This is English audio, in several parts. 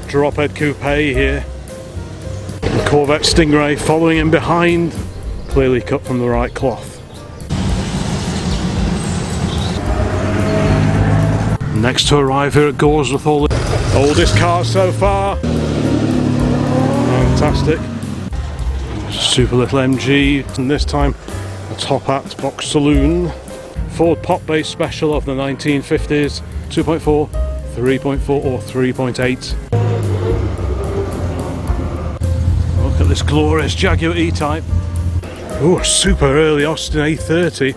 drop-head coupe here. The Corvette Stingray following in behind, clearly cut from the right cloth. Next to arrive here at Gawsworth Hall, oldest car so far. Fantastic. Super little MG, and this time a top hat box saloon. Ford Pop Base Special of the 1950s, 2.4, 3.4 or 3.8. Look at this glorious Jaguar E-Type. Oh, super early Austin A30.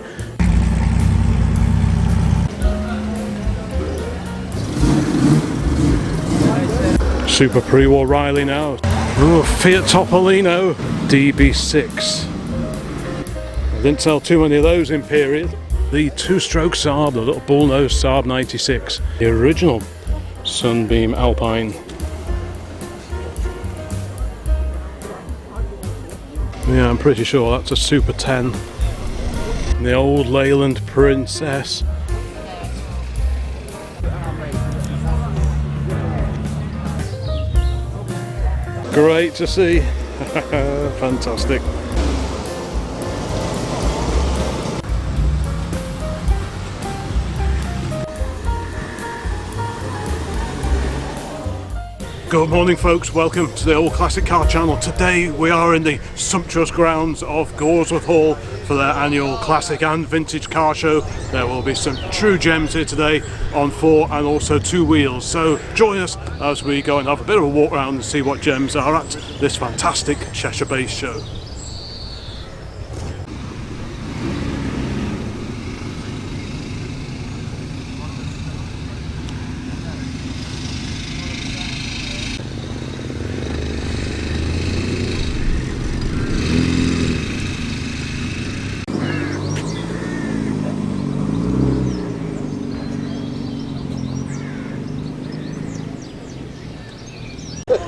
Super pre-war Riley now. Oh, Fiat Topolino DB6. I didn't sell too many of those in period. The two-stroke Saab, the little bullnose Saab 96. The original Sunbeam Alpine. Yeah, I'm pretty sure that's a Super 10. The old Leyland Princess. Great to see. Fantastic. Good morning folks, welcome to the Old Classic Car channel. Today we are in the sumptuous grounds of Gawsworth Hall for their annual classic and vintage car show. There will be some true gems here today on 4 and also 2 wheels. So join us as we go and have a bit of a walk around and see what gems are at this fantastic Cheshire based show.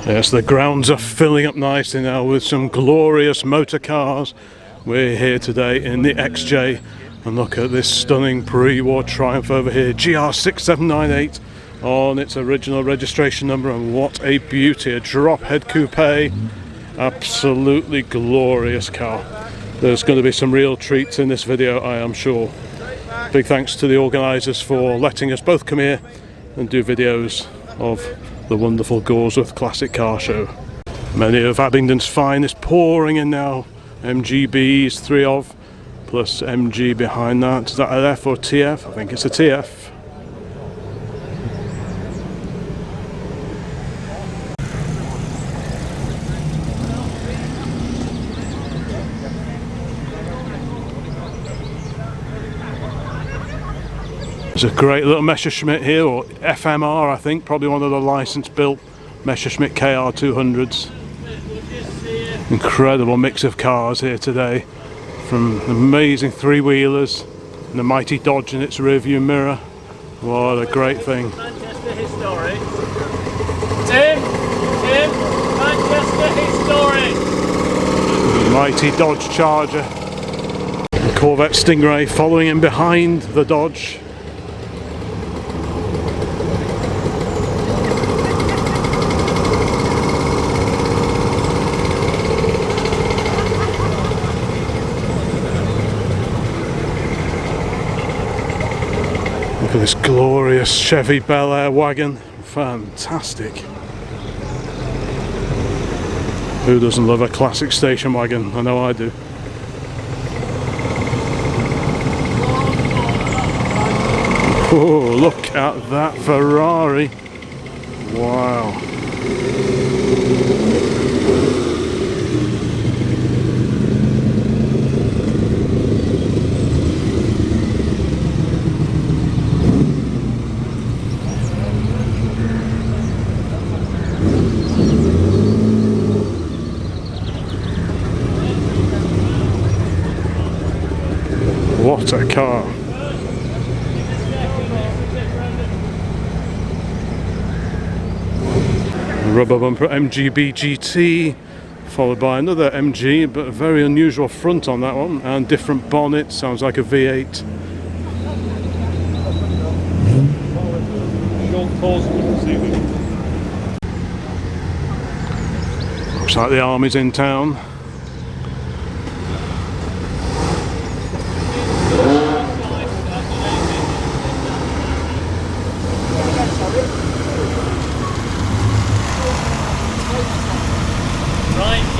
Yes, the grounds are filling up nicely now with some glorious motor cars. We're here today in the XJ, and look at this stunning pre-war Triumph over here, GR6798 on its original registration number, and what a beauty, a drop head coupe, absolutely glorious car. There's going to be some real treats in this video, I am sure. Big thanks to the organisers for letting us both come here and do videos of the wonderful Gawsworth Classic Car Show. Many of Abingdon's finest pouring in now. MGBs, 3 of, plus MG behind that. Is that an F or TF? I think it's a TF. There's a great little Messerschmitt here, or FMR I think, probably one of the license-built Messerschmitt KR200s. Incredible mix of cars here today, from amazing three-wheelers and the mighty Dodge in its rear-view mirror. What a great thing. Manchester Historic. Tim, Manchester Historic. Mighty Dodge Charger. The Corvette Stingray following in behind the Dodge. Look at this glorious Chevy Bel Air wagon, fantastic. Who doesn't love a classic station wagon? I know I do. Oh, look at that Ferrari. Wow. What a car. Rubber bumper MGB GT, followed by another MG, but a very unusual front on that one, and different bonnet, sounds like a V8. Looks like the army's in town. Right,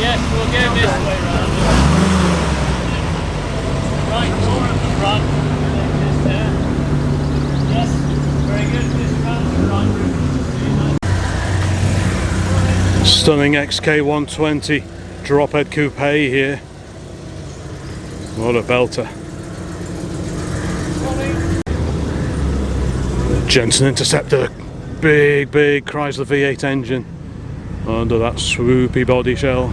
yes, we'll go this way round. Right, door at the front. This there. Yes, very good. This round the right route. Stunning XK120 drop-head coupe here. What a belter. Jensen Interceptor, big Chrysler V8 engine under that swoopy body shell.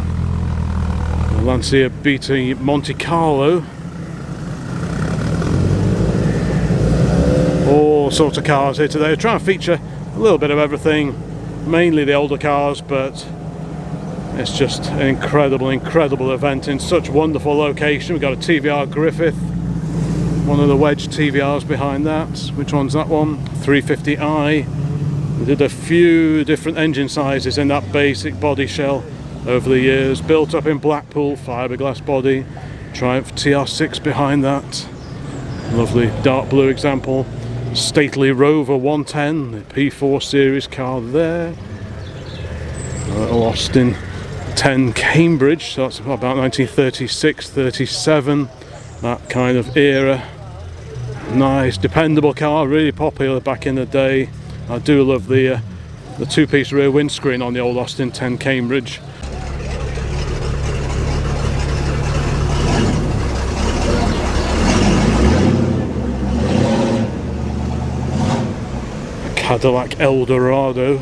Lancia BT Monte Carlo. All sorts of cars here today. Trying to feature a little bit of everything, mainly the older cars, but it's just an incredible event in such wonderful location. We've got a TVR Griffith, one of the wedge TVRs behind that. Which one's that one? 350i. We did a few different engine sizes in that basic body shell over the years. Built up in Blackpool, fiberglass body. Triumph TR6 behind that. Lovely dark blue example. Stately Rover 110, the P4 series car there. A little Austin 10 Cambridge, so that's about 1936-37, that kind of era. Nice, dependable car, really popular back in the day. I do love the two-piece rear windscreen on the old Austin 10 Cambridge. Cadillac Eldorado.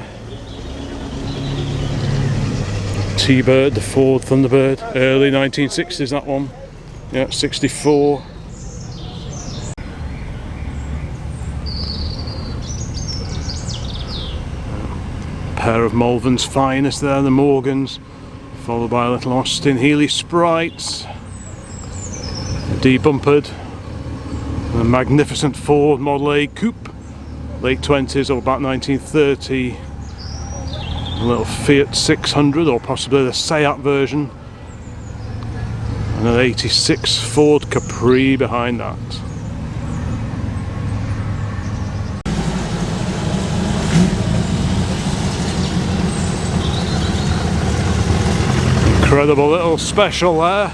T-Bird, the Ford Thunderbird, early 1960s that one. Yeah, 64. Pair of Malvern's finest there, the Morgans, followed by a little Austin Healey Sprites, debumpered, a magnificent Ford Model A Coupe, late 20s or about 1930, a little Fiat 600 or possibly the SEAT version, and an 86 Ford Capri behind that. Incredible little special there.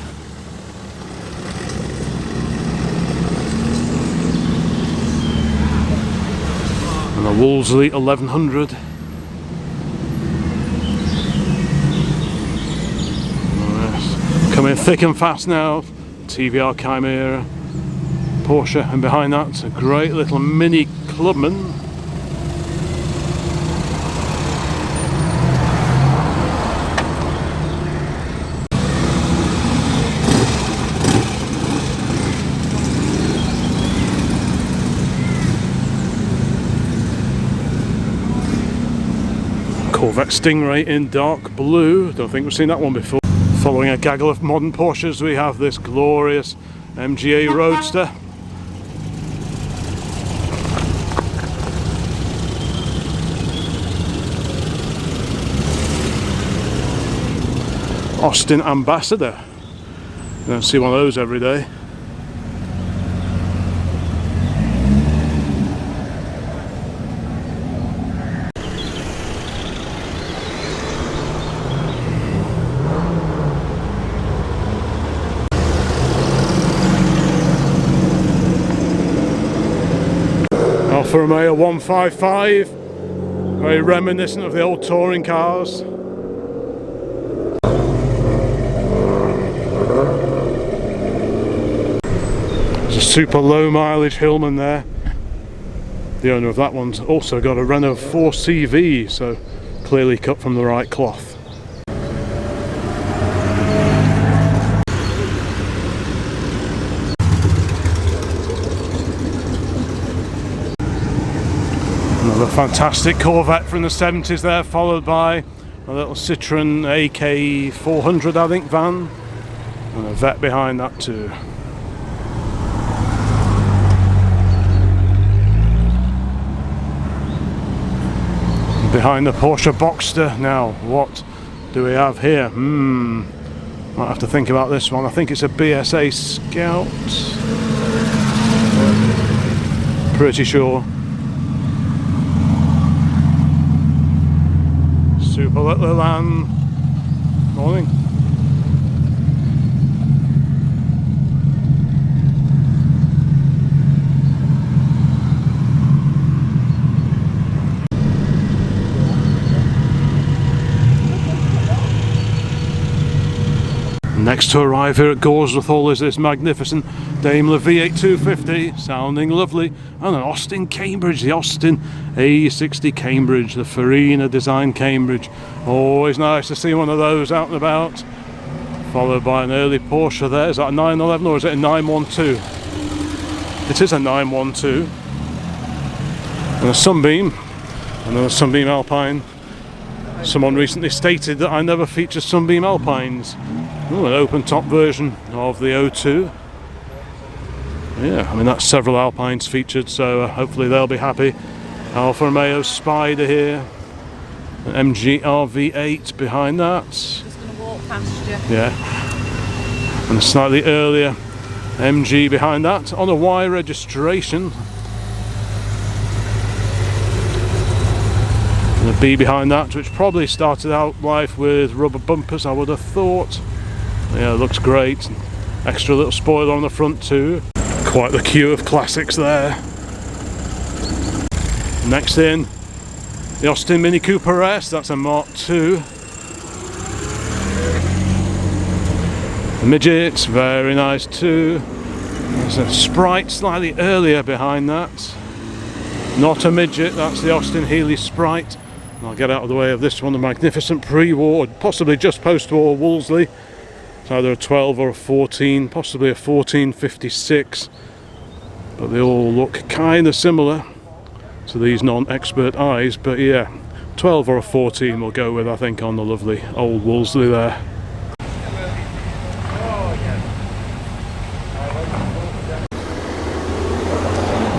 And a Wolseley 1100. Yes. Coming thick and fast now. TVR Chimera, Porsche, and behind that a great little Mini Clubman. Corvette Stingray in dark blue. Don't think we've seen that one before. Following a gaggle of modern Porsches, we have this glorious MGA Roadster. Austin Ambassador. You don't see one of those every day. Alfa Romeo 155, very reminiscent of the old touring cars. There's a super low mileage Hillman there. The owner of that one's also got a Renault 4CV, so clearly cut from the right cloth. Another fantastic Corvette from the 70s there, followed by a little Citroen AK 400 I think van, and a Vet behind that too. Behind the Porsche Boxster, now what do we have here? Might have to think about this one. I think it's a BSA Scout. Pretty sure. Super little land. Morning. Next to arrive here at Gawsworth Hall is this magnificent Daimler V8 250, sounding lovely, and an Austin Cambridge, the Austin A60 Cambridge, the Farina design Cambridge. Always nice to see one of those out and about. Followed by an early Porsche there. Is that a 911 or is it a 912? It is a 912. And a Sunbeam, and then a Sunbeam Alpine. Someone recently stated that I never feature Sunbeam Alpines. Ooh, an open top version of the O2. Yeah, I mean that's several Alpines featured, so hopefully they'll be happy. Alfa Romeo Spider here, an MG RV8 behind that. Just gonna walk past you. Yeah, and a slightly earlier MG behind that on a Y registration. And a B behind that, which probably started out life with rubber bumpers, I would have thought. Yeah, it looks great. Extra little spoiler on the front too. Quite the queue of classics there. Next in, the Austin Mini Cooper S, that's a Mark II. The Midget, very nice too. There's a Sprite slightly earlier behind that. Not a Midget, that's the Austin Healey Sprite. And I'll get out of the way of this one, the magnificent pre-war, possibly just post-war Wolseley. It's either a 12 or a 14, possibly a 1456, but they all look kind of similar to these non-expert eyes. But yeah, 12 or a 14 we'll go with, I think, on the lovely old Wolseley there.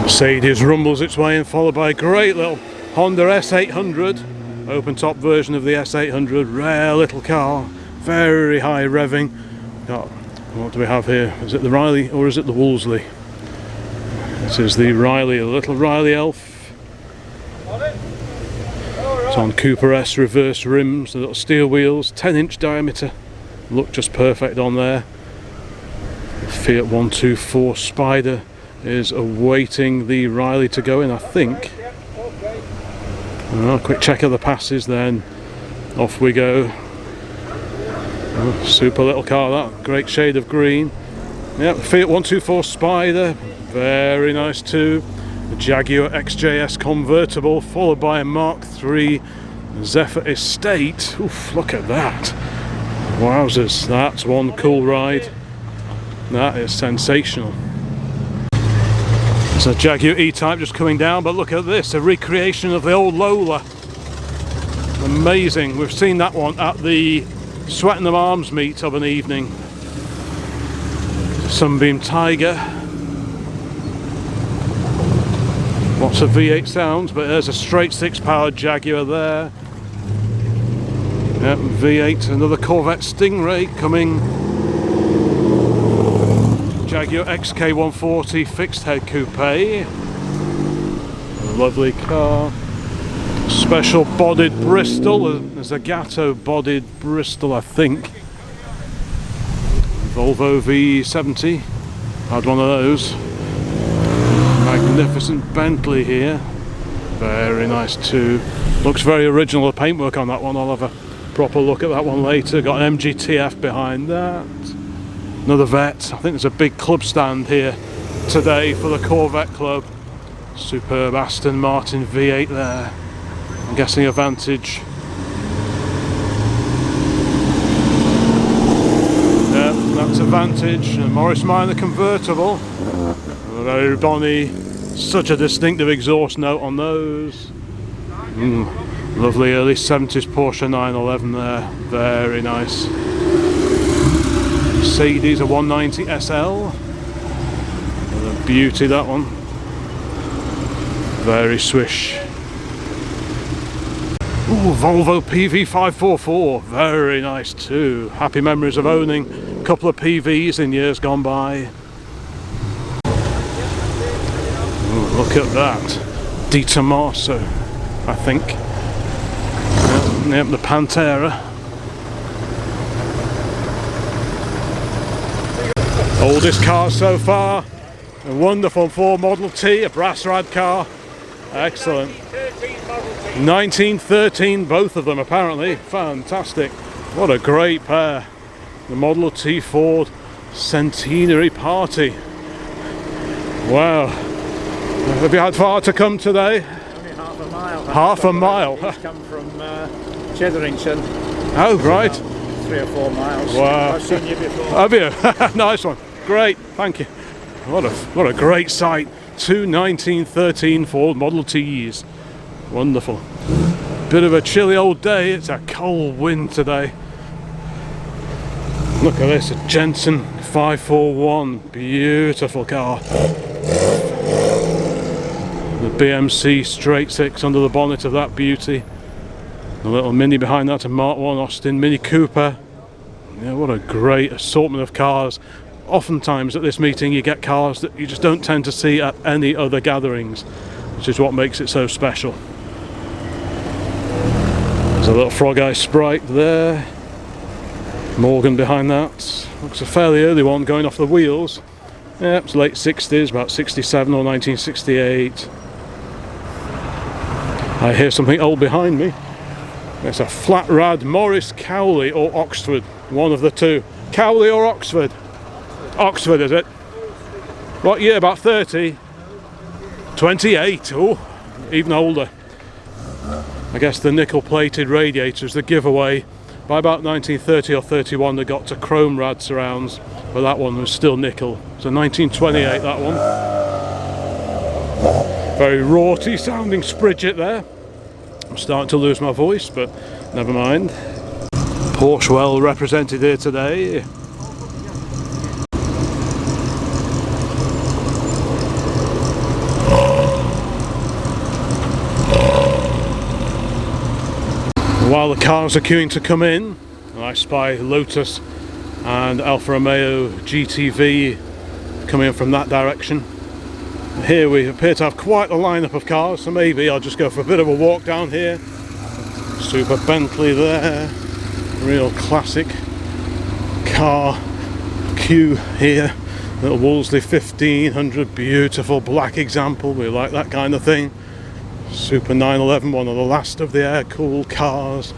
Mercedes rumbles its way in, followed by a great little Honda S800, open top version of the S800, rare little car. Very high revving. What do we have here? Is it the Riley or is it the Wolseley? This is the Riley, a little Riley Elf. It's on Cooper S reverse rims, the little steel wheels, 10-inch diameter. Look just perfect on there. The Fiat 124 Spider is awaiting the Riley to go in, I think. Quick check of the passes, then off we go. Oh, super little car, that great shade of green. Yep, Fiat 124 Spider, very nice too. The Jaguar XJS convertible, followed by a Mark III Zephyr Estate. Oof, look at that! Wowzers, that's one cool ride. That is sensational. There's a Jaguar E-Type just coming down, but look at this, a recreation of the old Lola. Amazing. We've seen that one at the Swettenham Arms meet of an evening. Sunbeam Tiger. Lots of V8 sounds, but there's a straight 6-powered Jaguar there. Yep, V8, another Corvette Stingray coming. Jaguar XK140 fixed head coupe. A lovely car. Special bodied Bristol, there's a Gatto bodied Bristol, I think. Volvo V70, had one of those. Magnificent Bentley here, very nice too. Looks very original, the paintwork on that one. I'll have a proper look at that one later. Got an MGTF behind that. Another Vet. I think there's a big club stand here today for the Corvette Club. Superb Aston Martin V8 there. I'm guessing a Vantage. Yeah, that's a Vantage. A Morris Minor convertible. Very bonny. Such a distinctive exhaust note on those. Lovely early 70s Porsche 911 there. Very nice. Mercedes, a 190 SL. What a beauty, that one. Very swish. Ooh, Volvo PV544, very nice too. Happy memories of owning a couple of PVs in years gone by. Ooh, look at that. Di Tommaso, I think. Yep, the Pantera. Oldest car so far. A wonderful Ford Model T, a brass rad car. Excellent. 1913, both of them apparently. Fantastic. What a great pair. The Model T Ford Centenary Party. Wow. Have you had far to come today? Only half a mile. Half a mile? He's come from Chetherington. Oh, right. 3 or 4 miles. Wow. I've seen you before. Have you? Nice one. Great. Thank you. What a great sight. 2 1913 Ford Model Ts. Wonderful. Bit of a chilly old day. It's a cold wind today. Look at this, a Jensen 541. Beautiful car. The BMC straight six under the bonnet of that beauty. The little Mini behind that, a Mark 1 Austin Mini Cooper. Yeah, what a great assortment of cars. Oftentimes at this meeting you get cars that you just don't tend to see at any other gatherings, which is what makes it so special. There's a little Frog Eye Sprite there. Morgan behind that. Looks a fairly early one going off the wheels. Yeah, it's late 60s, about 67 or 1968. I hear something old behind me. It's a flat rad Morris Cowley or Oxford, one of the two. Cowley or Oxford? Oxford, is it? What year? About 30? 28, oh, even older. I guess the nickel plated radiators, the giveaway. By about 1930 or 31 they got to chrome rad surrounds, but that one was still nickel. So 1928 that one. Very rorty sounding Spridget there. I'm starting to lose my voice, but never mind. Porsche well represented here today. While the cars are queuing to come in, I spy Lotus and Alfa Romeo GTV coming in from that direction. Here we appear to have quite a lineup of cars, so maybe I'll just go for a bit of a walk down here. Super Bentley there, real classic car queue here. Little Wolseley 1500, beautiful black example, we like that kind of thing. Super 911, one of the last of the air-cooled cars.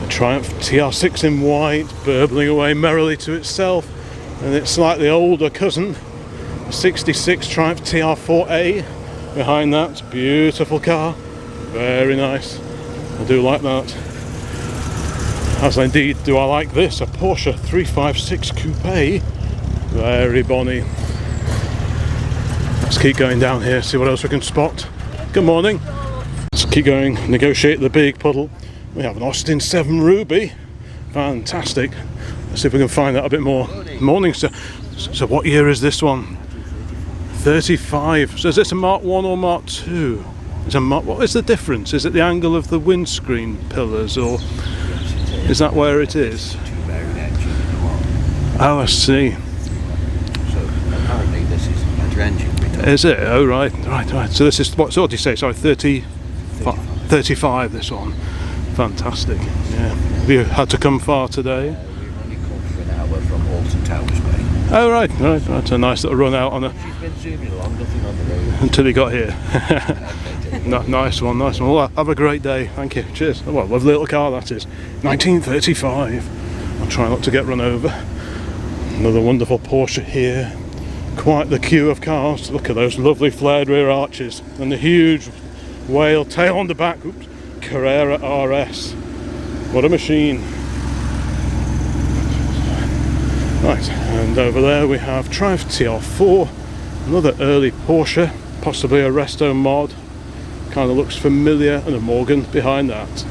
The Triumph TR6 in white, burbling away merrily to itself, and its slightly older cousin, the 66 Triumph TR4A behind that. Beautiful car, very nice. I do like that. As indeed do I like this, a Porsche 356 Coupe. Very bonny. Let's keep going down here, see what else we can spot. Good morning. Let's keep going, negotiate the big puddle. We have an Austin 7 Ruby. Fantastic. Let's see if we can find out a bit more. Morning, sir. So what year is this one? 35. So is this a Mark 1 or Mark 2? What is the difference? Is it the angle of the windscreen pillars, or is that where it is? Oh, I see. So apparently this is better engine. Is it? Oh, right. So this is, what did you say? Sorry, 35 this one. Fantastic. Yeah. Have you had to come far today? We've only come for an hour from Alton Towers Way. Oh, right. It's a nice little run out on She's been zooming along, nothing on the road. until he got here. Nice one. Well, have a great day. Thank you. Cheers. Well, lovely little car that is. 1935. I'll try not to get run over. Another wonderful Porsche here. Quite the queue of cars. Look at those lovely flared rear arches and the huge whale tail on the back. Oops. Carrera RS. What a machine. Right, and over there we have Triumph TR4, another early Porsche, possibly a resto mod. Kind of looks familiar, and a Morgan behind that.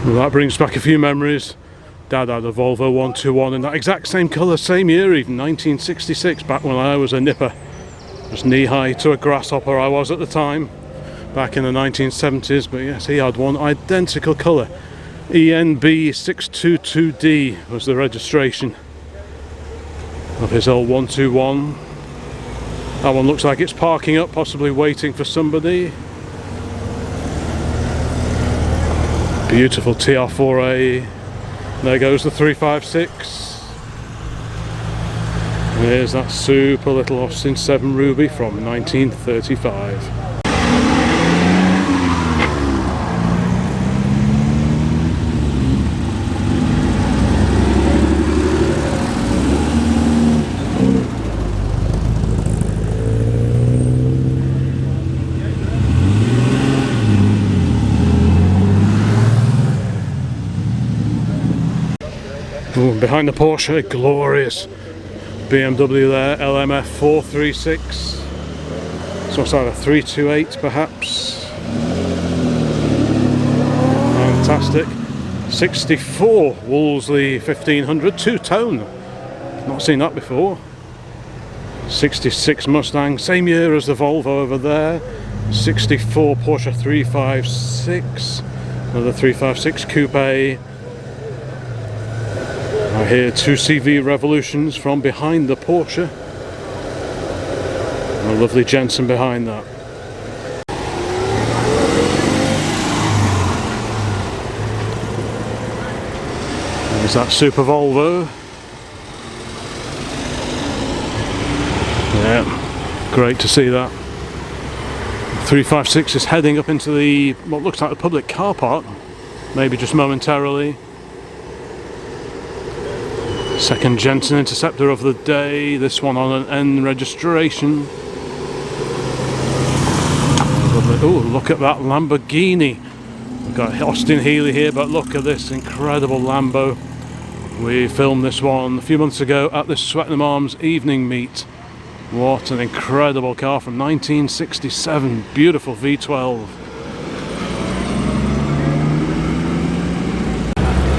Well, that brings back a few memories. Dad had a Volvo 121 in that exact same colour, same year even, 1966, back when I was a nipper. Just knee high to a grasshopper I was at the time, back in the 1970s, but yes, he had one identical colour. ENB 622D was the registration of his old 121. That one looks like it's parking up, possibly waiting for somebody. Beautiful TR4A. There goes the 356. There's that super little Austin 7 Ruby from 1935. Ooh, behind the Porsche, a glorious BMW there, LMF 436. So it's like a 328 perhaps. Fantastic. 64 Wolseley 1500 two-tone. Not seen that before. 66 Mustang, same year as the Volvo over there. 64 Porsche 356. Another 356 Coupe. I hear 2 CV revolutions from behind the Porsche. And a lovely Jensen behind that. There's that Super Volvo. Yeah, great to see that. 356 is heading up into the what looks like the public car park, maybe just momentarily. Second Jensen Interceptor of the day, this one on an N registration. Oh, look at that Lamborghini. We've got Austin Healey here, but look at this incredible Lambo. We filmed this one a few months ago at the Swettenham Arms evening meet. What an incredible car from 1967, beautiful V12.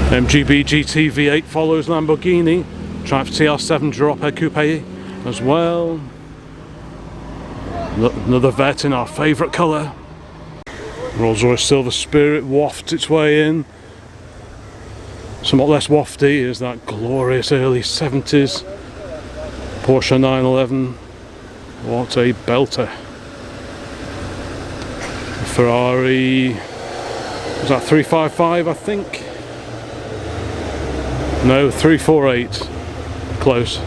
MGB GT V8 follows Lamborghini. Triumph TR7 Drophead Coupe as well. Another vet in our favourite colour. Rolls-Royce Silver Spirit wafts its way in. Somewhat less wafty is that glorious early 70s Porsche 911. What a belter. Ferrari, was that 355 I think? No, 348. Close.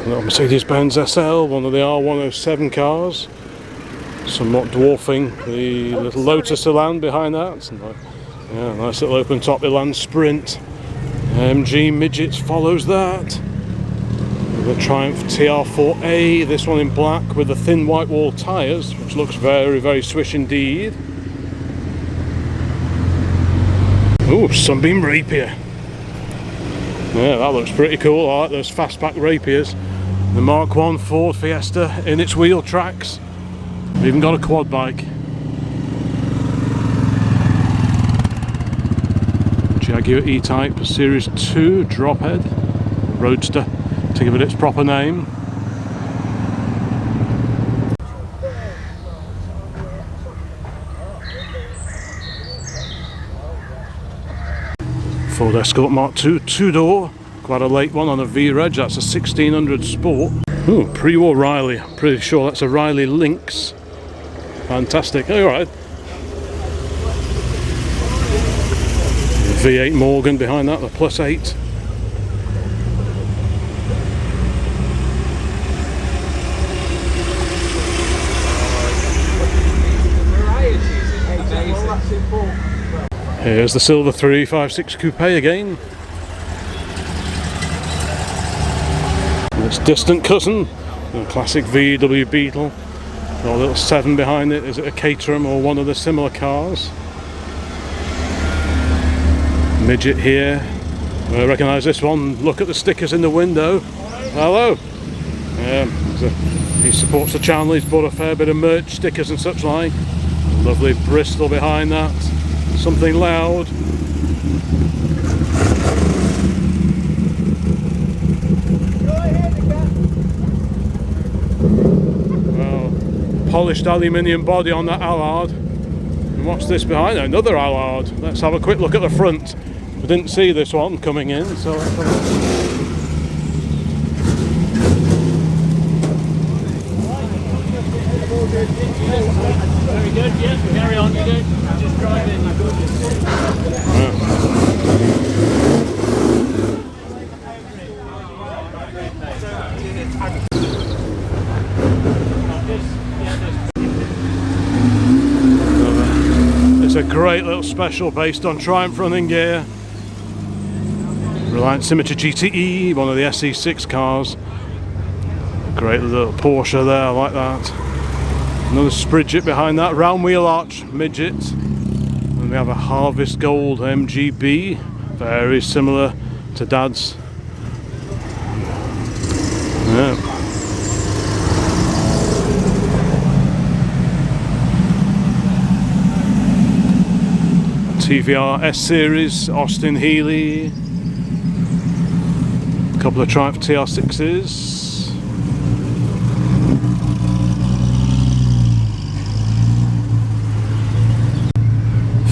Little Mercedes-Benz SL, one of the R107 cars, somewhat dwarfing the little Lotus Elan behind that. Yeah, nice little open top Elan Sprint. MG Midgets follows that. The Triumph TR4A, this one in black with the thin white wall tyres, which looks very, very swish indeed. Ooh, Sunbeam Rapier. Yeah, that looks pretty cool. I like those fastback Rapiers. The Mark 1 Ford Fiesta in its wheel tracks. We've even got a quad bike. Jaguar E-Type Series 2 Drophead Roadster, to give it its proper name. Ford Escort Mark II two-door, quite a late one on a V-Reg, that's a 1600 Sport. Ooh, pre-war Riley, I'm pretty sure that's a Riley Lynx. Fantastic, alright. V8 Morgan behind that, the Plus 8. Here's the silver 356 Coupe again. Its distant cousin, the classic VW Beetle. Got a little 7 behind it. Is it a Caterham or one of the similar cars? Midget here. I recognise this one. Look at the stickers in the window. Hello. He supports the channel. He's bought a fair bit of merch, stickers and such like. Lovely Bristol behind that. Something loud. Well, polished aluminium body on that Allard. And what's this behind it? Another Allard. Let's have a quick look at the front. We didn't see this one coming in, so let's have a look. Very good, yeah, carry on, you do. Just drive in. It's a great little special based on Triumph running gear. Reliant Symmetry GTE, one of the SE6 cars. Great little Porsche there, I like that. Another Spridget behind that, round wheel arch midget. And we have a Harvest Gold MGB, very similar to Dad's. Yeah. TVR S-Series, Austin Healey. A couple of Triumph TR6s.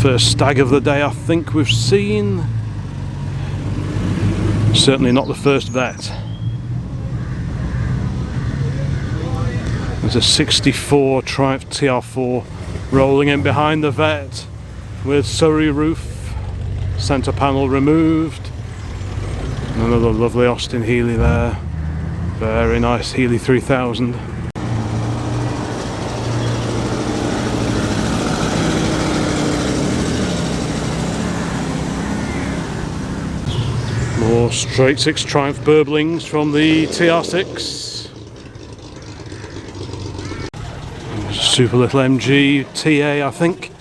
First stag of the day I think we've seen. Certainly not the first vet. There's a 64 Triumph TR4 rolling in behind the vet with Surrey roof, centre panel removed. Another lovely Austin Healey there. Very nice Healey 3000. More straight 6 Triumph Burblings from the TR6. Super little MG TA, I think.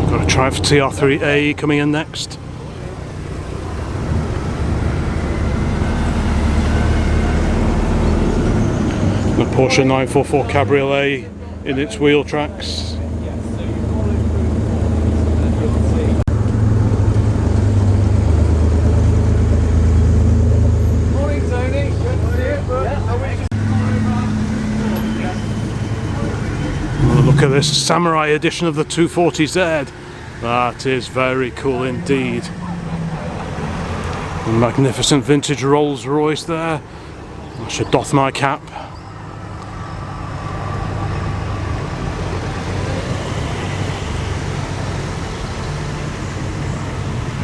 Got a Triumph TR3A coming in next. The Porsche 944 Cabriolet in its wheel tracks. Morning, Tony. Good to see you. Oh, look at this Samurai edition of the 240Z. That is very cool indeed. A magnificent vintage Rolls-Royce there. I should doff my cap.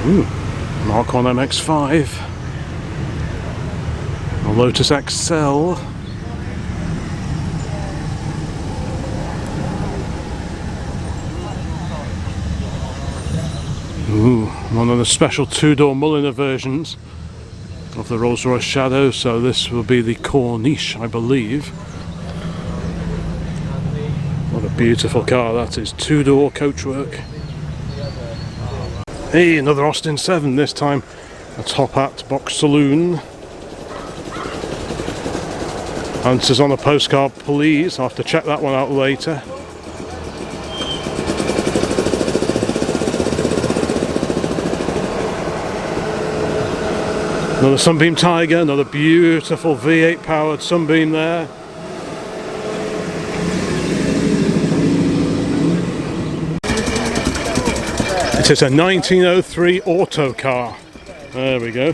Ooh, Mark on MX-5, a Lotus XL, ooh, one of the special 2-door Mulliner versions of the Rolls-Royce Shadow, so this will be the Corniche, I believe. What a beautiful car that is, 2-door coachwork. Hey, another Austin 7, this time a top hat box saloon. Answers on a postcard, please. I'll have to check that one out later. Another Sunbeam Tiger, another beautiful V8 powered Sunbeam there. It is a 1903 Autocar. There we go.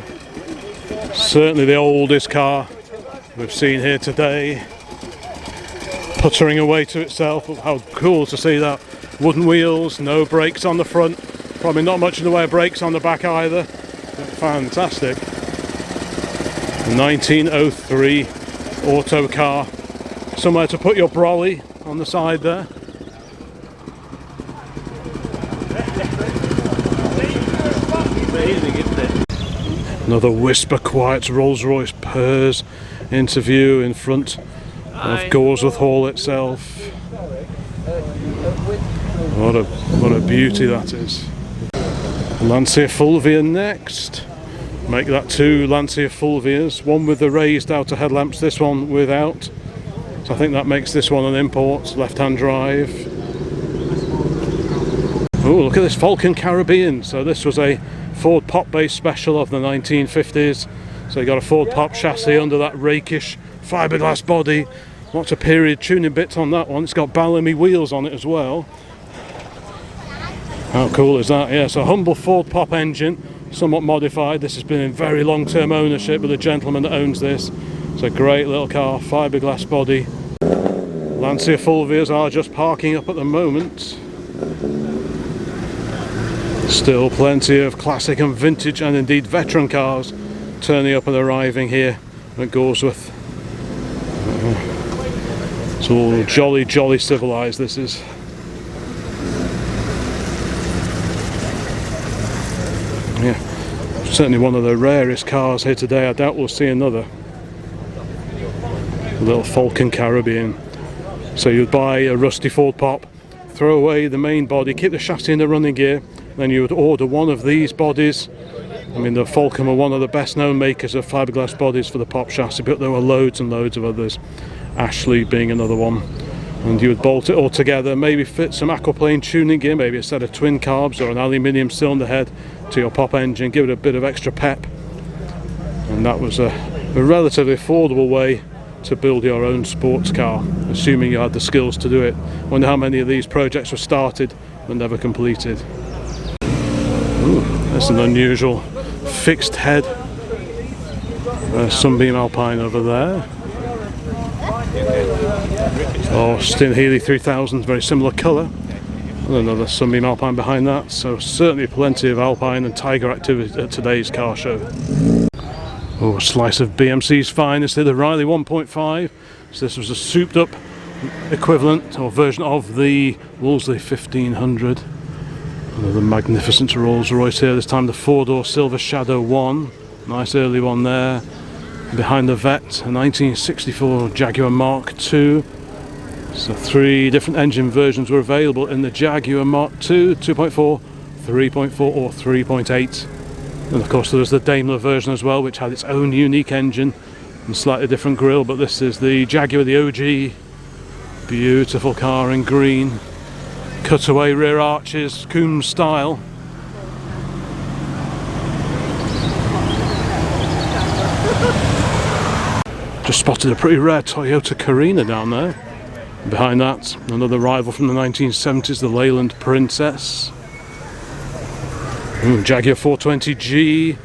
Certainly the oldest car we've seen here today. Puttering away to itself. How cool to see that. Wooden wheels, no brakes on the front. Probably not much in the way of brakes on the back either. Fantastic. 1903 Autocar. Somewhere to put your brolly on the side there. Another whisper quiet Rolls-Royce purrs interview in front of Gawsworth Hall itself. What a beauty that is. Lancia Fulvia next. Make that two Lancia Fulvias, one with the raised outer headlamps, this one without. So I think that makes this one an import, left-hand drive. Oh, look at this Falcon Caribbean. So this was a Ford Pop base special of the 1950s. So you got a Ford Pop chassis under that rakish fiberglass body. Lots of period tuning bits on that one. It's got Bellamy wheels on it as well. How cool is that? Yeah, so humble Ford Pop engine, somewhat modified. This has been in very long-term ownership with the gentleman that owns this. It's a great little car, fiberglass body. Lancia Fulvias are just parking up at the moment. Still plenty of classic and vintage and indeed veteran cars turning up and arriving here at Gawsworth. It's all jolly civilised, this is. Yeah, certainly one of the rarest cars here today. I doubt we'll see another. A little Falcon Caribbean. So you'd buy a rusty Ford Pop, throw away the main body, keep the chassis in the running gear, then you would order one of these bodies. I mean, the Falcon were one of the best known makers of fiberglass bodies for the Pop chassis, but there were loads and loads of others, Ashley being another one. And you would bolt it all together, maybe fit some aquaplane tuning gear, maybe a set of twin carbs or an aluminium cylinder head to your Pop engine, give it a bit of extra pep. And that was a relatively affordable way to build your own sports car, assuming you had the skills to do it. Wonder how many of these projects were started but never completed. Ooh, that's an unusual fixed head. Sunbeam Alpine over there. Austin Healey 3000, very similar colour. And another Sunbeam Alpine behind that. So certainly plenty of Alpine and Tiger activity at today's car show. Oh, a slice of BMC's finest here, the Riley 1.5. So this was a souped up equivalent or version of the Wolseley 1500. Another magnificent Rolls-Royce here, this time the 4-door Silver Shadow 1. Nice early one there. Behind the vet, a 1964 Jaguar Mark II. So 3 different engine versions were available in the Jaguar Mark II, 2.4, 3.4 or 3.8. And of course there was the Daimler version as well, which had its own unique engine and slightly different grille, but this is the Jaguar, the OG. Beautiful car in green. Cutaway rear arches, Coombs style. Just spotted a pretty rare Toyota Carina down there. Behind that, another rival from the 1970s, the Leyland Princess. Ooh, Jaguar 420G.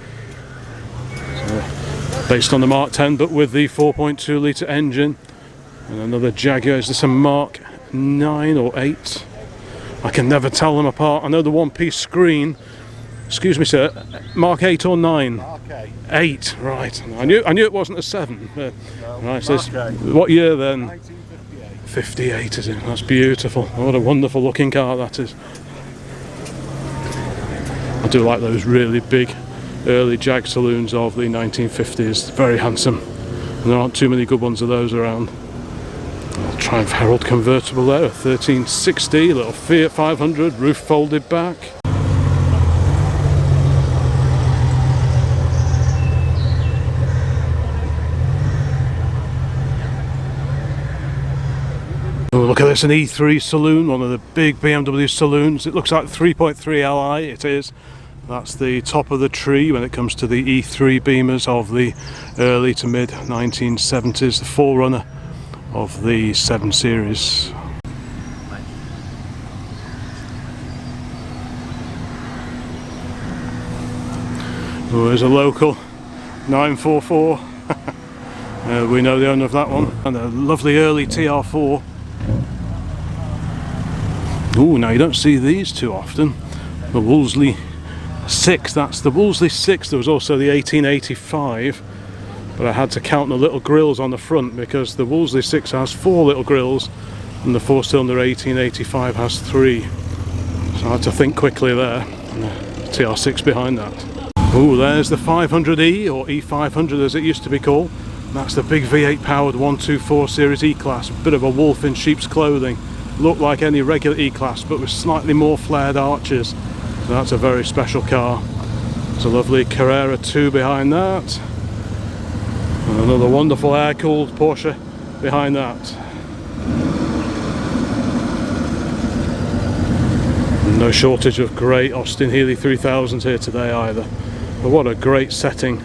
So, based on the Mark 10, but with the 4.2 litre engine. And another Jaguar, is this a Mark 9 or 8? I can never tell them apart. I know the one-piece screen. Excuse me, sir. Mark 8 or 9? Mark 8. 8, right. I knew it wasn't a 7. No, right. So Mark 8. what year then? 1958. 58, is it? That's beautiful. What a wonderful looking car that is. I do like those really big early Jag saloons of the 1950s. Very handsome. And there aren't too many good ones of those around. Triumph Herald convertible there, a 1360, little Fiat 500, roof folded back. Oh, look at this, an E3 saloon, one of the big BMW saloons. It looks like 3.3 Li, it is. That's the top of the tree when it comes to the E3 Beamers of the early to mid 1970s, the forerunner of the 7 Series. Oh, there's a local 944. We know the owner of that one. And a lovely early TR4. Oh, now you don't see these too often. The Wolseley 6, that's the Wolseley 6. There was also the 1885. But I had to count the little grills on the front because the Wolseley 6 has 4 little grills and the 4-cylinder 1885 has 3. So I had to think quickly there. And the TR6 behind that. Oh, there's the 500E, or E500 as it used to be called. That's the big V8 powered 124 Series E-Class. Bit of a wolf in sheep's clothing. Looked like any regular E-Class, but with slightly more flared arches. So that's a very special car. There's a lovely Carrera 2 behind that. And another wonderful air-cooled Porsche behind that. And no shortage of great Austin Healey 3000s here today either. But what a great setting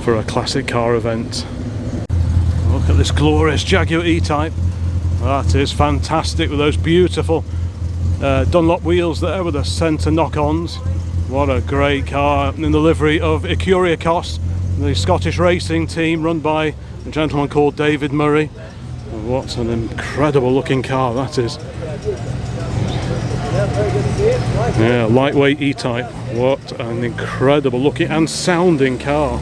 for a classic car event. Look at this glorious Jaguar E-Type. That is fantastic with those beautiful Dunlop wheels there with the centre knock-ons. What a great car in the livery of Icuriacos, the Scottish racing team run by a gentleman called David Murray. What an incredible looking car that is. Yeah, lightweight E-Type. What an incredible looking and sounding car.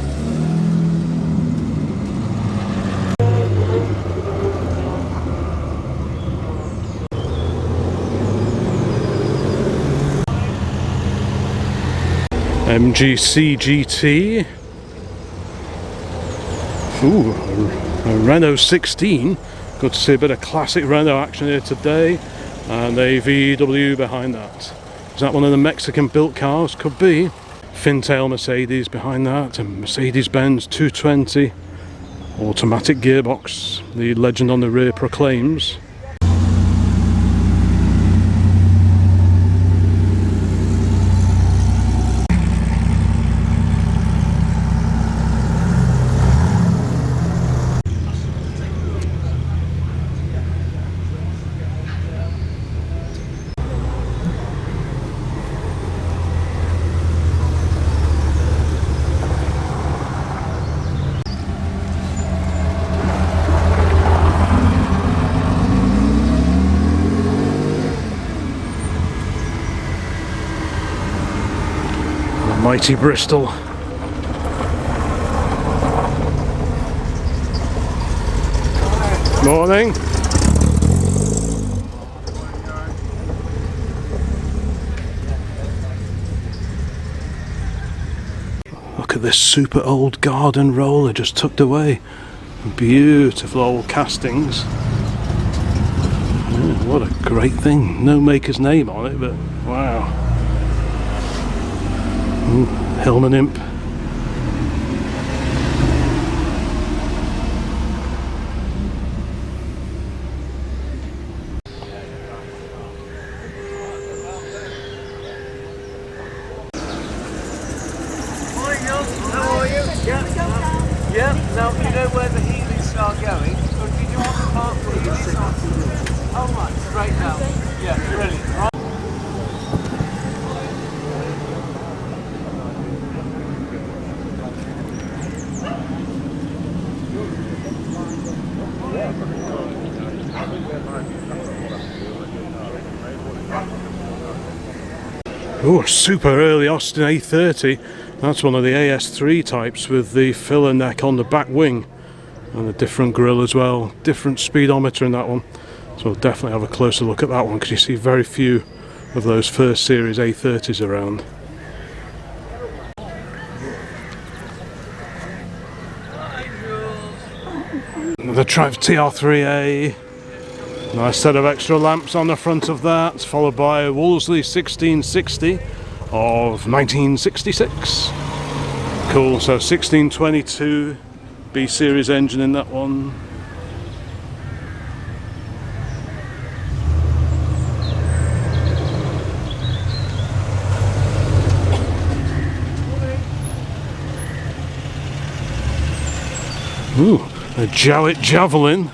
MGC GT. Ooh, a Renault 16. Good to see a bit of classic Renault action here today. And a VW behind that. Is that one of the Mexican built cars? Could be. Fintail Mercedes behind that. A Mercedes-Benz 220. Automatic gearbox. The legend on the rear proclaims. Mighty Bristol. Morning. Look at this super old garden roller just tucked away. Beautiful old castings. Yeah, what a great thing. No maker's name on it, but wow. Ooh, Hillman Imp. How are you? Yeah. Now you know where the Healys are going. Or did you want to park for Healys? Oh right, straight now. Yeah, brilliant. Right. Oh, super early Austin A30. That's one of the AS3 types with the filler neck on the back wing and a different grille as well. Different speedometer in that one. So we'll definitely have a closer look at that one because you see very few of those first series A30s around. The Triumph TR3A. Nice set of extra lamps on the front of that, followed by a Wolseley 1660 of 1966. Cool, so 1622 B series engine in that one. Ooh, a Jowett Javelin.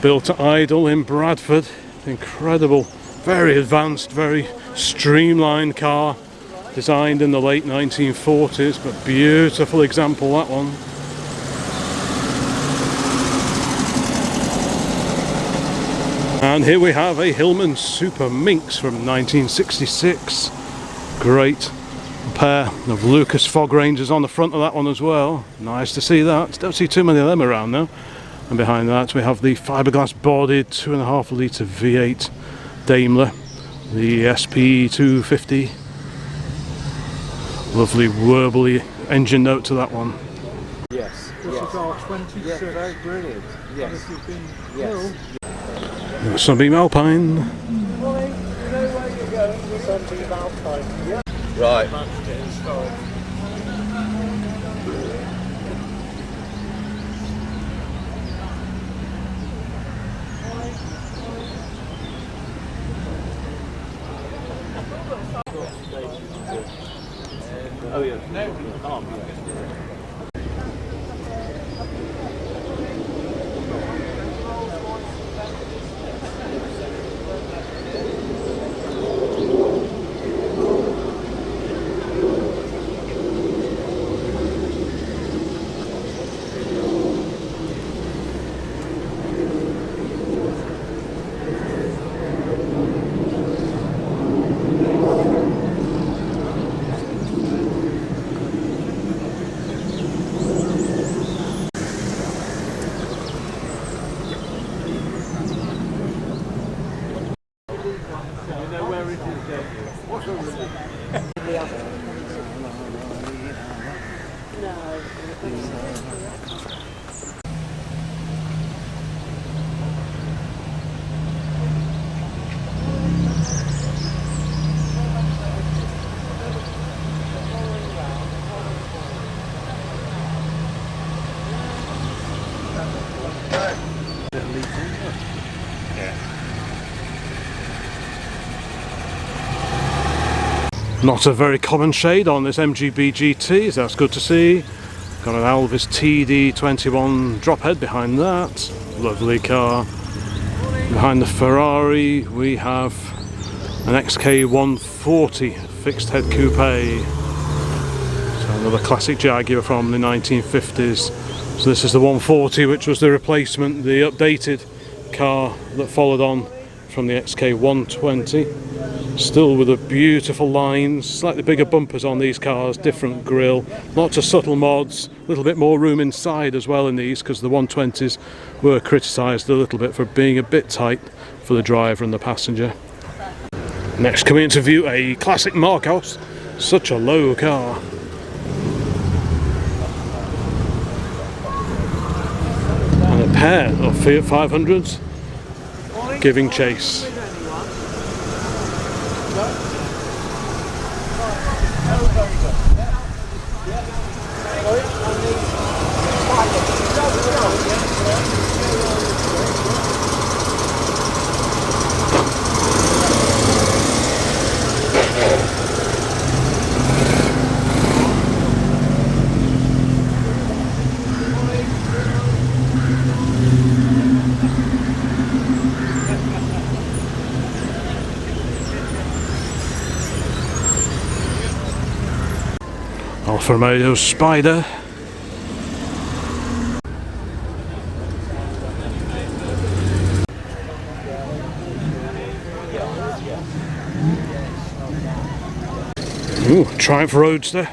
Built at Idle in Bradford. Incredible, very advanced, very streamlined car. Designed in the late 1940s, but beautiful example that one. And here we have a Hillman Super Minx from 1966. Great pair of Lucas fog rangers on the front of that one as well. Nice to see that. Don't see too many of them around now. And behind that we have the fiberglass bodied 2.5 litre V8 Daimler, the SP250. Lovely warbly engine note to that one. Yes. This is our 26. Yeah, very brilliant. Yes. This has been Yes. Sunbeam Alpine. Morning. You know where you're going with Sunbeam Alpine? Yeah. Right. Managed to install. Oh yeah. No. Not a very common shade on this MGB GT, so that's good to see. Got an Alvis TD21 drop head behind that. Lovely car. Behind the Ferrari we have an XK140 fixed head coupe. So another classic Jaguar from the 1950s. So this is the 140, which was the replacement, the updated car that followed on from the XK120. Still with the beautiful lines, slightly bigger bumpers on these cars, different grille, lots of subtle mods, a little bit more room inside as well in these, because the 120s were criticised a little bit for being a bit tight for the driver and the passenger. Next coming into view, a classic Marcos, such a low car. And a pair of Fiat 500s giving chase. Alfa Romeo Spider. Ooh, Triumph Roadster.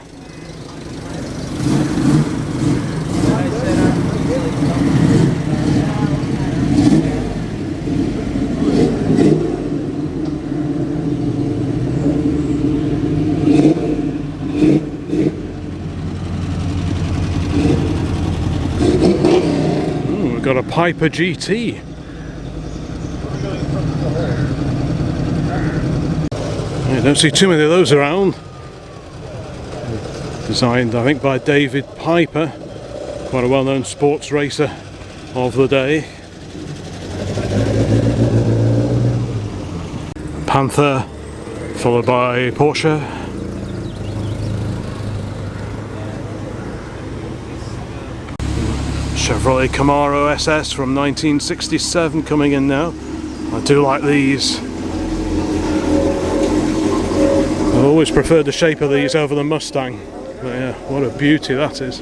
We've got a Piper GT. You don't see too many of those around. Designed, I think, by David Piper, quite a well-known sports racer of the day. Panther, followed by Porsche. Chevrolet Camaro SS from 1967 coming in now. I do like these. I've always preferred the shape of these over the Mustang. But yeah, what a beauty that is.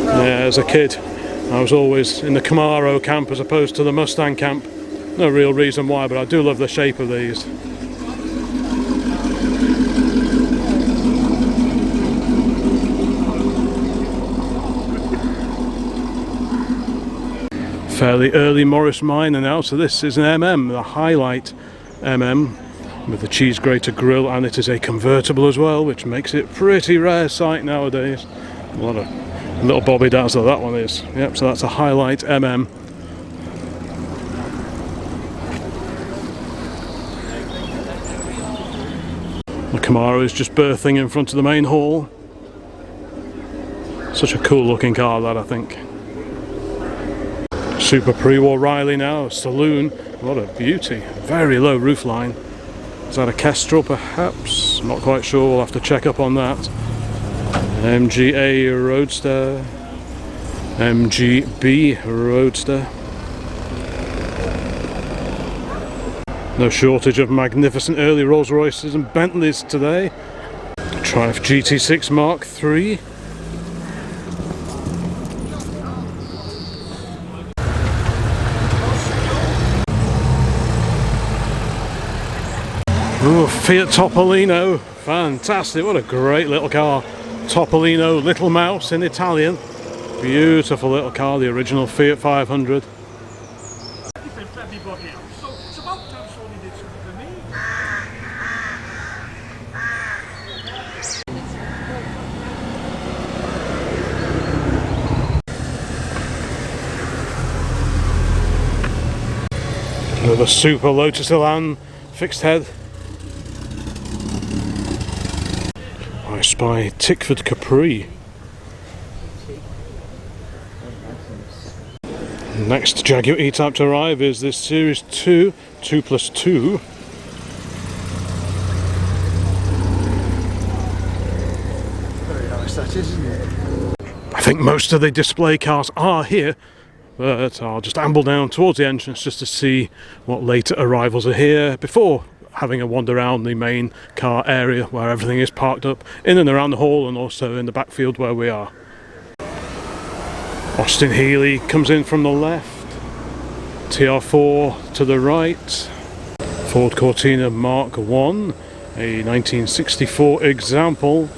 Yeah, as a kid I was always in the Camaro camp as opposed to the Mustang camp. No real reason why, but I do love the shape of these. fairly early Morris Minor now, so this is an MM, the Highlight MM, with the cheese grater grille, and it is a convertible as well, which makes it pretty rare sight nowadays. What a little Bobby Dazzler that one is. Yep, so that's a Highlight MM. The Camaro is just berthing in front of the main hall. Such a cool looking car, that, I think. Super pre-war Riley now, a saloon. What a beauty. Very low roofline. Is that a Kestrel perhaps? Not quite sure, we'll have to check up on that. MGA Roadster. MGB Roadster. No shortage of magnificent early Rolls-Royces and Bentleys today. Triumph GT6 Mark III. Ooh, Fiat Topolino, fantastic, what a great little car. Topolino, Little Mouse in Italian. Beautiful little car, the original Fiat 500. Another super Lotus Elan fixed head. I spy Tickford Capri. Next Jaguar E-Type to arrive is this Series 2, 2+2. Very nice that is, isn't it? I think most of the display cars are here, but I'll just amble down towards the entrance just to see what later arrivals are here before having a wander around the main car area where everything is parked up, in and around the hall and also in the backfield where we are. Austin Healey comes in from the left, TR4 to the right, Ford Cortina Mark I, a 1964 example,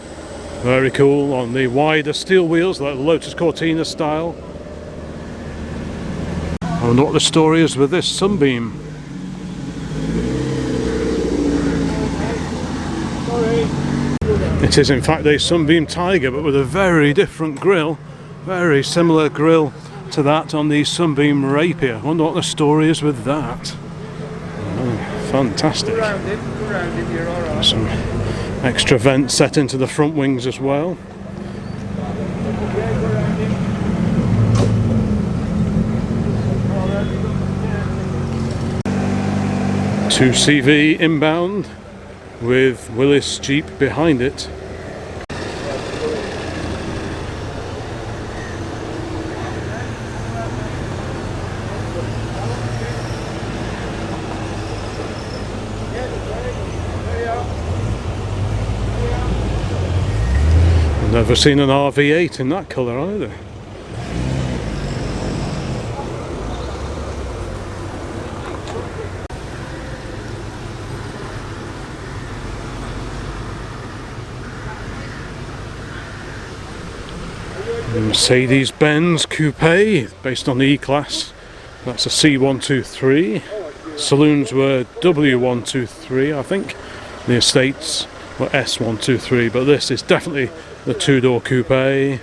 very cool on the wider steel wheels like the Lotus Cortina style. I wonder what the story is with this Sunbeam. It is in fact a Sunbeam Tiger, but with a very different grille, very similar grille to that on the Sunbeam Rapier. I wonder what the story is with that. Oh, fantastic. Some extra vents set into the front wings as well. Two CV inbound with Willis Jeep behind it. Never seen an RV8 in that colour either. Mercedes-Benz Coupe, based on the E-Class. That's a C123. Saloons were W123, I think. The estates were S123, but this is definitely the two-door coupe.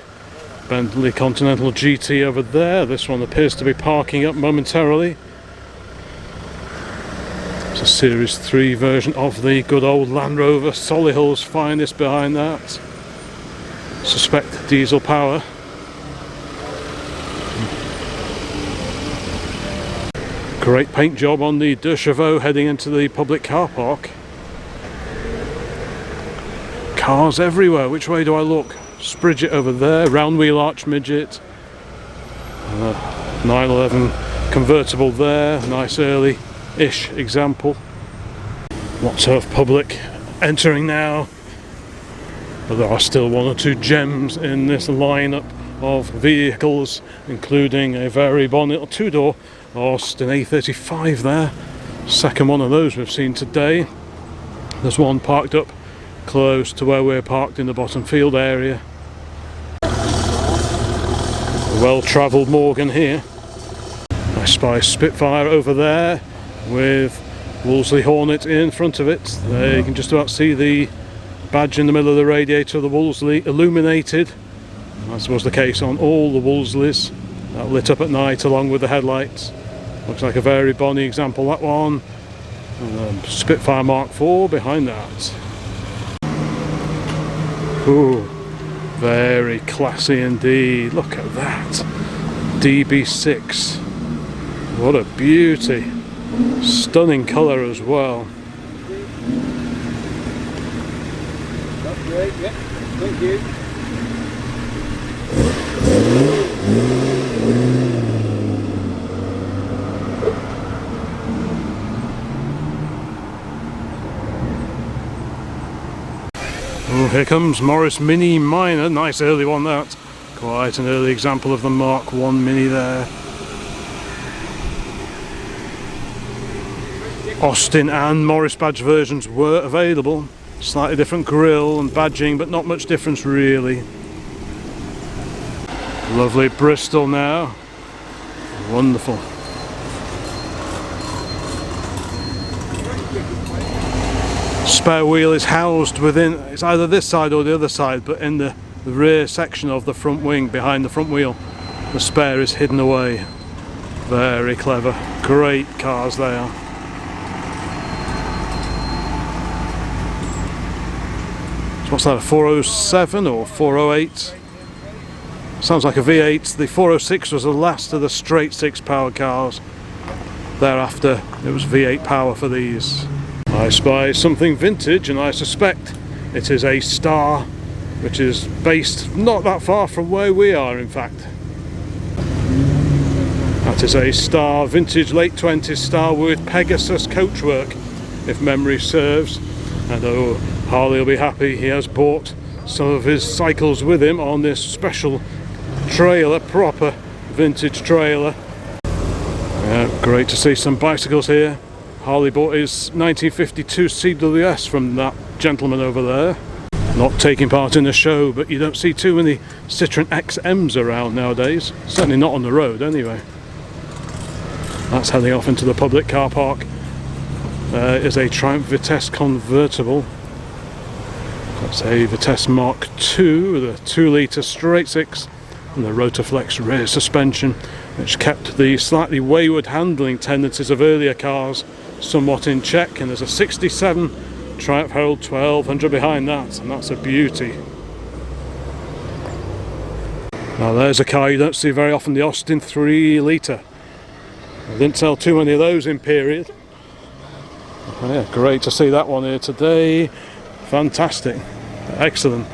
Bentley Continental GT over there. This one appears to be parking up momentarily. It's a Series 3 version of the good old Land Rover. Solihull's finest behind that. Suspect diesel power. Great paint job on the De Chevaux heading into the public car park. Cars everywhere. Which way do I look? Spridget over there, round wheel arch midget. 911 convertible there, nice early-ish example. Lots of public entering now. But there are still one or two gems in this lineup of vehicles, including a very bon little two-door Austin A35 there. Second one of those we've seen today. There's one parked up close to where we're parked in the bottom field area. Well-travelled Morgan here. spy Spitfire over there with Wolseley Hornet in front of it. There you can just about see the badge in the middle of the radiator of the Wolseley illuminated, as was the case on all the Wolseleys. That lit up at night along with the headlights. Looks like a very bonny example, that one. And Spitfire Mark IV behind that. Ooh, very classy indeed. Look at that. DB6. What a beauty. Stunning colour as well. That's great, yeah. Thank you. Oh, here comes Morris Mini Minor. Nice early one, that. Quite an early example of the Mark I Mini there. Austin and Morris badge versions were available. Slightly different grille and badging, but not much difference really. Lovely Bristol now. Wonderful. Spare wheel is housed within, it's either this side or the other side, but in the rear section of the front wing, behind the front wheel, the spare is hidden away. Very clever. Great cars they are. So what's that, a 407 or 408? Sounds like a V8. The 406 was the last of the straight six power cars. Thereafter it was V8 power for these. I spy something vintage, and I suspect it is a Star, which is based not that far from where we are, in fact. That is a Star, vintage late 20s Star with Pegasus coachwork, if memory serves. And oh, Harley will be happy, he has bought some of his cycles with him on this special trailer, proper vintage trailer. Yeah, great to see some bicycles here. Harley bought his 1952 CWS from that gentleman over there. Not taking part in the show, but you don't see too many Citroen XMs around nowadays. Certainly not on the road anyway. That's heading off into the public car park. There is a Triumph Vitesse convertible. That's a Vitesse Mark II with a 2-litre straight six and the Rotoflex rear suspension, which kept the slightly wayward handling tendencies of earlier cars somewhat in check. And there's a 67 Triumph Herald 1200 behind that, and that's a beauty. Now there's a car you don't see very often, the Austin 3-litre. I didn't sell too many of those in period. Oh yeah, great to see that one here today. Fantastic, excellent.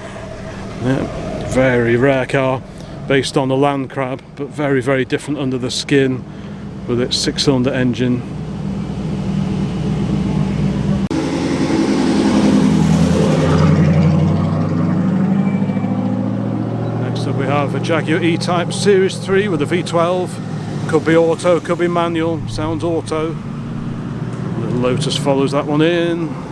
Yeah, very rare car, based on the Land Crab, but very, very different under the skin with its 6-cylinder engine. Next up we have a Jaguar E-Type Series 3 with a V12. Could be auto, could be manual, sounds auto. The Lotus follows that one in.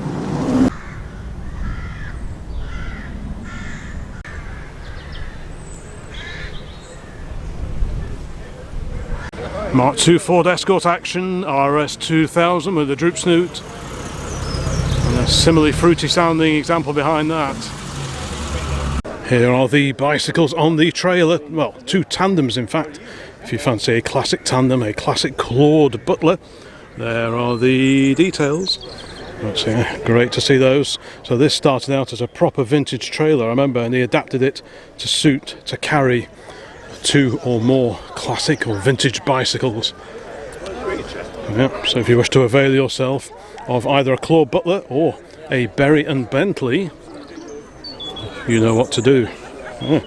Mark II Ford Escort Action RS 2000 with a droop snoot, and a similarly fruity sounding example behind that. Here are the bicycles on the trailer, well, two tandems in fact. If you fancy a classic tandem, a classic Claude Butler, there are the details. That's, yeah, great to see those. So this started out as a proper vintage trailer, I remember, and he adapted it to suit, to carry 2 or more classic or vintage bicycles. Yeah, so if you wish to avail yourself of either a Claude Butler or a Berry and Bentley, you know what to do. Yeah,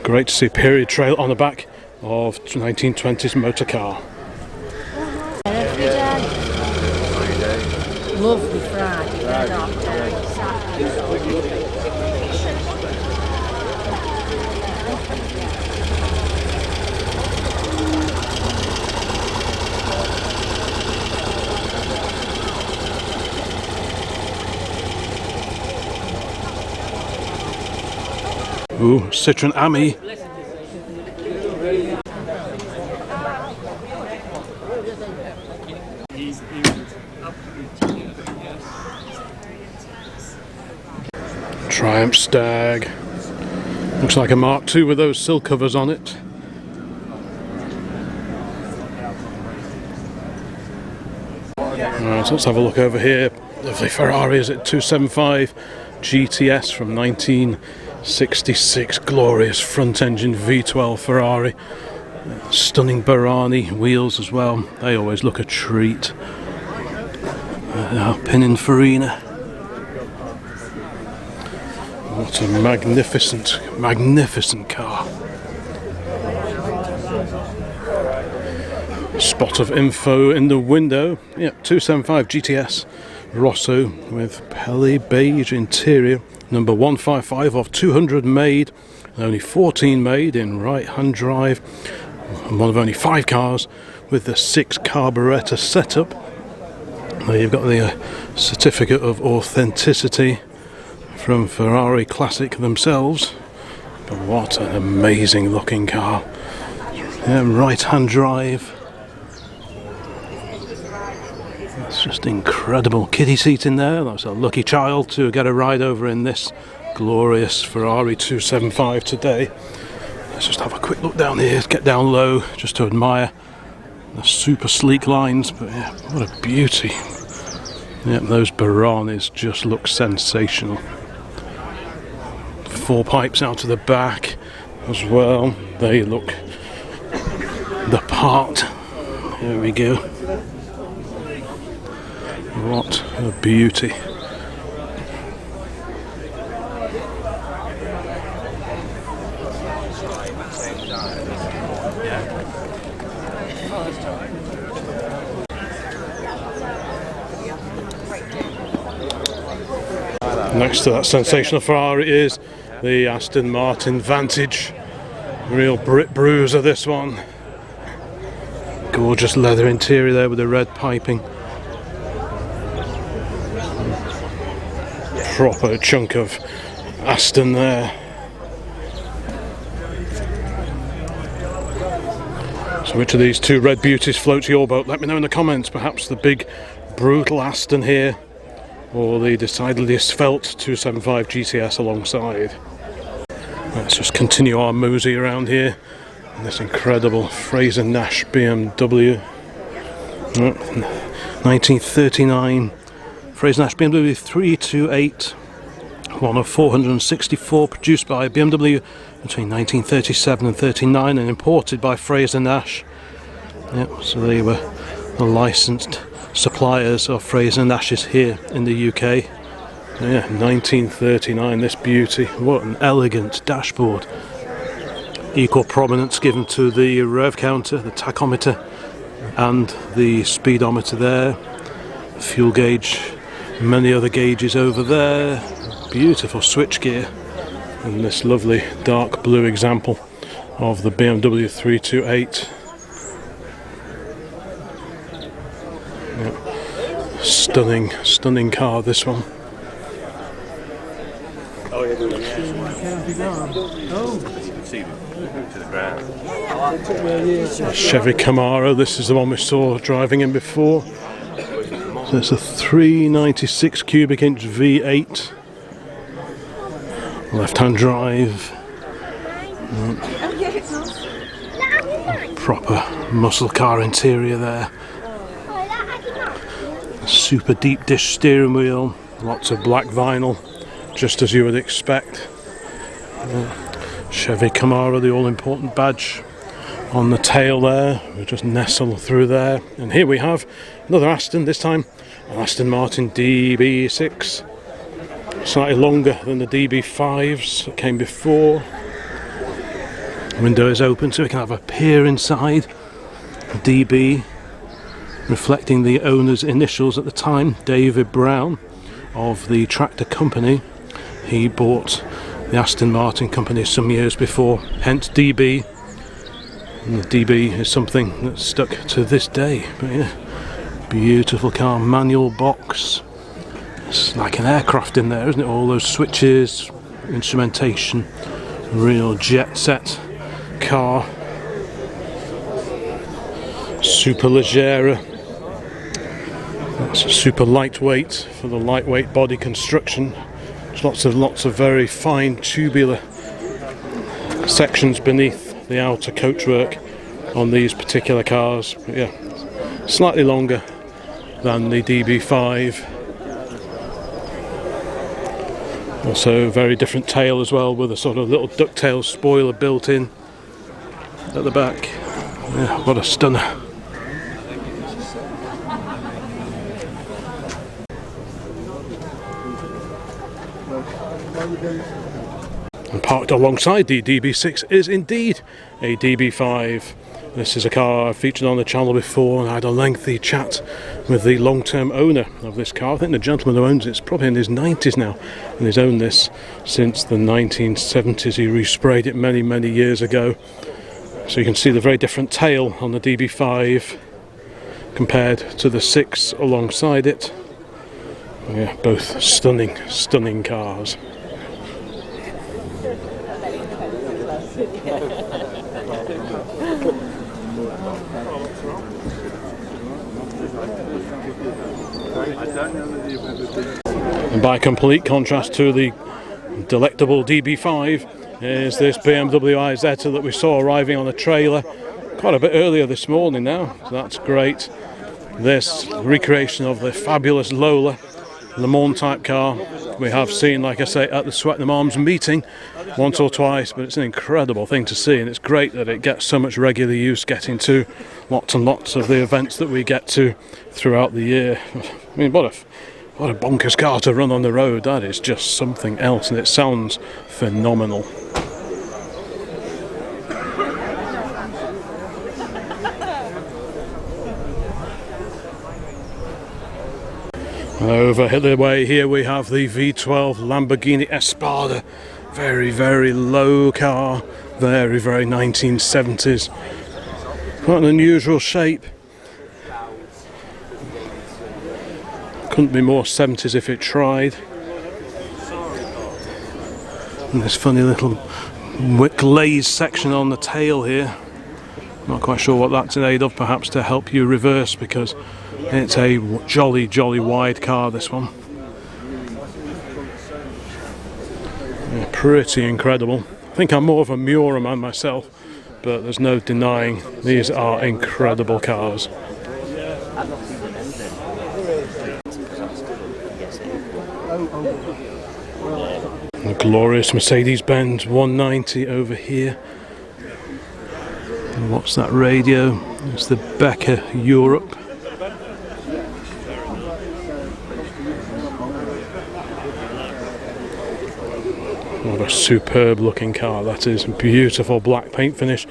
great to see period trail on the back of 1920s motor car. Every day. Lovely Friday. Ooh, Citroen Ami. Triumph Stag. Looks like a Mark II with those sill covers on it. Alright, so let's have a look over here. Lovely Ferrari, is it 275 GTS from 1966. Glorious front engine V12 Ferrari. Stunning Barani wheels as well. They always look a treat. Pininfarina. What a magnificent, magnificent car. Spot of info in the window. Yep, 275 GTS Rosso with Pele beige interior. Number 155 of 200 made. Only 14 made in right-hand drive. And one of only 5 cars with the 6 carburettor setup. There you've got the certificate of authenticity from Ferrari Classic themselves. But what an amazing looking car. Yeah, right-hand drive. It's just incredible. Kiddie seat in there. That's a lucky child to get a ride over in this glorious Ferrari 275 today. Let's just have a quick look down here, get down low just to admire the super sleek lines. But yeah, what a beauty. Yeah, those Baranis just look sensational. 4 pipes out to the back as well. They look the part. There we go. What a beauty. Next to that sensational Ferrari is the Aston Martin Vantage. Real Brit bruiser, this one. Gorgeous leather interior there with the red piping. Proper chunk of Aston there. So which of these two red beauties floats your boat? Let me know in the comments. Perhaps the big brutal Aston here, or the decidedly svelte 275 GTS alongside. Let's just continue our mosey around here. And this incredible Fraser Nash BMW. 1939 Fraser Nash BMW 328. One of 464 produced by BMW between 1937 and 39 and imported by Fraser Nash. Yep, so they were the licensed suppliers of Fraser Nashes here in the UK. Yeah, 1939, this beauty. What an elegant dashboard. Equal prominence given to the rev counter, the tachometer and the speedometer there. Fuel gauge, many other gauges over there. Beautiful switchgear. And this lovely dark blue example of the BMW 328. Yeah. Stunning, stunning car, this one. Chevy Camaro, this is the one we saw driving in before. So it's a 396 cubic inch V8. Left-hand drive. Proper muscle car interior there. Super deep dish steering wheel. Lots of black vinyl, just as you would expect. Chevy Camaro, the all-important badge on the tail there. We just nestle through there. And here we have another Aston, this time an Aston Martin DB6. Slightly longer than the DB5s that came before. Window is open so we can have a peer inside. DB, reflecting the owner's initials at the time, David Brown of the tractor company. He bought the Aston Martin company some years before, hence DB. And the DB is something that's stuck to this day. But yeah, beautiful car, manual box. It's like an aircraft in there, isn't it? All those switches, instrumentation, real jet set car. Super Leggera. That's super lightweight for the lightweight body construction. There's lots of very fine tubular sections beneath the outer coachwork on these particular cars. But yeah, slightly longer than the DB5. Also very different tail as well, with a sort of little ducktail spoiler built in at the back. Yeah, what a stunner. And parked alongside the DB6 is indeed a DB5. This is a car I've featured on the channel before, and I had a lengthy chat with the long-term owner of this car. I think the gentleman who owns it's probably in his 90s now, and he's owned this since the 1970s. He resprayed it many years ago. So you can see the very different tail on the DB5 compared to the 6 alongside it. Yeah, both stunning cars. And by complete contrast to the delectable DB5 is this BMW Isetta that we saw arriving on the trailer quite a bit earlier this morning now, so that's great. This recreation of the fabulous Lola Le Mans type car we have seen, like I say, at the Swettenham Arms meeting once or twice, but it's an incredible thing to see, and it's great that it gets so much regular use, getting to lots and lots of the events that we get to throughout the year. I mean, what a bonkers car to run on the road. That is just something else, and it sounds phenomenal. Over the way here we have the V12 Lamborghini Espada. Very low car, very 1970s. Quite an unusual shape. Couldn't be more 70s if it tried. And this funny little glaze section on the tail here. Not quite sure what that's made of, perhaps to help you reverse, because it's a jolly wide car, this one. Yeah, pretty incredible. I think I'm more of a Miura man myself, but there's no denying these are incredible cars. A glorious Mercedes-Benz 190 over here. And what's that radio? It's the Becker Europe. What a superb looking car that is. Beautiful black paint finish.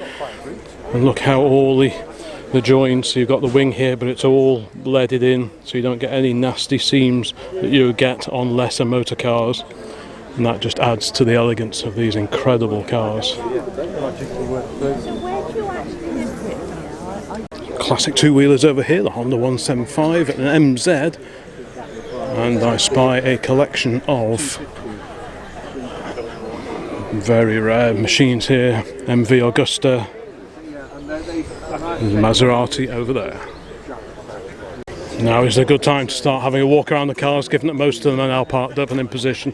And look how all the joints, you've got the wing here, but it's all leaded in, so you don't get any nasty seams that you would get on lesser motor cars. And that just adds to the elegance of these incredible cars. Classic two-wheelers over here, the Honda 175 and an MZ. And I spy a collection of very rare machines here. MV Augusta, and Maserati over there. Now is a good time to start having a walk around the cars, given that most of them are now parked up and in position.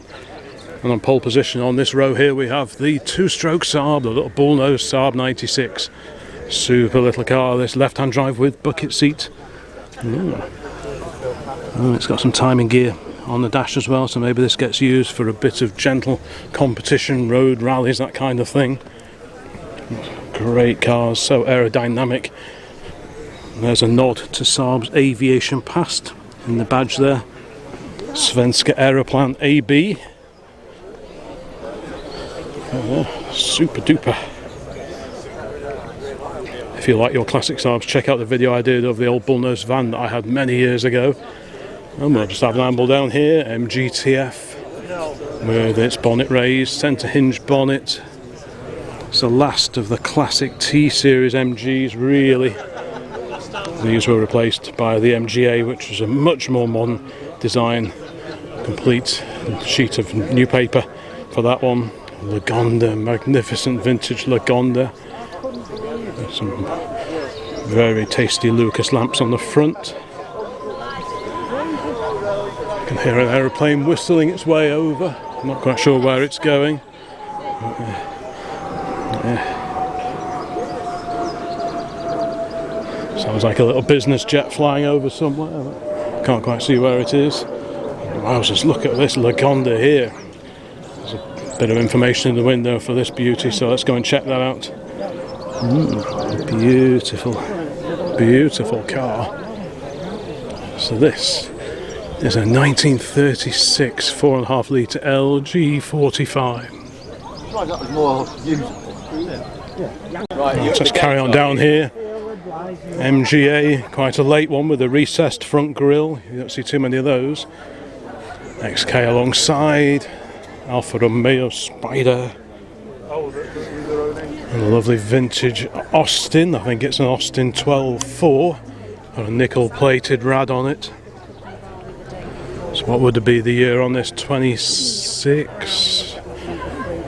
And on pole position on this row here we have the two-stroke Saab, the little bullnose Saab 96. Super little car, this left-hand drive with bucket seat. Oh, it's got some timing gear on the dash as well, so maybe this gets used for a bit of gentle competition, road rallies, that kind of thing. Great cars, so aerodynamic. There's a nod to Saab's aviation past in the badge there. Svenska Aeroplan AB. Oh, super duper. If you like your classic Saabs, check out the video I did of the old bullnose van that I had many years ago. And we'll just have an amble down here. MGTF with its bonnet raised, centre hinge bonnet. It's the last of the classic T-Series MGs, really. These were replaced by the MGA, which was a much more modern design. Complete sheet of new paper for that one. Lagonda, magnificent vintage Lagonda. There's some very tasty Lucas lamps on the front. You can hear an aeroplane whistling its way over. I'm not quite sure where it's going. Sounds like a little business jet flying over somewhere, but can't quite see where it is. Wow, just look at this Lagonda here. There's a bit of information in the window for this beauty, so let's go and check that out. Beautiful, beautiful car. So this is a 1936 4.5 litre LG 45. Let's just carry on down here. MGA, quite a late one with a recessed front grille. You don't see too many of those. XK alongside. Alfa Romeo Spider. And a lovely vintage Austin. I think it's an Austin 12.4. Got a nickel plated rad on it. So what would be the year on this? 26.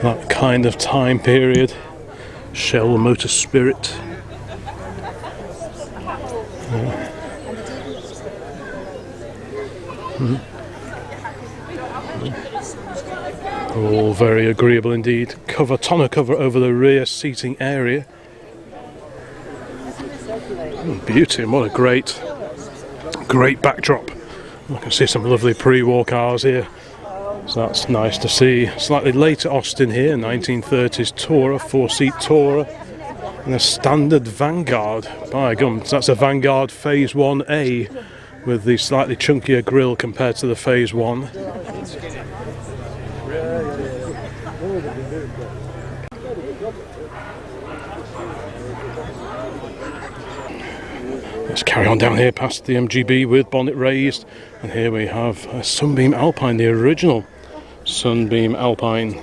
That kind of time period. Shell Motor Spirit. All very agreeable indeed. Tonneau cover over the rear seating area. Beauty, and what a great backdrop. I can see some lovely pre-war cars here, so that's nice to see. Slightly later Austin here, 1930s Tourer, 4-seat Tourer, and a standard Vanguard. By gum, that's a Vanguard Phase 1A with the slightly chunkier grille compared to the Phase 1. Let's carry on down here past the MGB with bonnet raised, and here we have a Sunbeam Alpine, the original Sunbeam Alpine.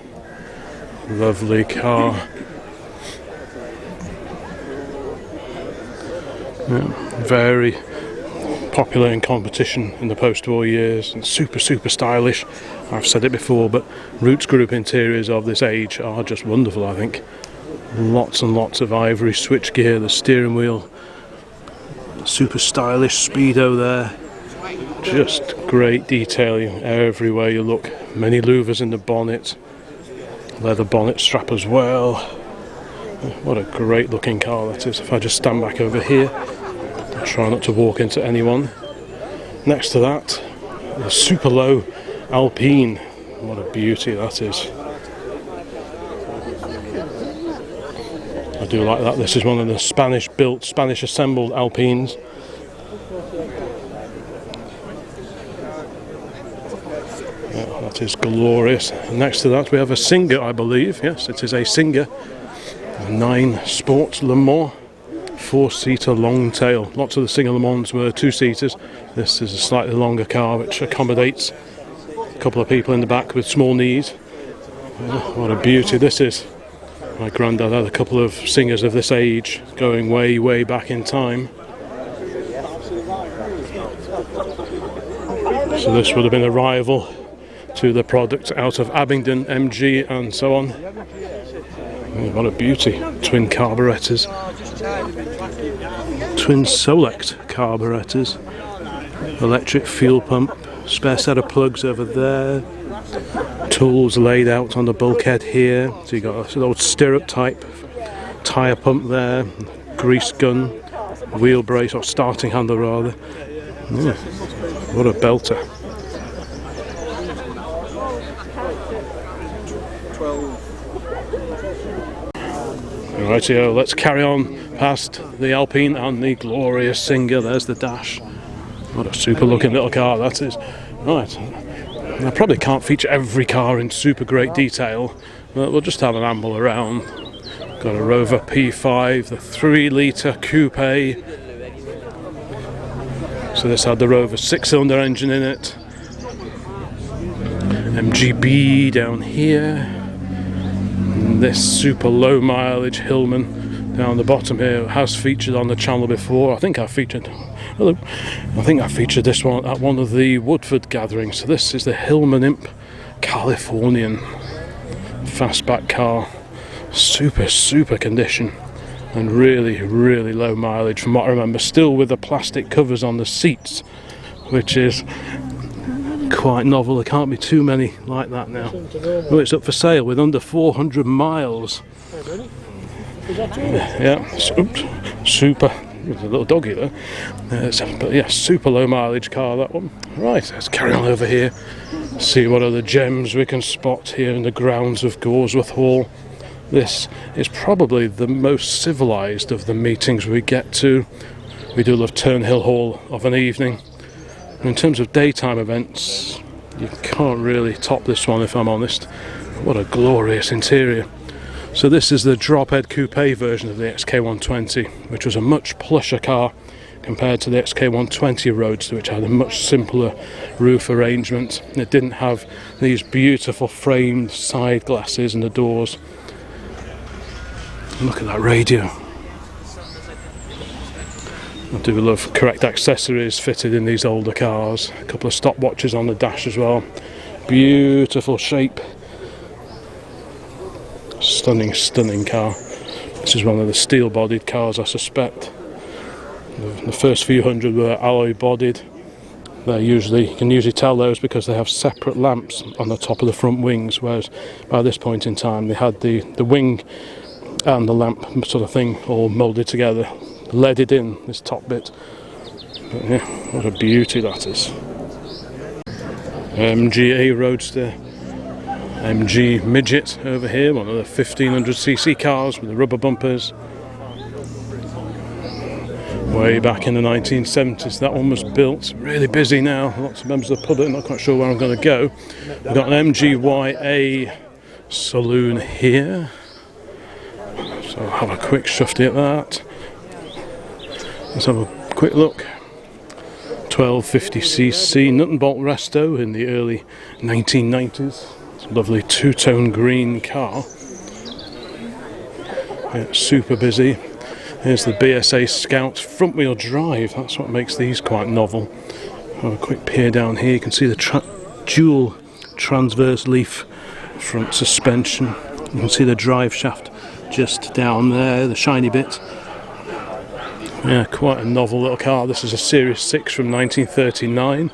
Lovely car. Yeah, very popular in competition in the post-war years, and super stylish. I've said it before, but Roots Group interiors of this age are just wonderful, I think. Lots and lots of ivory switchgear, the steering wheel, super stylish speedo there. Just great detailing everywhere you look. Many louvers in the bonnet, leather bonnet strap as well. What a great looking car that is. If I just stand back over here, I'll try not to walk into anyone. Next to that, the super low Alpine. What a beauty that is. I do like that. This is one of the Spanish built, Spanish assembled Alpines. Yeah, that is glorious. And next to that we have a Singer, I believe. Yes, it is a Singer. A 9 Sport Le Mans 4-seater long tail. Lots of the Singer Le Mans were 2-seaters. This is a slightly longer car which accommodates a couple of people in the back with small knees. What a beauty this is. My granddad had a couple of Singers of this age, going way back in time. So this would have been a rival to the product out of Abingdon, MG and so on. What a beauty. Twin carburettors. Twin Select carburettors. Electric fuel pump. Spare set of plugs over there. Tools laid out on the bulkhead here. So you got an old stirrup type tyre pump there, grease gun, wheel brace, or starting handle rather. Yeah, what a belter. Rightio, let's carry on past the Alpine and the glorious Singer. There's the dash. What a super looking little car that is. Right. I probably can't feature every car in super great detail, but we'll just have an amble around. Got a Rover P5, the 3-litre coupe. So this had the Rover 6-cylinder engine in it. MGB down here. And this super low mileage Hillman down the bottom here has featured on the channel before. I think I featured this one at one of the Woodford gatherings. So this is the Hillman Imp Californian fastback car. Super condition and really low mileage from what I remember. Still with the plastic covers on the seats, which is quite novel. There can't be too many like that now. Oh, it's up for sale with under 400 miles. Yeah, oops, super. There's a little doggy there. But yeah, super low mileage car, that one. Right, let's carry on over here. See what other gems we can spot here in the grounds of Gawsworth Hall. This is probably the most civilised of the meetings we get to. We do love Turnhill Hall of an evening. And in terms of daytime events, you can't really top this one if I'm honest. What a glorious interior. So this is the drop-head coupe version of the XK120, which was a much plusher car compared to the XK120 Roadster, which had a much simpler roof arrangement. It didn't have these beautiful framed side glasses and the doors. Look at that radio. I do love correct accessories fitted in these older cars. A couple of stopwatches on the dash as well. Beautiful shape. Stunning, stunning car. This is one of the steel-bodied cars, I suspect. The first few hundred were alloy-bodied. You can usually tell those because they have separate lamps on the top of the front wings, whereas by this point in time they had the wing and the lamp sort of thing all moulded together, leaded in this top bit. But yeah, what a beauty that is. MGA Roadster, MG Midget over here, one of the 1500cc cars with the rubber bumpers. Way back in the 1970s that one was built. Really busy now, lots of members of the public, not quite sure where I'm going to go. We've got an MGYA saloon here. So I'll have a quick shufty at that. Let's have a quick look. 1250cc nut and bolt resto in the early 1990s. It's a lovely two-tone green car. Yeah, super busy. Here's the BSA Scout front wheel drive. That's what makes these quite novel. Have a quick peer down here. You can see the dual transverse leaf front suspension. You can see the drive shaft just down there, the shiny bit. Yeah, quite a novel little car. This is a Series 6 from 1939.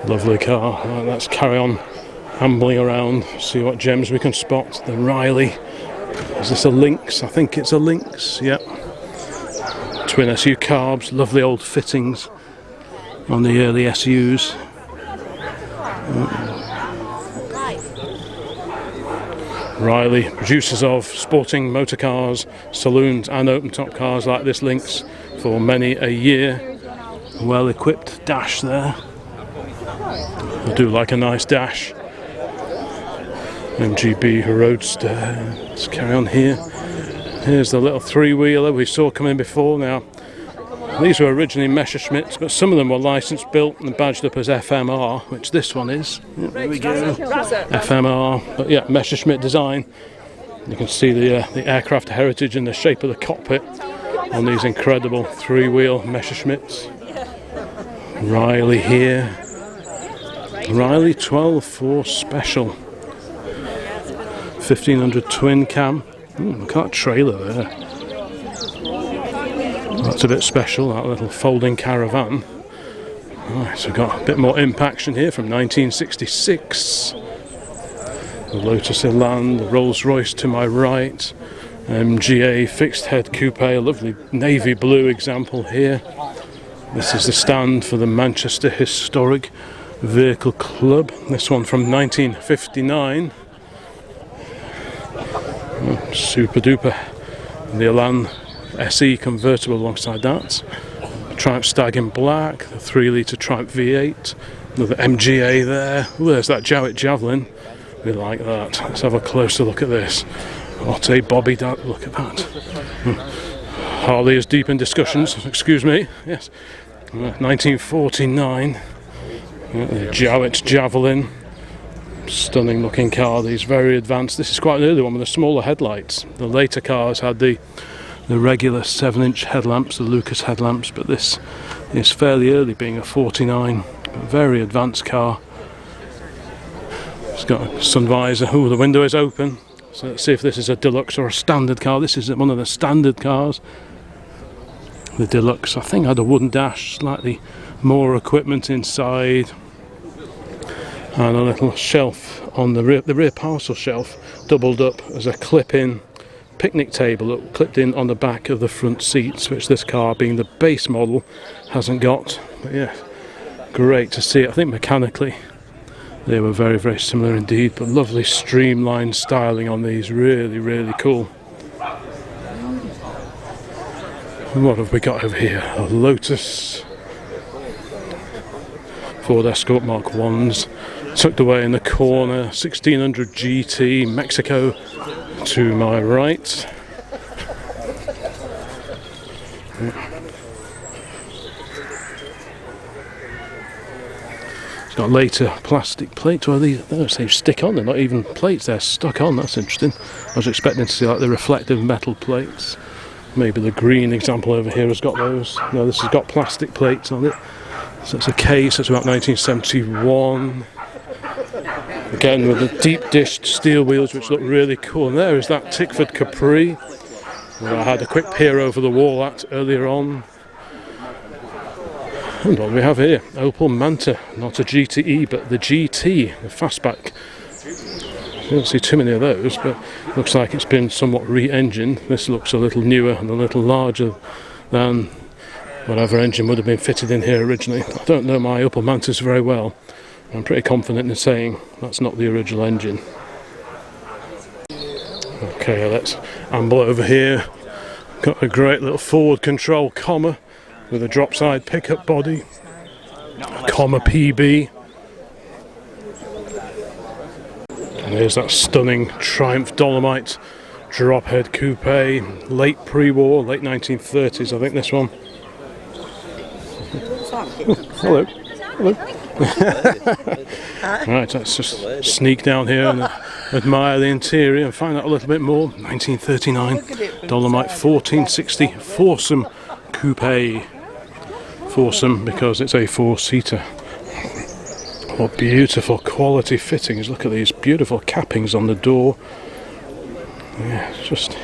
Lovely car. Right, let's carry on ambling around, see what gems we can spot. The Riley. Is this a Lynx? I think it's a Lynx, yep. Twin SU carbs, lovely old fittings on the early SUs. Riley, producers of sporting motor cars, saloons and open-top cars like this Lynx for many a year. Well-equipped dash there. I do like a nice dash. MGB Roadster. Let's carry on here. Here's the little three-wheeler we saw coming before. Now, these were originally Messerschmitts, but some of them were licensed, built and badged up as FMR, which this one is. Yep, there we go. FMR, but yeah, Messerschmitt design. You can see the aircraft heritage and the shape of the cockpit on these incredible three-wheel Messerschmitts. Riley here. Riley 12.4 Special. 1500 twin cam. Look at that trailer there. That's a bit special, that little folding caravan. Right, so we've got a bit more impaction here from 1966. The Lotus Elan, the Rolls-Royce to my right. MGA fixed head coupe, a lovely navy blue example here. This is the stand for the Manchester Historic Vehicle Club. This one from 1959. Super duper. The Elan SE convertible alongside that. Triumph Stag in black, the 3-litre Triumph V8, another MGA there. Ooh, there's that Jowett Javelin. We like that. Let's have a closer look at this. What a bobby look at that. Harley is deep in discussions, excuse me. Yes. 1949. The Jowett Javelin. Stunning looking car, these very advanced. This is quite an early one with the smaller headlights. The later cars had the regular 7-inch headlamps, the Lucas headlamps, but this is fairly early, being a 49. A very advanced car. It's got a sun visor. Oh, the window is open. So let's see if this is a deluxe or a standard car. This is one of the standard cars. The Deluxe, I think, had a wooden dash, slightly more equipment inside, and a little shelf on the rear parcel shelf, doubled up as a clip-in picnic table that clipped in on the back of the front seats, which this car, being the base model, hasn't got. But yeah, great to see it. I think mechanically they were very, very similar indeed, but lovely streamlined styling on these, really, really cool. And what have we got over here? A Lotus Ford Escort Mark 1s, tucked away in the corner, 1600 GT Mexico to my right. It's got later plastic plates. Well, these they stick on, they're not even plates, they're stuck on. That's interesting. I was expecting to see like the reflective metal plates. Maybe the green example over here has got those. No, this has got plastic plates on it. So it's a case, it's about 1971. Again with the deep dished steel wheels, which look really cool. And there is that Tickford Capri, where I had a quick peer over the wall at earlier on. And what do we have here? Opel Manta, not a GTE, but the GT, the fastback. I don't see too many of those, but looks like it's been somewhat re-engined. This looks a little newer and a little larger than whatever engine would have been fitted in here originally. I don't know my Opel Mantas very well. I'm pretty confident in saying that's not the original engine. Okay, let's amble over here. Got a great little forward control comma with a drop side pickup body, comma PB. And here's that stunning Triumph Dolomite drop head coupe, late pre-war, late 1930s I think this one. Oh, hello. Hello. Right, let's just sneak down here and admire the interior and find out a little bit more. 1939 Dolomite 1460 foursome coupe. Foursome because it's a four-seater. What beautiful quality fittings. Look at these beautiful cappings on the door. Yeah, it's just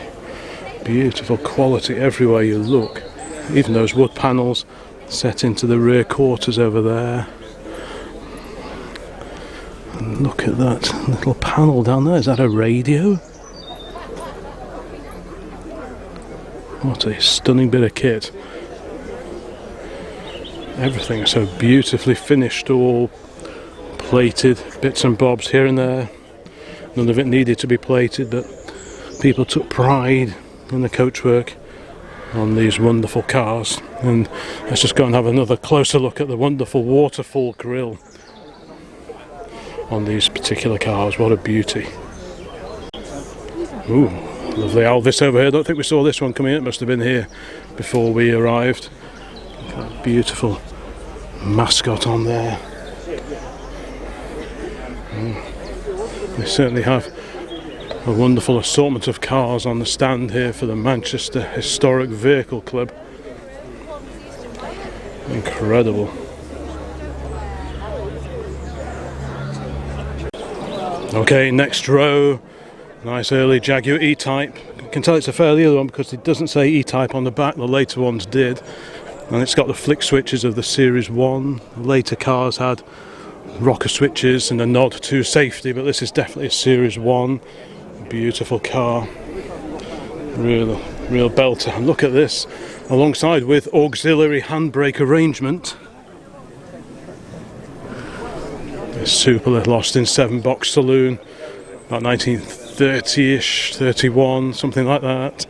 beautiful quality everywhere you look. Even those wood panels set into the rear quarters over there. And look at that little panel down there. Is that a radio? What a stunning bit of kit. Everything is so beautifully finished, all plated, bits and bobs here and there. None of it needed to be plated, but people took pride in the coachwork on these wonderful cars. And let's just go and have another closer look at the wonderful waterfall grille on these particular cars. What a beauty. Ooh, lovely Elvis over here. I don't think we saw this one coming in. It must have been here before we arrived. Beautiful mascot on there. They certainly have a wonderful assortment of cars on the stand here for the Manchester Historic Vehicle Club. Incredible. Okay, next row, nice early Jaguar E-Type. You can tell it's a fairly early one because it doesn't say E-Type on the back, the later ones did. And it's got the flick switches of the Series 1. Later cars had rocker switches and a nod to safety, but this is definitely a Series 1. Beautiful car. Real belter. And look at this, alongside with auxiliary handbrake arrangement. This super little Austin 7-box saloon, about 1930-ish, 31, something like that.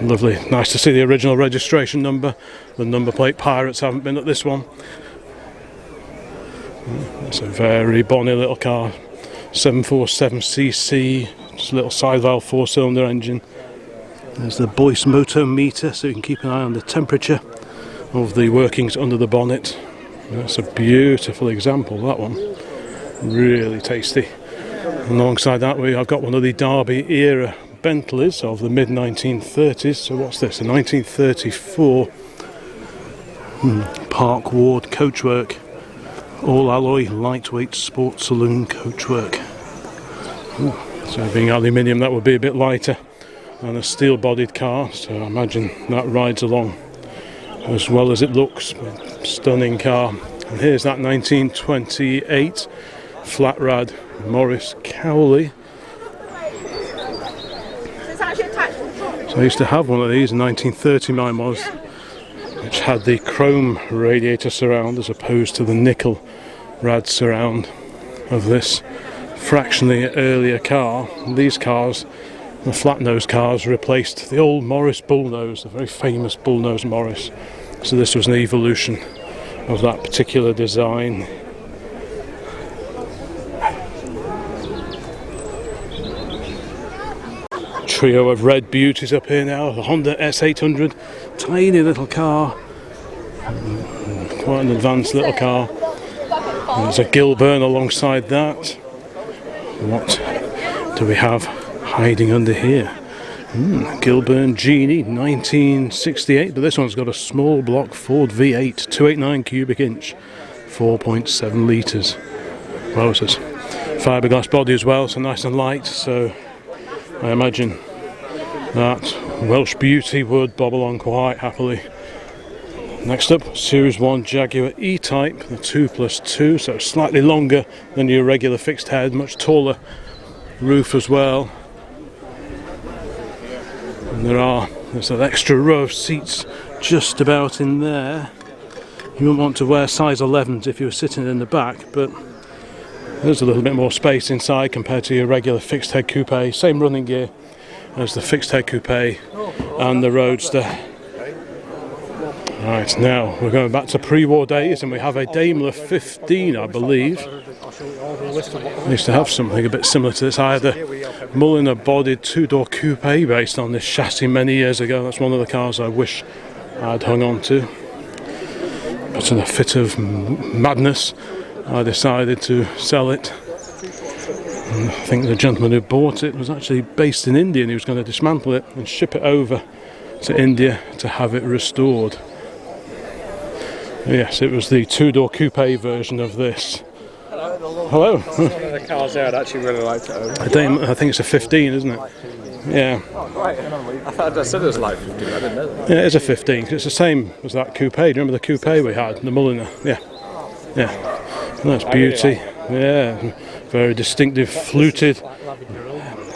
Lovely, nice to see the original registration number. The number plate pirates haven't been at this one. It's a very bonny little car, 747cc, just a little side valve 4-cylinder engine. There's the Boyce motor meter, so you can keep an eye on the temperature of the workings under the bonnet. That's a beautiful example, that one. Really tasty. And alongside that I've got one of the Derby era Bentleys of the mid-1930s. So what's this? A 1934 Park Ward coachwork. All alloy, lightweight sports saloon coachwork. So being aluminium, that would be a bit lighter. and a steel-bodied car, so I imagine that rides along as well as it looks. Stunning car. And here's that 1928 flat rad Morris Cowley. So I used to have one of these in 1930, mine was, which had the chrome radiator surround as opposed to the nickel rad surround of this fractionally earlier car. And these cars, the flat nose cars, replaced the old Morris bullnose, the very famous bullnose Morris. So this was an evolution of that particular design. Trio of red beauties up here now. The Honda S800, tiny little car, quite an advanced little car. And there's a Gilburn alongside that. What do we have hiding under here? Gilburn Genie 1968, but this one's got a small block Ford V8, 289 cubic inch, 4.7 litres. Wowzers. Fiberglass body as well, so nice and light, so I imagine that Welsh beauty would bob along quite happily. Next up, Series 1 Jaguar E-Type, the 2+2, so slightly longer than your regular fixed head, much taller roof as well. And there's an extra row of seats just about in there. You wouldn't want to wear size 11s if you were sitting in the back, but there's a little bit more space inside compared to your regular fixed head coupe. Same running gear as the fixed head coupe and the Roadster. Right, now we're going back to pre-war days, and we have a Daimler 15, I believe. I used to have something a bit similar to this. I had a Mulliner-bodied two-door coupe based on this chassis many years ago. That's one of the cars I wish I'd hung on to. But in a fit of madness, I decided to sell it. And I think the gentleman who bought it was actually based in India, and he was going to dismantle it and ship it over to India to have it restored. Yes, it was the two-door coupe version of this. Hello. One of the cars there I'd actually really like to own. I think it's a 15, isn't it? Yeah. Right. I thought I said it was like 15, I didn't know that. Yeah, it is a 15. It's the same as that coupe. Do you remember the coupe we had, the Mulliner? Yeah. Yeah. Nice beauty. Yeah. Very distinctive fluted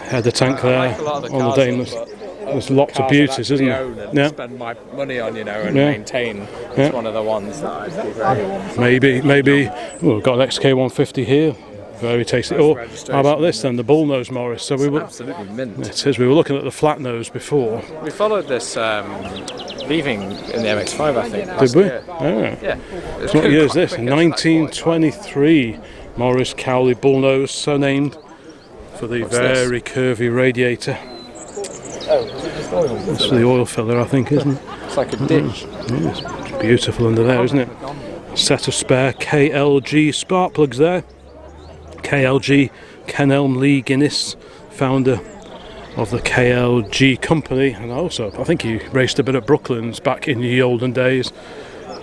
header tank there on the Daimlers. There's lots of beauties, isn't there? Yeah. Spend my money on, and maintain. It's one of the ones that I'd be very... Maybe. Well, we've got an XK150 here. Very tasty. Or how about this then, the bullnose Morris? So we were absolutely mint. It is. We were looking at the flat nose before. We followed this leaving in the MX-5, I think. Did we? Year. Oh. Yeah. What year is this? 1923 Morris Cowley bullnose, so named for the very curvy radiator. It's the oil filler, I think, isn't it? It's like a dish. Yes, it's beautiful under there, isn't it? A set of spare KLG spark plugs there. KLG, Ken Elm Lee Guinness, founder of the KLG company, and also I think he raced a bit at Brooklands back in the olden days.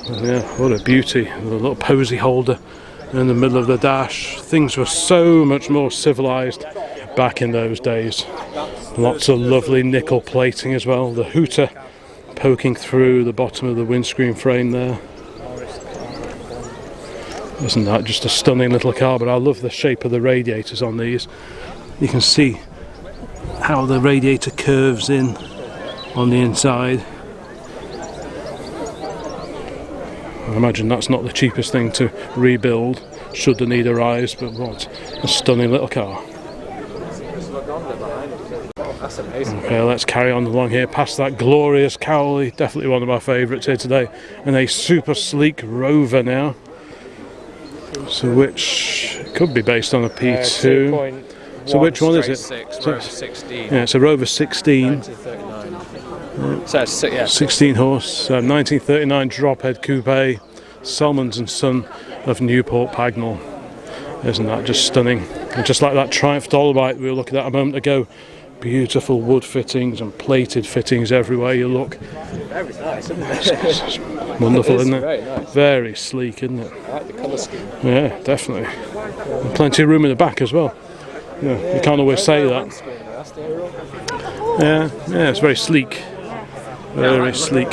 And yeah, what a beauty! With a little posy holder in the middle of the dash. Things were so much more civilised back in those days. Lots of lovely nickel plating as well. The hooter poking through the bottom of the windscreen frame there. Isn't that just a stunning little car? But I love the shape of the radiators on these. You can see how the radiator curves in on the inside. I imagine that's not the cheapest thing to rebuild should the need arise, but what a stunning little car. That's amazing. Okay, let's carry on along here past that glorious Cowley, definitely one of my favourites here today, and a super sleek Rover now. So which could be based on a P2. So which one is it? 6, Rover 16. Yeah, it's a Rover 16. 1939. So it's, yeah, 16 horse, 1939 drop head coupe, Salmons and Son of Newport Pagnell. Isn't that just stunning? And just like that Triumph Dolomite we were looking at a moment ago, beautiful wood fittings and plated fittings everywhere you look. Very nice, isn't it? It's wonderful, isn't it? Very nice. Very sleek, isn't it? I like the colour scheme. Yeah, definitely. And plenty of room in the back as well. you can't always say that. Yeah, it's very sleek. Very sleek.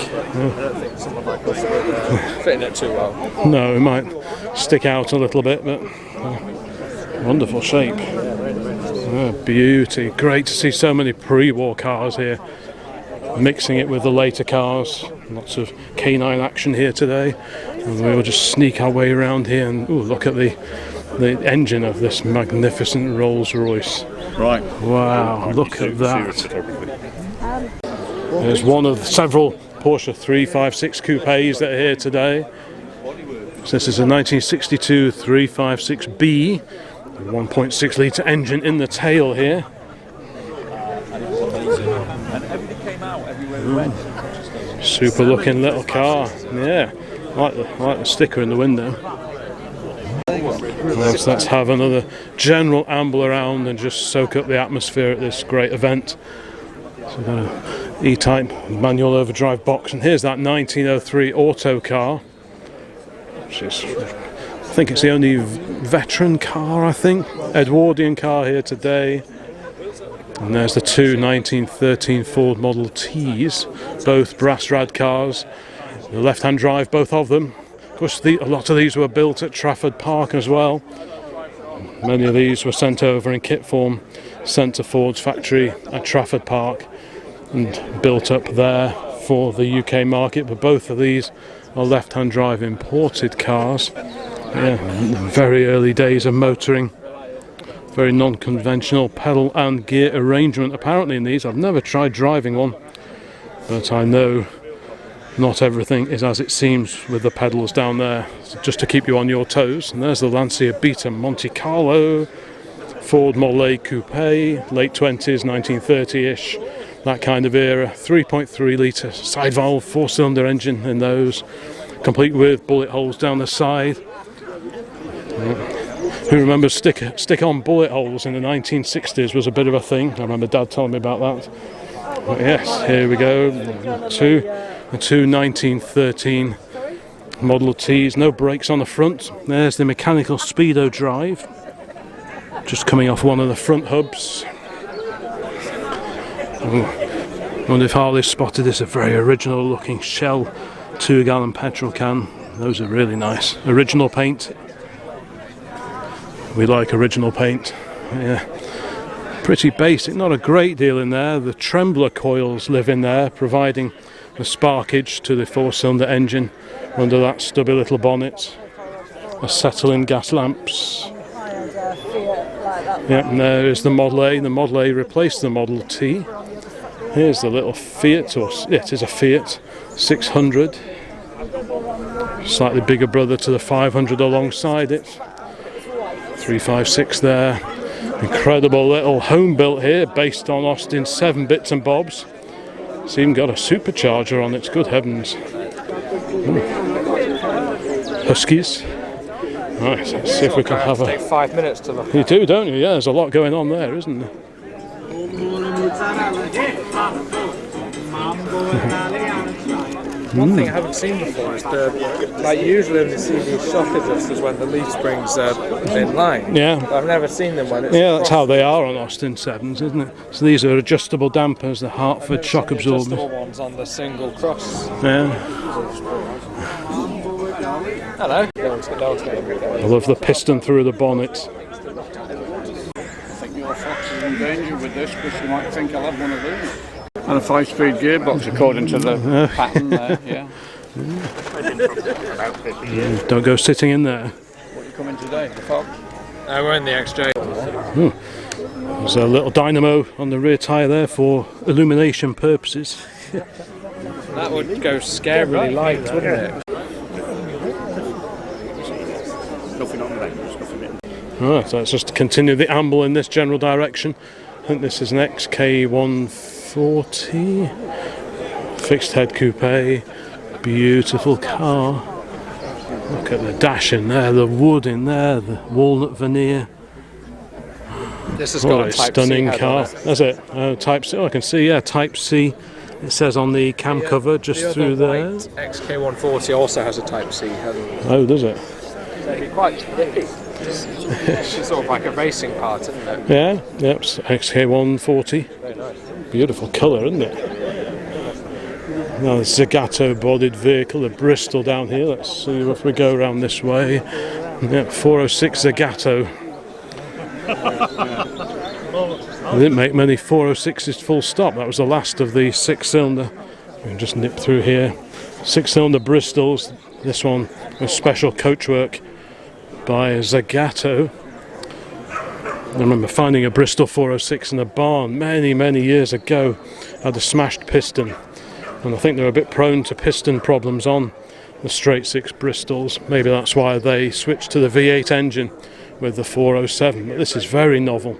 Fitting it too well. No, it might stick out a little bit, but wonderful shape. Beauty. Great to see so many pre-war cars here, mixing it with the later cars. Lots of canine action here today. And we'll just sneak our way around here and look at the engine of this magnificent Rolls-Royce. Right. Wow, look at that. There's one of several Porsche 356 coupes that are here today. So this is a 1962 356B, 1.6 litre engine in the tail here. Super looking little car. Yeah, like the sticker in the window. Let's have another general amble around and just soak up the atmosphere at this great event. So we've got an E-Type manual overdrive box, and here's that 1903 Autocar, which is, I think it's the only veteran car, Edwardian car here today. And there's the two 1913 Ford Model Ts, both brass rad cars, the left-hand drive, both of them. Of course, a lot of these were built at Trafford Park as well. Many of these were sent over in kit form, sent to Ford's factory at Trafford Park and built up there for the UK market. But both of these are left-hand drive imported cars. Yeah, very early days of motoring. Very non-conventional pedal and gear arrangement apparently in these. I've never tried driving one, but I know not everything is as it seems with the pedals down there, just to keep you on your toes. And there's the Lancia Beta Monte Carlo, Ford Model A Coupe, late 20s, 1930-ish, that kind of era. 3.3 litre side valve 4-cylinder engine in those, complete with bullet holes down the side. Who remembers stick-on bullet holes in the 1960s was a bit of a thing. I remember Dad telling me about that. But yes, here we go. The two 1913 Model Ts, no brakes on the front. There's the mechanical speedo drive, just coming off one of the front hubs. I wonder if Harley spotted this, a very original looking Shell 2-gallon petrol can. Those are really nice. Original paint. We like original paint. Yeah. Pretty basic, not a great deal in there. The trembler coils live in there, providing the sparkage to the 4-cylinder engine under that stubby little bonnet. Acetylene gas lamps. Yeah, and there is the Model A. The Model A replaced the Model T. Here's the little Fiat, or it is a Fiat 600. Slightly bigger brother to the 500 alongside it. 356 there. Incredible little home built here, based on Austin's 7 bits and bobs. It's even got a supercharger on it, good heavens. Huskies. Right, let's see if we can have a... Take 5 minutes to look. You do, don't you? Yeah, there's a lot going on there, isn't there? One thing I haven't seen before is usually when you see these shock adjusters when the leaf springs are in line. Yeah. But I've never seen them when it's that's how they are on Austin 7s, isn't it? So these are adjustable dampers, the Hartford shock absorbers. Adjustable ones on the single cross. Yeah. Hello. I love the piston through the bonnet. I think your Fox is in danger with this because you might think I'll have one of these. And a 5-speed gearbox according to the pattern there, yeah. Don't go sitting in there. What are you coming today, the Fox? We're in the XJ. There's a little dynamo on the rear tyre there for illumination purposes. That would go scarily light, wouldn't it? Nothing on there. Right, so let's just continue the amble in this general direction. I think this is an XK140 fixed head coupe. Beautiful car. Look at the dash in there, the wood in there, the walnut veneer. This has What got a a Type stunning C car. That's it. Type C. Oh, I can see. Yeah, Type C. It says on the cam cover just through there. XK140 also has a Type C head. Oh, does it? So it'd be quite spiffy. It's sort of like a racing part, isn't it? Yeah, yep, XK140. Very nice. Beautiful colour, isn't it? Now the Zagato bodied vehicle, the Bristol down here. Let's see if we go around this way. Yep, 406 Zagato. They didn't make many 406s full stop. That was the last of the 6-cylinder. We can just nip through here. 6-cylinder Bristols. This one was special coachwork by Zagato. I remember finding a Bristol 406 in a barn many years ago. Had a smashed piston, and I think they were a bit prone to piston problems on the straight 6 Bristols. Maybe that's why they switched to the V8 engine with the 407, but this is very novel.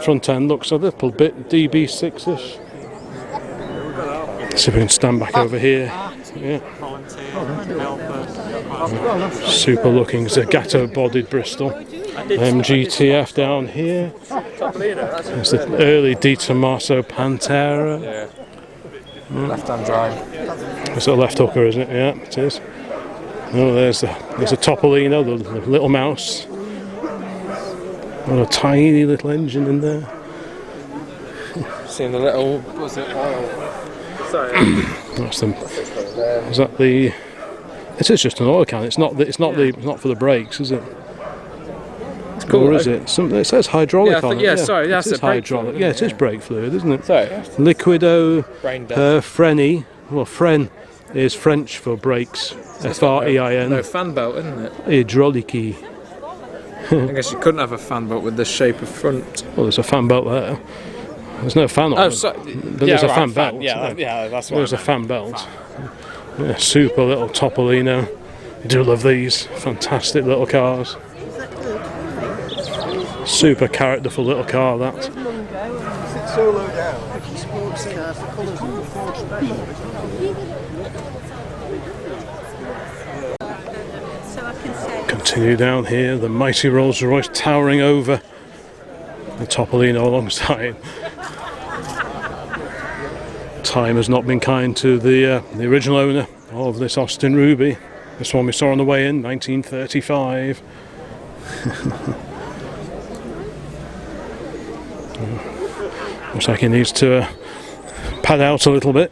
Front end looks a little bit DB6ish. See if we can stand back over here. Yeah. Super looking Zagato bodied Bristol. MGTF down here. It's the early Di Tommaso Pantera. Yeah. Left-hand drive. It's a left hooker, isn't it? Yeah, it is. Oh, there's a Topolino, the little mouse. What a tiny little engine in there. Seeing the little, was it oil? Sorry. That's them. Is that the? It is just an oil can. It's not for the brakes, is it? It's cool. Or is it? It says hydraulic on it. Yeah, sorry, that's it is a brake hydraulic. fluid, Yeah, it is brake fluid, isn't it? Sorry. Liquido Brain death. Freni. Well, Fren is French for brakes. F-R-E-I-N. No, fan belt, isn't it? Hydraulici. I guess you couldn't have a fan belt with this shape of front. Well, there's a fan belt there. There's no fan on Oh, it. so, But there's a fan belt. Yeah, that's what There's a fan belt. Yeah, super little Topolino. I do love these. Fantastic little cars. Super characterful little car, that. Continue down here, the mighty Rolls-Royce towering over the Topolino alongside. Time has not been kind to the original owner of this Austin Ruby. This one we saw on the way in, 1935. Looks like he needs to pad out a little bit.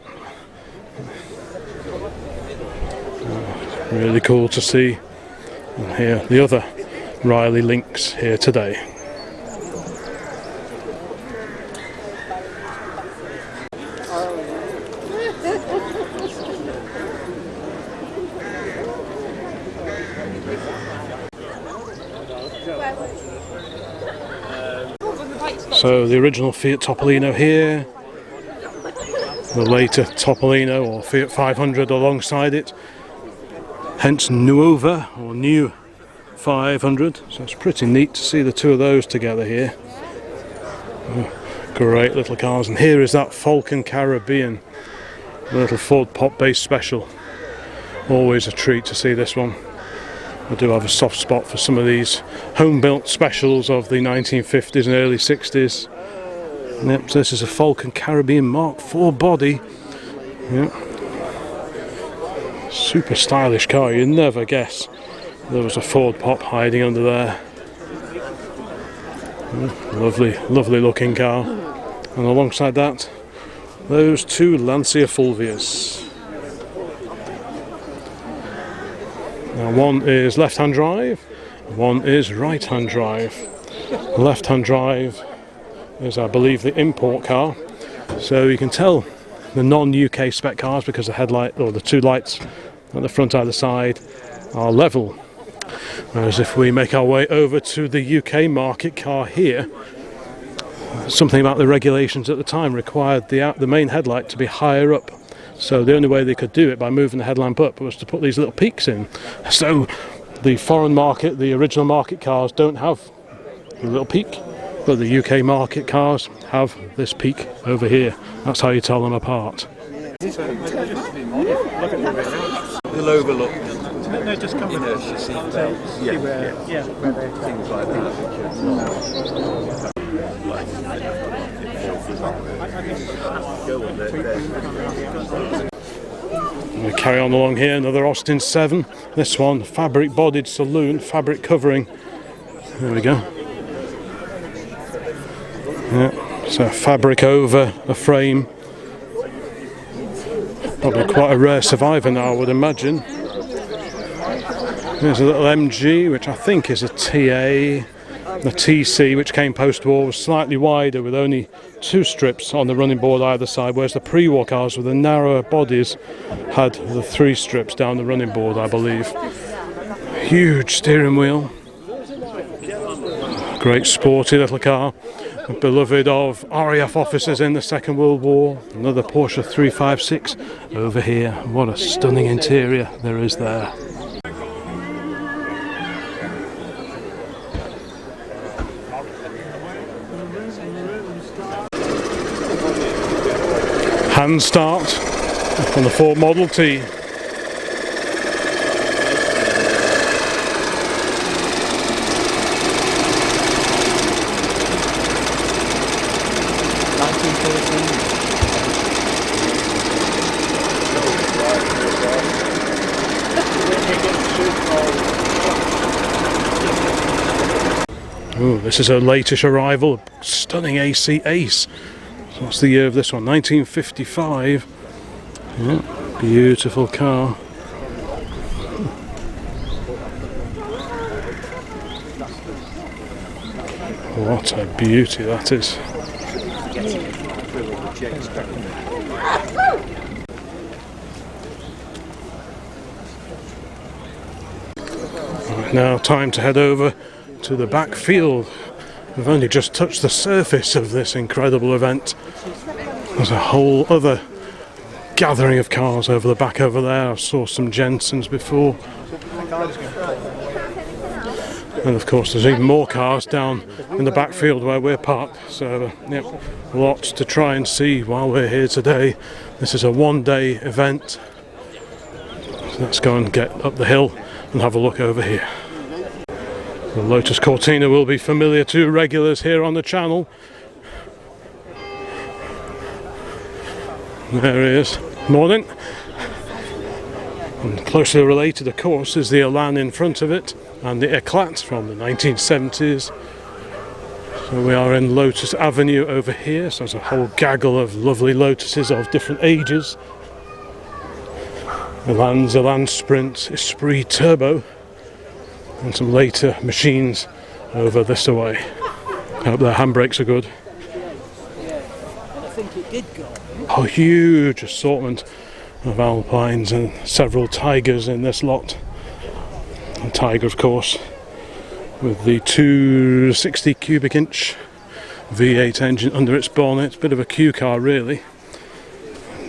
Really cool to see. And here, the other Riley Lynx here today. So the original Fiat Topolino here, the later Topolino or Fiat 500 alongside it, hence Nuova or New 500. So it's pretty neat to see the two of those together here. Great little cars. And here is that Falcon Caribbean, the little Ford Pop Base Special. Always a treat to see this one. I do have a soft spot for some of these home-built specials of the 1950s and early 60s. Yep, so this is a Falcon Caribbean Mark IV body. Yep. Super stylish car, you'd never guess there was a Ford Pop hiding under there. Lovely, lovely looking car. And alongside that, those two Lancia Fulvias. Now one is left-hand drive, one is right-hand drive. The left-hand drive is, I believe, the import car. So you can tell the non-UK spec cars because the headlight, or the two lights at the front either side, are level. Whereas if we make our way over to the UK market car here, something about the regulations at the time required the main headlight to be higher up. So the only way they could do it by moving the headlamp up was to put these little peaks in. So the foreign market, the original market cars don't have the little peak, but the UK market cars have this peak over here. That's how you tell them apart. We'll overlook. No, just come with us. Things like that. We carry on along here, another Austin 7. This one, fabric bodied saloon, fabric covering. There we go. Yeah, so fabric over a frame. Probably quite a rare survivor now, I would imagine. There's a little MG, which I think is a TA. The TC, which came post-war, was slightly wider with only 2 strips on the running board either side, whereas the pre-war cars with the narrower bodies had the 3 strips down the running board, I believe. Huge steering wheel. Great sporty little car. Beloved of RAF officers in the Second World War. Another Porsche 356 over here. What a stunning interior there is there. Hand start on the Ford Model T. Oh, this is a latish arrival, stunning AC Ace. So what's the year of this one? 1955. Yeah, beautiful car. What a beauty that is. Right, now time to head over to the back field. We've only just touched the surface of this incredible event. There's a whole other gathering of cars over the back over there. I saw some Jensens before. And of course there's even more cars down in the backfield where we're parked. So yep, lots to try and see while we're here today. This is a one-day event. So let's go and get up the hill and have a look over here. The Lotus Cortina will be familiar to regulars here on the channel. There he is. Morning. And closely related, of course, is the Elan in front of it, and the Eclat from the 1970s. So we are in Lotus Avenue over here, so there's a whole gaggle of lovely Lotuses of different ages. Elan's Elan Sprint, Esprit Turbo, and some later machines over this way. Hope their handbrakes are good. A huge assortment of Alpines and several Tigers in this lot. A Tiger, of course, with the 260 cubic inch V8 engine under its bonnet. Bit of a Q car, really.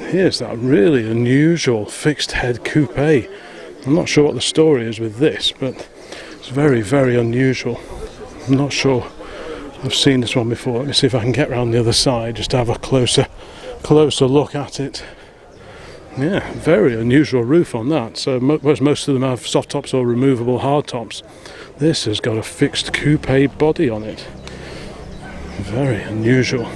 Here's that really unusual fixed head coupe. I'm not sure what the story is with this, but it's very, very unusual. I'm not sure I've seen this one before. Let me see if I can get around the other side just to have a closer look at it. Yeah, very unusual roof on that. So most of them have soft tops or removable hard tops. This has got a fixed coupe body on it. Very unusual.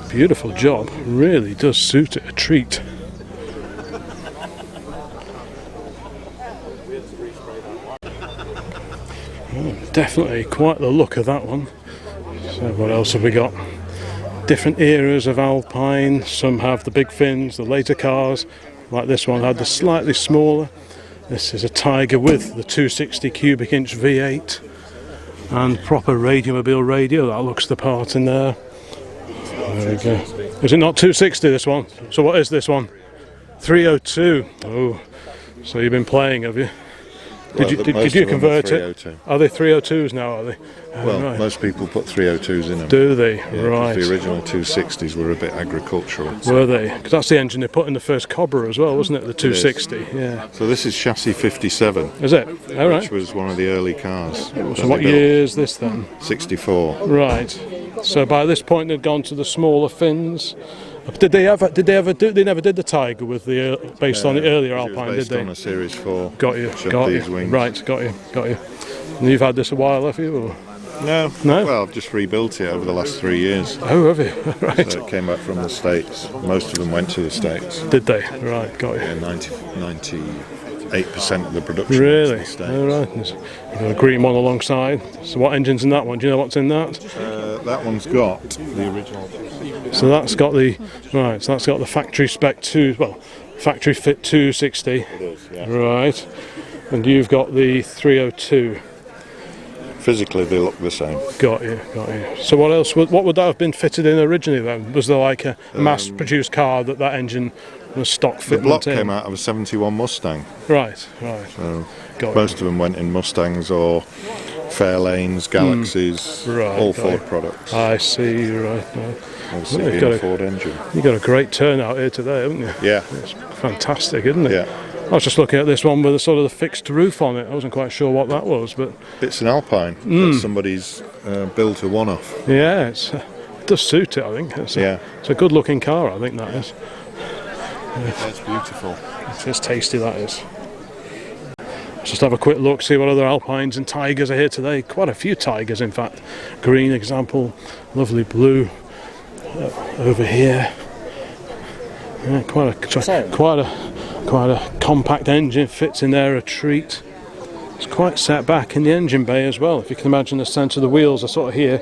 Beautiful job. Really does suit it a treat. Definitely quite the look of that one. So what else have we got? Different eras of Alpine. Some have the big fins, the later cars, like this one had the slightly smaller. This is a Tiger with the 260 cubic inch V8 and proper Radiomobile radio. That looks the part in there. There we go. Is it not 260, this one? So what is this one? 302. Oh, so you've been playing, have you? Did you convert it? Are they 302s now, are they? Well, right. Most people put 302s in them. Do they? Yeah, right. The original 260s were a bit agricultural. Were they? Because that's the engine they put in the first Cobra as well, wasn't it? The 260, yeah. So this is chassis 57. Is it? All right. Which was one of the early cars. So what year is this then? 64. Right. So by this point they'd gone to the smaller fins. Did they never did the Tiger with the based on the earlier Alpine, did they? On a Series 4. Got you. Wings. Right, got you. And you've had this a while, have you? Or? No. No? Well, I've just rebuilt it over the last 3 years. Oh, have you? Right. So it came back from the States. Most of them went to the States. Did they? Right, got you. In 1994. 8% of the production. Really? These days. All right. There's got a green one alongside. So what engine's in that one? Do you know what's in that? That one's got the original. So that's got the So that's got the factory spec factory fit 260. It is, yeah. Right. And you've got the 302. Physically, they look the same. Got you. So what else? What would that have been fitted in originally then? Was there like a mass-produced car that engine was stock The fitment block in? came out of a 71 Mustang. Right. So Got most of them went in Mustangs or Fairlanes, Galaxies, Right, all got Ford you. products. I see. Right. Obviously, you've in got a a- Ford engine. You got a great turnout here today, haven't you? Yeah, It's fantastic, isn't it? yeah. I was just looking at this one with a sort of the fixed roof on it. I wasn't quite sure what that was, but It's an Alpine that somebody's built a one-off. yeah, it does suit it. I think it's Yeah. it's a good-looking car. I think that is. That's beautiful. It's tasty, that is. Let's just have a quick look, see what other Alpines and Tigers are here today. Quite a few Tigers, in fact. Green example, lovely blue over here. Yeah, quite a compact engine, fits in there a treat. It's quite set back in the engine bay as well. If you can imagine, the centre of the wheels are sort of here.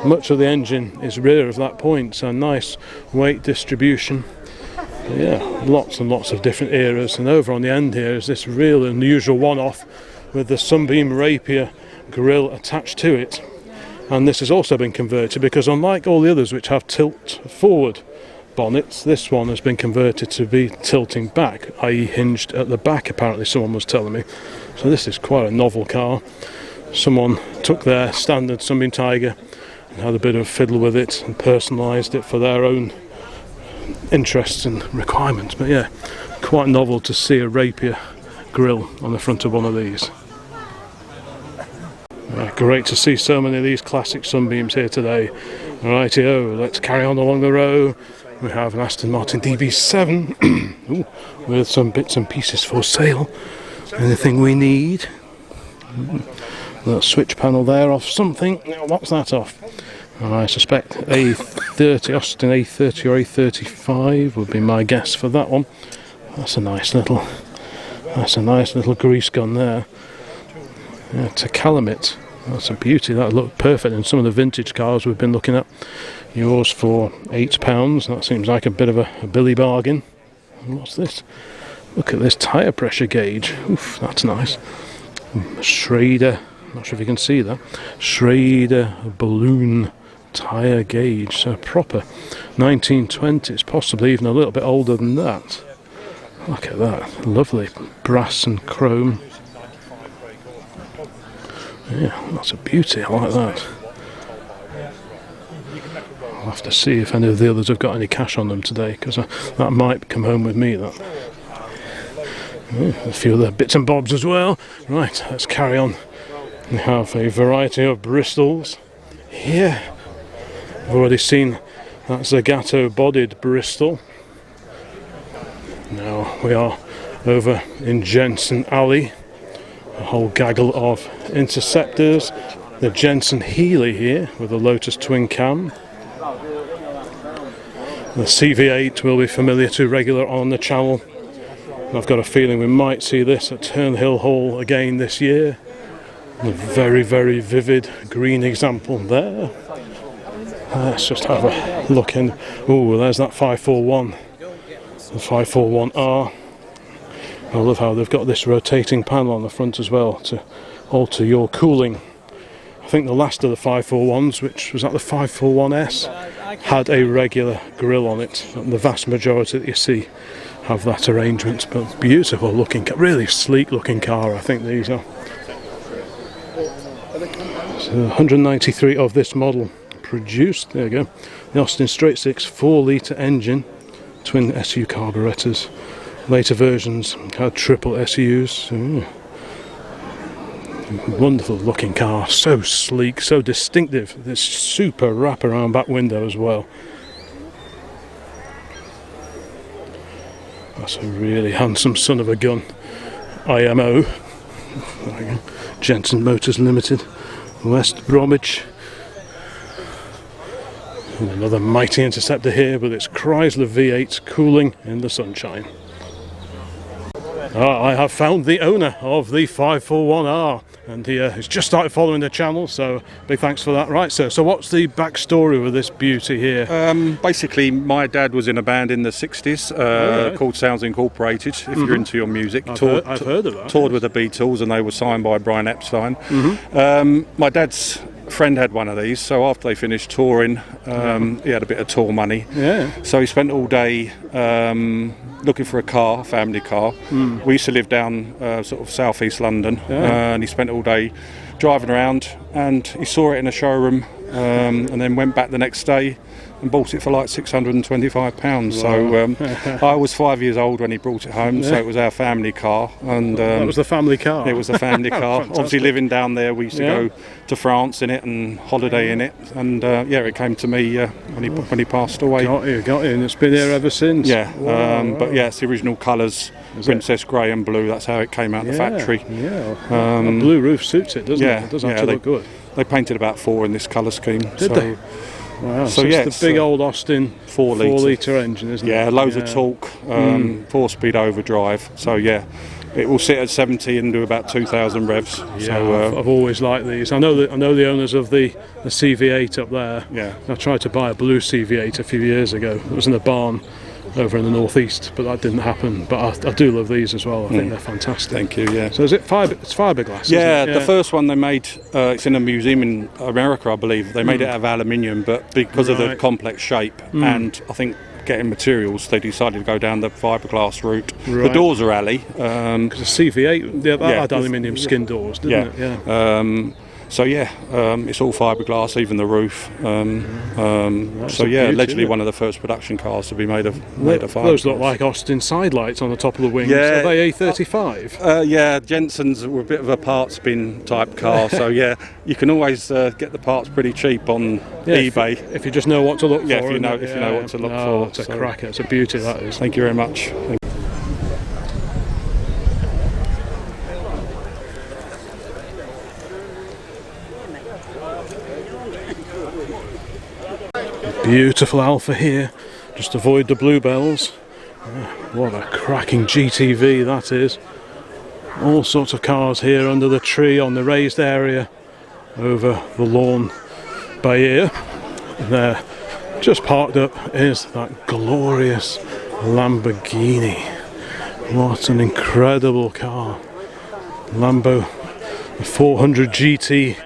Much of the engine is rear of that point, so nice weight distribution. Yeah, lots and lots of different eras, and over on the end here is this real unusual one-off with the Sunbeam Rapier grille attached to it. And this has also been converted because, unlike all the others which have tilt forward bonnets, this one has been converted to be tilting back, i.e. hinged at the back, apparently someone was telling me. So this is quite a novel car. Someone took their standard Sunbeam Tiger and had a bit of fiddle with it and personalised it for their own interests and requirements. But yeah, quite novel to see a Rapier grille on the front of one of these. Great to see so many of these classic Sunbeams here today. Rightio, let's carry on along the row. We have an Aston Martin DB7 ooh, with some bits and pieces for sale. Anything we need. That switch panel there off something. Now, what's that off? I suspect A30, Austin A30 or A35 would be my guess for that one. That's a nice little grease gun there. Yeah, to Calumet. That's a beauty. That looked perfect in some of the vintage cars we've been looking at. Yours for £8. That seems like a bit of a billy bargain. And what's this? Look at this tyre pressure gauge. Oof, that's nice. Schrader. Not sure if you can see that. Schrader balloon tyre gauge. So proper 1920s, possibly even a little bit older than that. Look at that. Lovely brass and chrome. Yeah, that's a beauty. I like that. I'll have to see if any of the others have got any cash on them today, because that might come home with me. That. Yeah, a few other bits and bobs as well. Right, let's carry on. We have a variety of Bristols here. I've already seen that Zagato bodied Bristol. Now we are over in Jensen Alley. A whole gaggle of Interceptors. The Jensen Healey here with a Lotus twin cam. The CV8 will be familiar to regular on the channel. I've got a feeling we might see this at Turnhill Hall again this year. A very, very vivid green example there. Let's just have a look in. Oh, there's that 541. The 541R. I love how they've got this rotating panel on the front as well to alter your cooling. I think the last of the 541s, which was at the 541S, had a regular grille on it. And the vast majority that you see have that arrangement. But beautiful looking, really sleek looking car, I think these are. So 193 of this model produced. There you go. The Austin Straight 6 4-litre engine, twin SU carburetors. Later versions had triple SUs. Wonderful looking car, so sleek, so distinctive. This super wraparound back window as well. That's a really handsome son of a gun. IMO. Jensen Motors Limited, West Bromwich. And another mighty Interceptor here with its Chrysler V8 cooling in the sunshine. I have found the owner of the 541R, and he has just started following the channel, so big thanks for that. Right, so what's the backstory with this beauty here? Basically, my dad was in a band in the 60s called Sounds Incorporated, if you're into your music. I've heard of that. Toured with the Beatles, and they were signed by Brian Epstein. My dad's friend had one of these, so after they finished touring, he had a bit of tour money. So he spent all day looking for a car, a family car. We used to live down sort of southeast London, and he spent all day driving around, and he saw it in a showroom, and then went back the next day and bought it for like £625. So I was 5 years old when he brought it home, so it was our family car. And that was the family car? It was the family car. Obviously living down there, we used to go to France in it and holiday in it, and it came to me when he passed away. Got you, and it's been here ever since. But it's the original colours, Princess Grey and blue, that's how it came out of the factory. A blue roof suits it, doesn't it? It does actually look good. They painted about 4 in this colour scheme. Did they? Wow, so it's the big old Austin 4 litre engine, isn't it? Yeah, loads of torque, 4-speed overdrive. So it will sit at 70 and do about 2,000 revs. Yeah, so, I've always liked these. I know the owners of the CV8 up there. Yeah. I tried to buy a blue CV8 a few years ago. It was in a barn over in the northeast, but that didn't happen. But I do love these as well. I think they're fantastic. Thank you. Yeah. So is it it's fiberglass? Yeah, isn't it? the first one they made, it's in a museum in America, I believe. They made it out of aluminium, but because of the complex shape and I think getting materials, they decided to go down the fiberglass route. The doors are alley. Because the CV8 that had aluminium skin doors, didn't it? Yeah. It's all fiberglass, even the roof. Allegedly one of the first production cars to be made of fiberglass. Those look like Austin side lights on the top of the wings. Are they A35? Jensen's were a bit of a parts bin type car, so you can always get the parts pretty cheap on eBay if you just know what to look for. If you know what to look for. It's a cracker. It's a beauty, that is. Thank you very much. Beautiful Alpha here, just avoid the bluebells. What a cracking GTV that is. All sorts of cars here under the tree on the raised area over the lawn by here. And there, just parked up, is that glorious Lamborghini. What an incredible car. Lambo 400 GT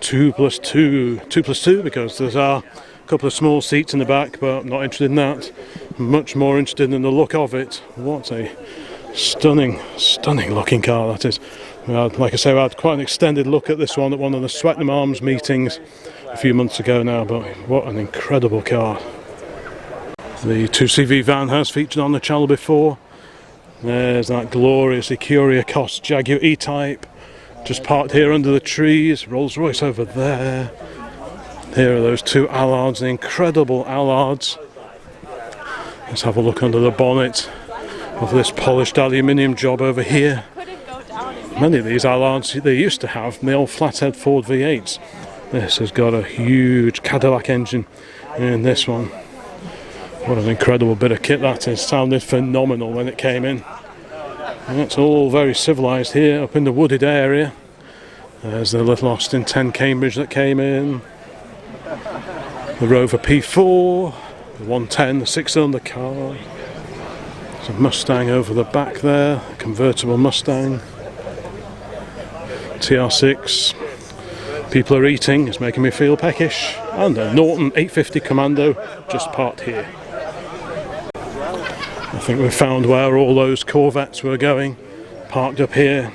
2+2 because there's a couple of small seats in the back, but I'm not interested in that. I'm much more interested in the look of it. What a stunning looking car that is. Like I say, I had quite an extended look at this one at one of the Swettenham Arms meetings a few months ago now, but what an incredible car. The 2CV van has featured on the channel before. There's that glorious Ecuria Cos Jaguar E-Type, just parked here under the trees. Rolls-Royce over there. Here are those two Allards, the incredible Allards. Let's have a look under the bonnet of this polished aluminium job over here. Many of these Allards they used to have the old flathead Ford V8s. This has got a huge Cadillac engine in this one. What an incredible bit of kit that is. Sounded phenomenal when it came in. And it's all very civilised here up in the wooded area. There's the little Austin 10 Cambridge that came in. The Rover P4, the 110, the 6-cylinder car. There's a Mustang over the back there, a convertible Mustang. TR6. People are eating, it's making me feel peckish. And a Norton 850 Commando just parked here. I think we found where all those Corvettes were going, parked up here.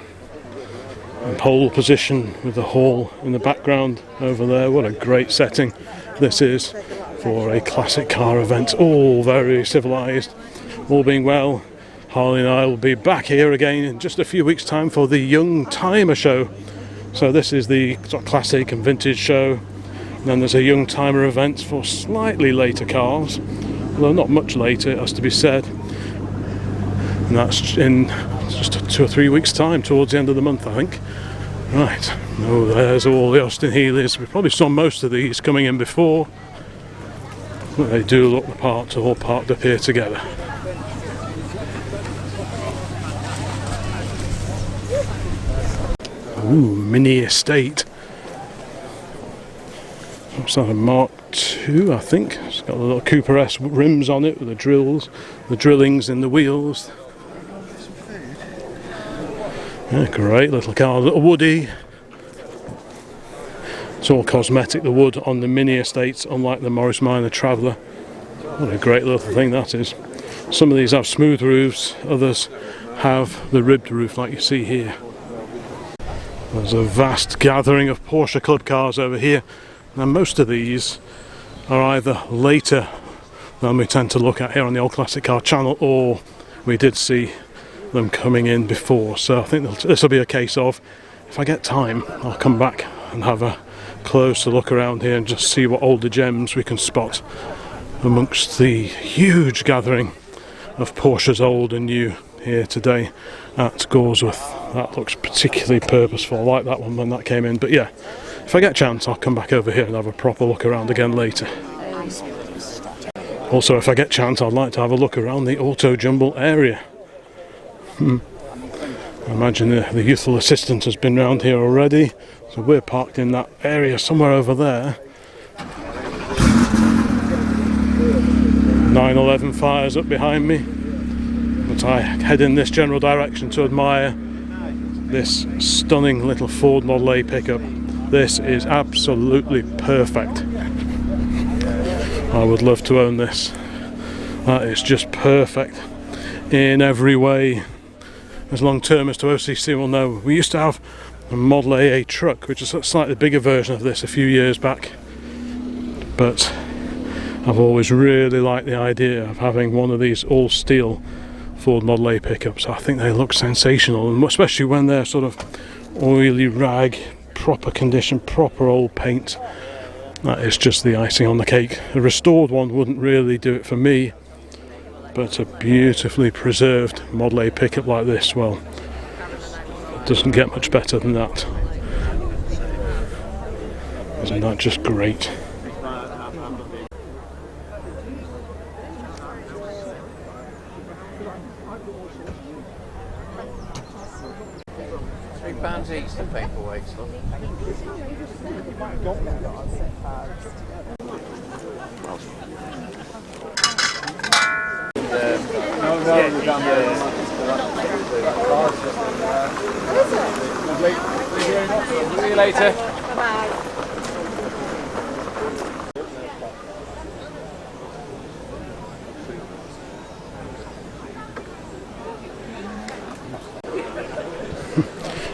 In pole position with the hall in the background over there. What a great setting this is for a classic car event. All very civilised. All being well, Harley and I will be back here again in just a few weeks' time for the Young Timer show. So this is the sort of classic and vintage show. And then there's a Young Timer event for slightly later cars, although not much later, it has to be said. And that's in just 2 or 3 weeks' time, towards the end of the month, I think. Right, oh, there's all the Austin Healey's. We probably saw most of these coming in before. But they do look the part, all parked up here together. Ooh, mini estate. What's that, a Mark II, I think? It's got the little Cooper-esque rims on it with the drills, the drillings in the wheels. Yeah, great little car, little woody. It's all cosmetic, the wood on the mini estates, unlike the Morris Minor Traveller. What a great little thing that is. Some of these have smooth roofs, others have the ribbed roof like you see here. There's a vast gathering of Porsche Club cars over here. Now most of these are either later than we tend to look at here on the Old Classic Car channel, or we did see them coming in before. So I think this will be a case of, if I get time, I'll come back and have a closer look around here and just see what older gems we can spot amongst the huge gathering of Porsches old and new here today at Gawsworth. That looks particularly purposeful. I like that one when that came in. But yeah, if I get a chance, I'll come back over here and have a proper look around again later. Also, if I get a chance, I'd like to have a look around the Auto Jumble area. I imagine the youthful assistant has been round here already, so we're parked in that area somewhere over there. 911 fires up behind me, but I head in this general direction to admire this stunning little Ford Model A pickup. This is absolutely perfect. I would love to own this. That is just perfect in every way. As long-termers to OCC will know, we used to have a Model AA truck, which is a slightly bigger version of this a few years back, but I've always really liked the idea of having one of these all-steel Ford Model A pickups. I think they look sensational, and especially when they're sort of oily rag, proper condition, proper old paint. That is just the icing on the cake. A restored one wouldn't really do it for me, but a beautifully preserved Model A pickup like this, well, it doesn't get much better than that. Isn't that just great? £3 each, the paperweights, look. See you later. Bye-bye.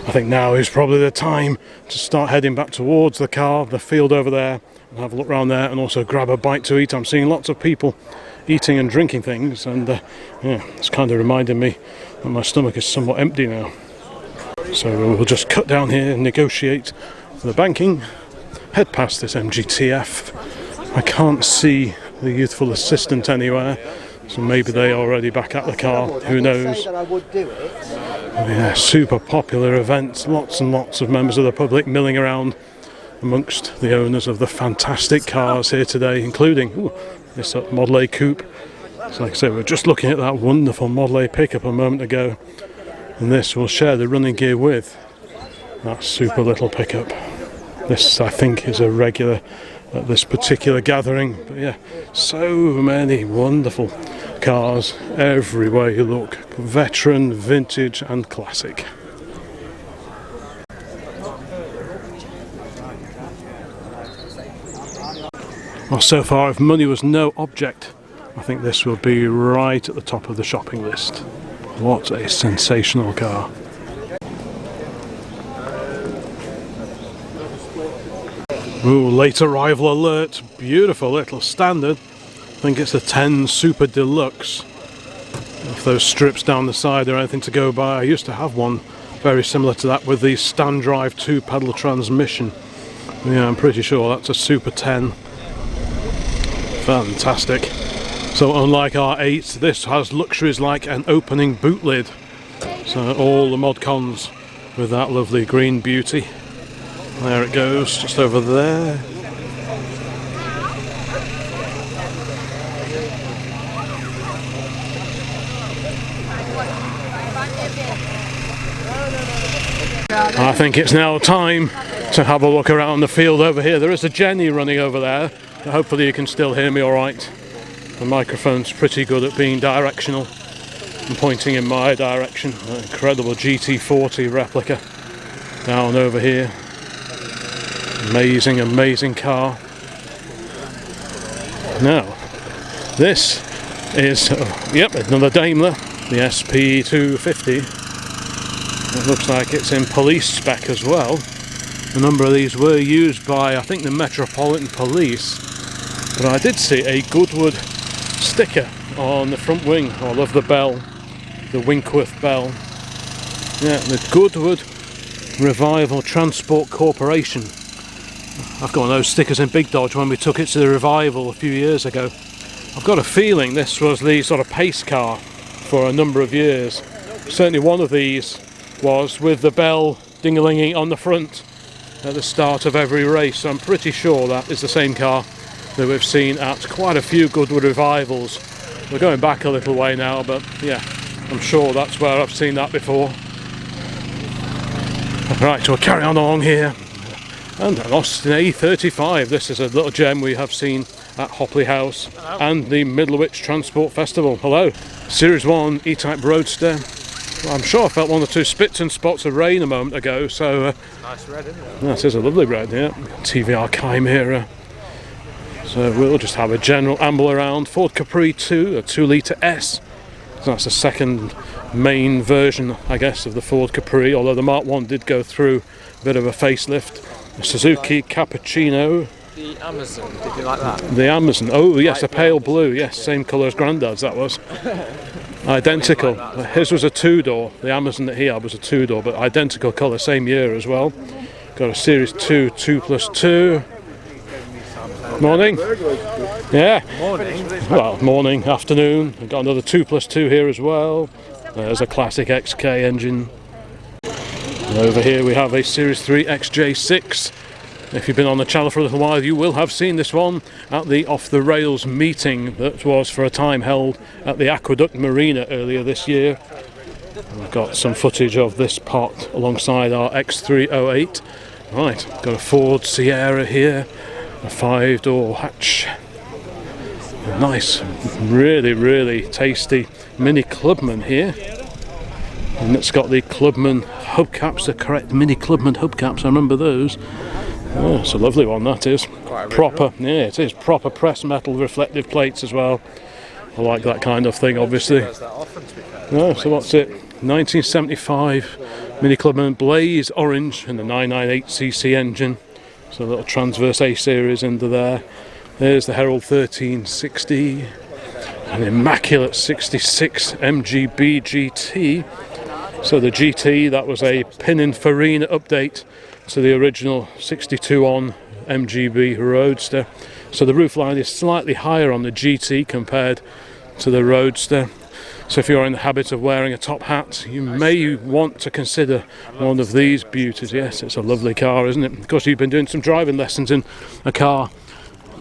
I think now is probably the time to start heading back towards the car, the field over there, and have a look around there and also grab a bite to eat. I'm seeing lots of people eating and drinking things, and yeah, it's kind of reminding me that my stomach is somewhat empty now. So we'll just cut down here and negotiate the banking, head past this MGTF. I can't see the youthful assistant anywhere, so maybe they're already back at the car, who knows. Yeah, super popular events, lots and lots of members of the public milling around amongst the owners of the fantastic cars here today, including this Model A coupe. So like I say, we're just looking at that wonderful Model A pickup a moment ago, and this will share the running gear with that super little pickup. This, I think, is a regular at this particular gathering. But yeah, so many wonderful cars everywhere you look, veteran, vintage and classic. Well, so far, if money was no object, I think this will be right at the top of the shopping list. What a sensational car. Ooh, late arrival alert. Beautiful little standard. I think it's a 10 Super Deluxe. If those strips down the side are anything to go by, I used to have one very similar to that with the stand drive 2-pedal transmission. Yeah, I'm pretty sure that's a Super 10. Fantastic. So unlike R8, this has luxuries like an opening boot lid. So all the mod cons with that lovely green beauty. There it goes, just over there. I think it's now time to have a look around the field over here. There is a Jenny running over there. Hopefully you can still hear me all right. The microphone's pretty good at being directional and pointing in my direction. An incredible GT40 replica down over here. Amazing, amazing car. Now, this is, yep, another Daimler, the SP250. It looks like it's in police spec as well. A number of these were used by, I think, the Metropolitan Police. But I did see a Goodwood sticker on the front wing. I love the bell, the Winkworth bell. Yeah, the Goodwood Revival Transport Corporation. I've got one of those stickers in Big Dodge when we took it to the Revival a few years ago. I've got a feeling this was the sort of pace car for a number of years. Certainly one of these was with the bell ding-a-linging on the front at the start of every race. I'm pretty sure that is the same car that we've seen at quite a few Goodwood Revivals. We're going back a little way now, but yeah, I'm sure that's where I've seen that before. Right, so we'll carry on along here. And an Austin A35. This is a little gem we have seen at Hopley House and the Middlewich Transport Festival. Hello. Series 1 E-Type Roadster. Well, I'm sure I felt one or two spits and spots of rain a moment ago, so... Nice red, isn't it? That is a lovely red, yeah. TVR Chimera. So we'll just have a general amble around. Ford Capri 2, a 2-litre S. So that's the second main version, I guess, of the Ford Capri, although the Mark 1 did go through a bit of a facelift. A Suzuki Cappuccino. The Amazon, did you like that? The Amazon, oh yes, a pale blue, yes, same colour as Grandad's that was. Identical. His was a two-door, the Amazon that he had was a two-door, but identical colour, same year as well. Got a Series 2, 2+2. Morning. Yeah. Morning. Well, morning, afternoon. I've got another 2+2 here as well. There's a classic XK engine. And over here we have a Series 3 XJ6. If you've been on the channel for a little while, you will have seen this one at the Off the Rails meeting that was for a time held at the Aqueduct Marina earlier this year. And we've got some footage of this part alongside our X308. Right, got a Ford Sierra here, a 5-door hatch. A nice, really, really tasty Mini Clubman here. And it's got the Clubman hubcaps, the correct Mini Clubman hubcaps, I remember those. Oh, it's a lovely one, that is. Proper, yeah, it is proper pressed metal reflective plates as well. I like that kind of thing, obviously. No, so what's it? 1975 Mini Clubman Blaze Orange and the 998cc engine. So a little transverse A series into there. There's the Herald 1360, an immaculate 66 MGB GT. So the GT, that was a Pininfarina update to the original 62 on MGB Roadster. So the roofline is slightly higher on the GT compared to the Roadster. So if you're in the habit of wearing a top hat, you may want to consider one of these beauties. Yes, it's a lovely car, isn't it? Of course, you've been doing some driving lessons in a car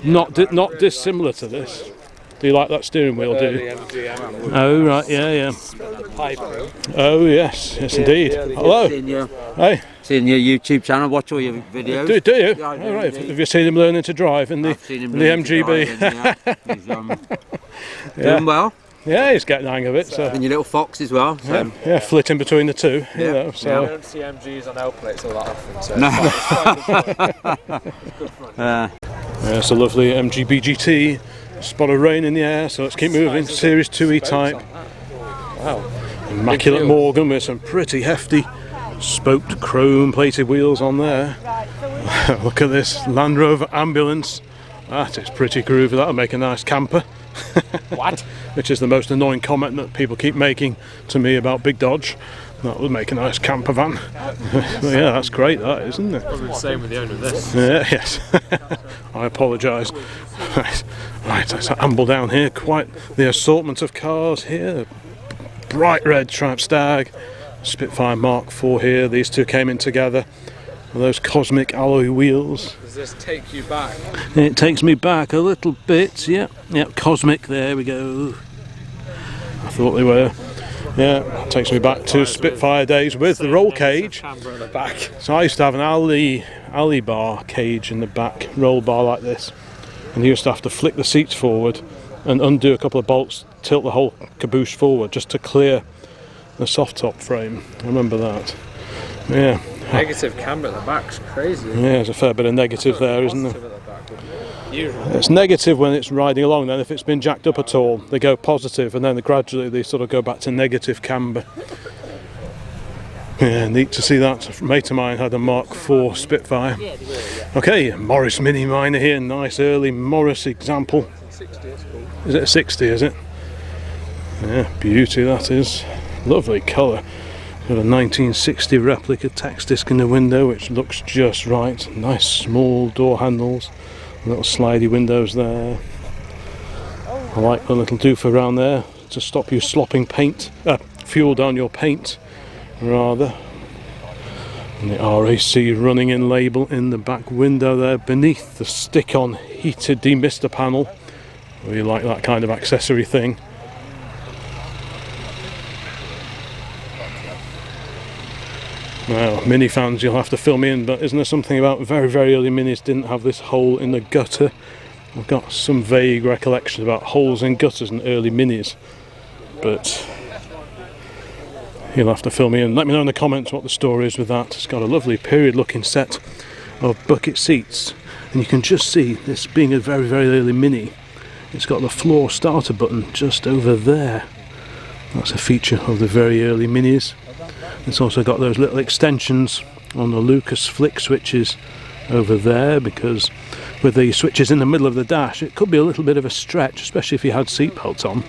not dissimilar to this. Do you like that steering wheel, do you? Oh, right, yeah. Oh, yes, indeed. Hello. Hey. Seen your YouTube channel, watch all your videos. Do you? Yeah, I do, all right. Have you seen him learning to drive in the MGB? He's doing well. Yeah, he's getting the hang of it. So. And your little Fox as well. So. Yeah, flitting between the two. Yeah. You know, so. I don't see MGs on L plates all that often. So it's good fun. Yeah, it's a lovely MGB GT. Spot of rain in the air, so let's keep moving. Series 2 E-Type. Wow. Immaculate Morgan with some pretty hefty spoked chrome plated wheels on there. Look at this Land Rover ambulance. That is pretty groovy. That'll make a nice camper. What? Which is the most annoying comment that people keep making to me about Big Dodge. That would make a nice camper van. Yeah, that's great, that, isn't it? Probably the same with the owner of this. Yeah, yes. I apologise. Right, let's amble down here. Quite the assortment of cars here. Bright red Triumph Stag, Spitfire Mark IV here. These two came in together. Those cosmic alloy wheels. Does this take you back? It takes me back a little bit. Yep, cosmic. There we go. I thought they were Yeah, takes me back to Spitfire days with the roll cage. Camber at the back. So I used to have an alley bar cage in the back, roll bar like this, and you used to have to flick the seats forward and undo a couple of bolts, tilt the whole caboose forward just to clear the soft top frame. I remember that. Yeah. Negative camber at the back's crazy. Yeah, there's a fair bit of negative there, isn't there? Positive at the back, usually. It's negative when it's riding along, then if it's been jacked up at all, they go positive, and then gradually they sort of go back to negative camber. Yeah, neat to see that. A mate of mine had a Mark IV Spitfire. Okay, Morris Mini Minor here, nice early Morris example. 60 is cool. Is it a 60, is it? Yeah, beauty that is. Lovely colour. Got a 1960 replica text disc in the window, which looks just right. Nice small door handles, little slidey windows there. I like the little doof around there to stop you slopping fuel down your paint, rather. And the RAC running in label in the back window there, beneath the stick-on heated demister panel. We like that kind of accessory thing. Now, Mini fans, you'll have to fill me in, but isn't there something about very, very early Minis didn't have this hole in the gutter? I've got some vague recollections about holes in gutters in early Minis, but you'll have to fill me in. Let me know in the comments what the story is with that. It's got a lovely period-looking set of bucket seats, and you can just see this being a very, very early Mini. It's got the floor starter button just over there. That's a feature of the very early Minis. It's also got those little extensions on the Lucas flick switches over there, because with the switches in the middle of the dash it could be a little bit of a stretch, especially if you had seatbelts on,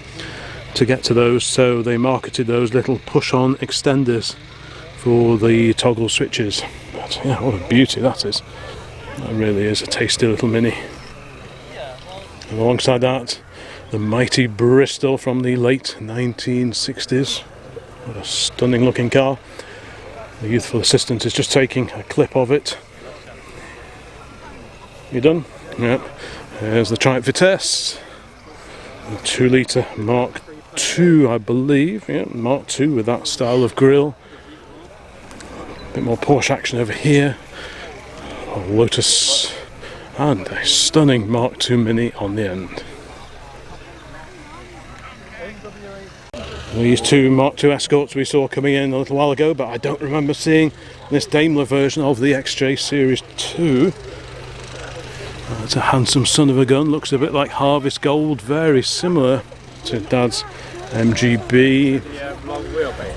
to get to those, so they marketed those little push-on extenders for the toggle switches. But yeah, what a beauty that is. That really is a tasty little Mini. And alongside that, the mighty Bristol from the late 1960s. What a stunning looking car. The youthful assistant is just taking a clip of it. You done? Yep. There's the Triumph Vitesse. The 2 litre Mark II, I believe. Yeah, Mark II with that style of grille. A bit more Porsche action over here. A Lotus and a stunning Mark II Mini on the end. These two Mark II Escorts we saw coming in a little while ago, but I don't remember seeing this Daimler version of the XJ Series 2. It's a handsome son of a gun, looks a bit like Harvest Gold, very similar to Dad's MGB.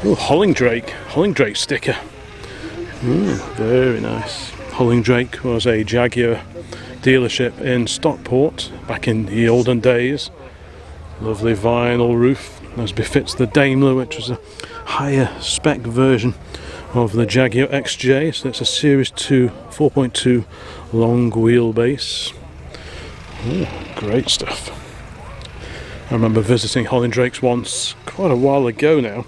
Oh, Hollingdrake sticker. Very nice. Hollingdrake was a Jaguar dealership in Stockport back in the olden days. Lovely vinyl roof, as befits the Daimler, which was a higher spec version of the Jaguar XJ. So it's a Series 2 4.2 long wheelbase. Great stuff. I remember visiting Hollingdrake's once, quite a while ago now,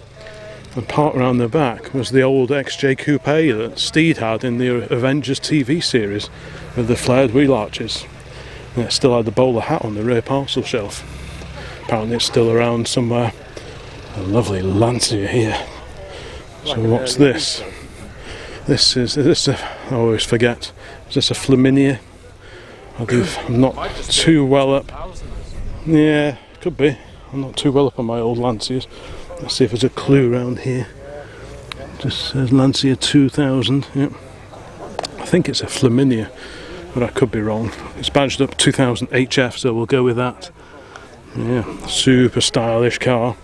and parked around the back was the old XJ Coupe that Steed had in the Avengers TV series with the flared wheel arches. And it still had the bowler hat on the rear parcel shelf. Apparently it's still around somewhere. A lovely Lancia here. So what's this? I always forget. Is this a Flaminia? I'm not too well up. Yeah, could be. I'm not too well up on my old Lancias. Let's see if there's a clue around here. Just says Lancia 2000. Yep. I think it's a Flaminia, but I could be wrong. It's badged up 2000 HF, so we'll go with that. Yeah, super stylish car.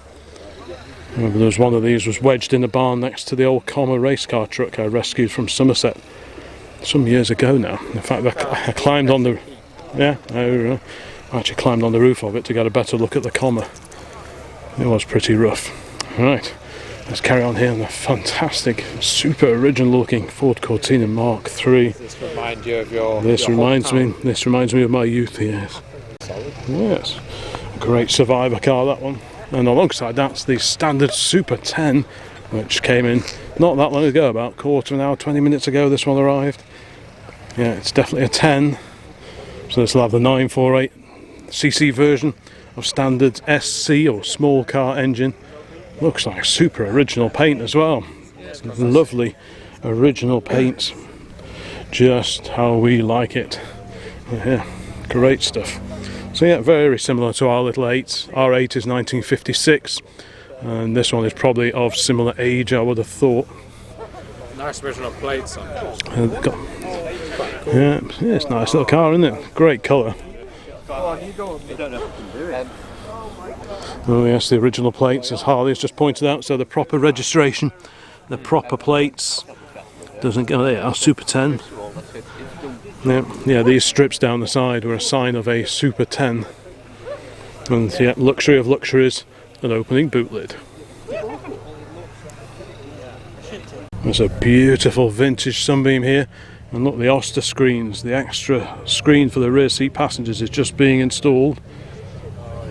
I remember there was one of these was wedged in the barn next to the old Commer race car truck I rescued from Somerset some years ago now. In fact, I climbed on the I actually climbed on the roof of it to get a better look at the Commer. It was pretty rough. Right, let's carry on here on the fantastic, super original looking Ford Cortina Mark III. This reminds you of your. This reminds me of my youth. Yes. Yes. Great survivor car, that one. And alongside that's the standard Super 10, which came in not that long ago, about quarter of an hour, 20 minutes ago this one arrived. Yeah, it's definitely a 10. So this will have the 948cc version of standard SC or small car engine. Looks like super original paint as well. Lovely original paint, just how we like it. Yeah, great stuff. So yeah, very similar to our little 8. Our 8 is 1956, and this one is probably of similar age, I would have thought. Nice original plates on it. Yeah, it's a nice little car, isn't it? Great colour. Oh yes, the original plates, as Harley's just pointed out. So the proper registration, the proper plates, doesn't go there. Our Super 10. Yeah, these strips down the side were a sign of a Super 10. And yeah, luxury of luxuries, an opening boot lid. There's a beautiful vintage Sunbeam here, and look, the Oster screens, the extra screen for the rear seat passengers is just being installed.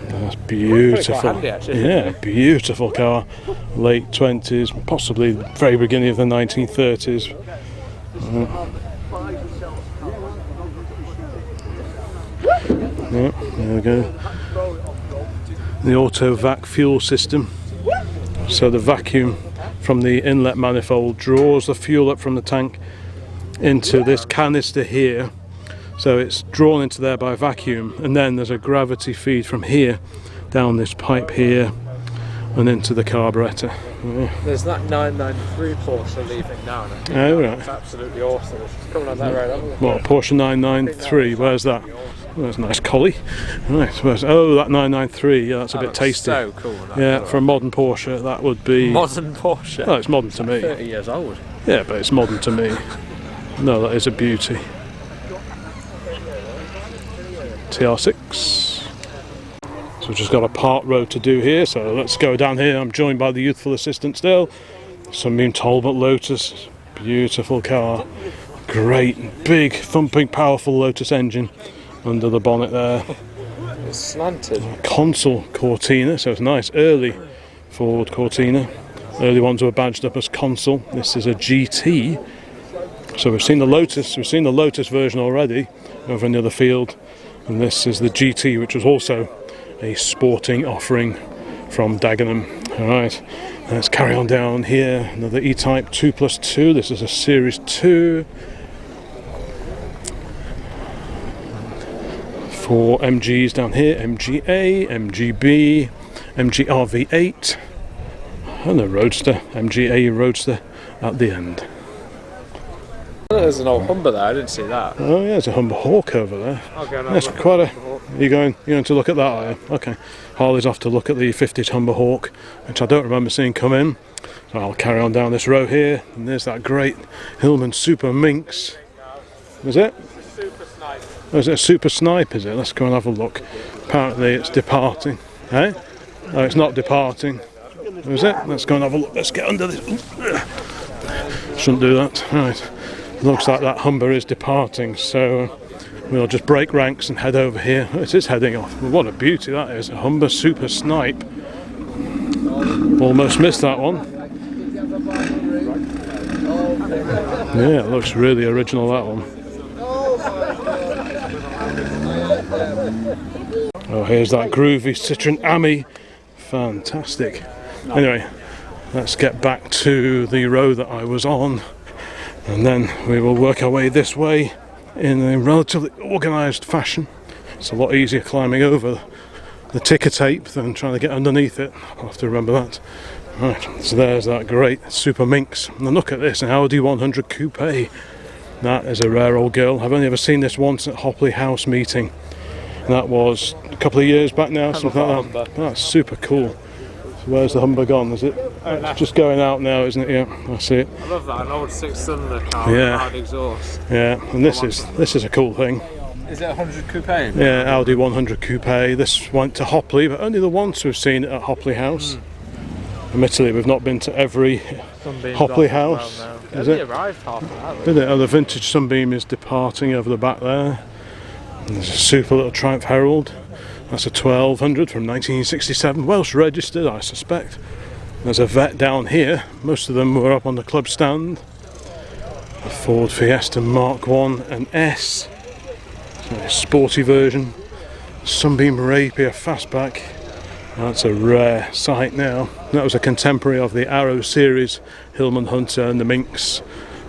That's beautiful. Handy, actually. Yeah, beautiful car. Late 20s, possibly very beginning of the 1930s. Yeah, there we go. The auto vac fuel system. So the vacuum from the inlet manifold draws the fuel up from the tank into this canister here, so it's drawn into there by vacuum, and then there's a gravity feed from here down this pipe here and into the carburettor. Yeah. There's that 993 Porsche leaving now, and I think Oh, right. that's absolutely awesome. It's coming on that road, haven't it? What, Porsche 993? Where's that? Oh, that's a nice collie. Right, oh, that 993, yeah, that's a bit tasty. So cool. That Yeah, colour. for a modern Porsche, that would be... Modern Porsche. Well, it's modern to me. 30 years old. Yeah, but it's modern to me. No, that is a beauty. TR6. So we've just got a part road to do here, so let's go down here. I'm joined by the youthful assistant still. Sunbeam Talbot Lotus. Beautiful car. Great, big, thumping, powerful Lotus engine under the bonnet there. It's slanted. Console Cortina, so it's nice early Ford Cortina. Early ones were badged up as console. This is a GT. So we've seen the Lotus version already over in the other field, and this is the GT, which was also a sporting offering from Dagenham. Alright, let's carry on down here. Another E-Type 2+2. This is a Series 2. 4 MGs down here, MGA, MGB, MGR V8, and a Roadster, MGA Roadster at the end. There's an old Humber there, I didn't see that. Oh yeah, there's a Humber Hawk over there. Okay, no, That's quite a... You're going to look at that, are you? Okay. Harley's off to look at the 50s Humber Hawk, which I don't remember seeing come in. So I'll carry on down this row here, and there's that great Hillman Super Minx. Is it? Oh, is it a Super Snipe, is it? Let's go and have a look. Apparently it's departing. Eh? Oh, it's not departing. Is it? Let's go and have a look. Let's get under this. Shouldn't do that. Right. Looks like that Humber is departing, so we'll just break ranks and head over here. It is heading off. Well, what a beauty that is. A Humber Super Snipe. Almost missed that one. Yeah, it looks really original, that one. Oh, here's that groovy Citroen Ami. Fantastic. Anyway, let's get back to the road that I was on, and then we will work our way this way in a relatively organised fashion. It's a lot easier climbing over the ticker tape than trying to get underneath it. I'll have to remember that. Right, so there's that great Super Minx. And look at this, an Audi 100 Coupe. That is a rare old girl. I've only ever seen this once at Hopley House meeting. And that was a couple of years back now, something like that. That's super cool. So where's the Humber gone? Is it? It's just going out now, isn't it? Yeah, I see it. I love that, an old six-cylinder car with hard exhaust. Yeah, and this is a cool thing. Is it a 100 Coupe? Yeah, Audi 100 Coupe. This went to Hopley, but only the once we've seen it at Hopley House. Admittedly, we've not been to every Hopley House. Is it? Arrived half an hour. Did it? Oh, the vintage Sunbeam is departing over the back there. And there's a super little Triumph Herald. That's a 1200 from 1967, Welsh registered, I suspect. There's a Vet down here. Most of them were up on the club stand. A Ford Fiesta Mark 1 and S. So a sporty version. Sunbeam Rapier Fastback. That's a rare sight now. That was a contemporary of the Arrow series, Hillman Hunter and the Minx,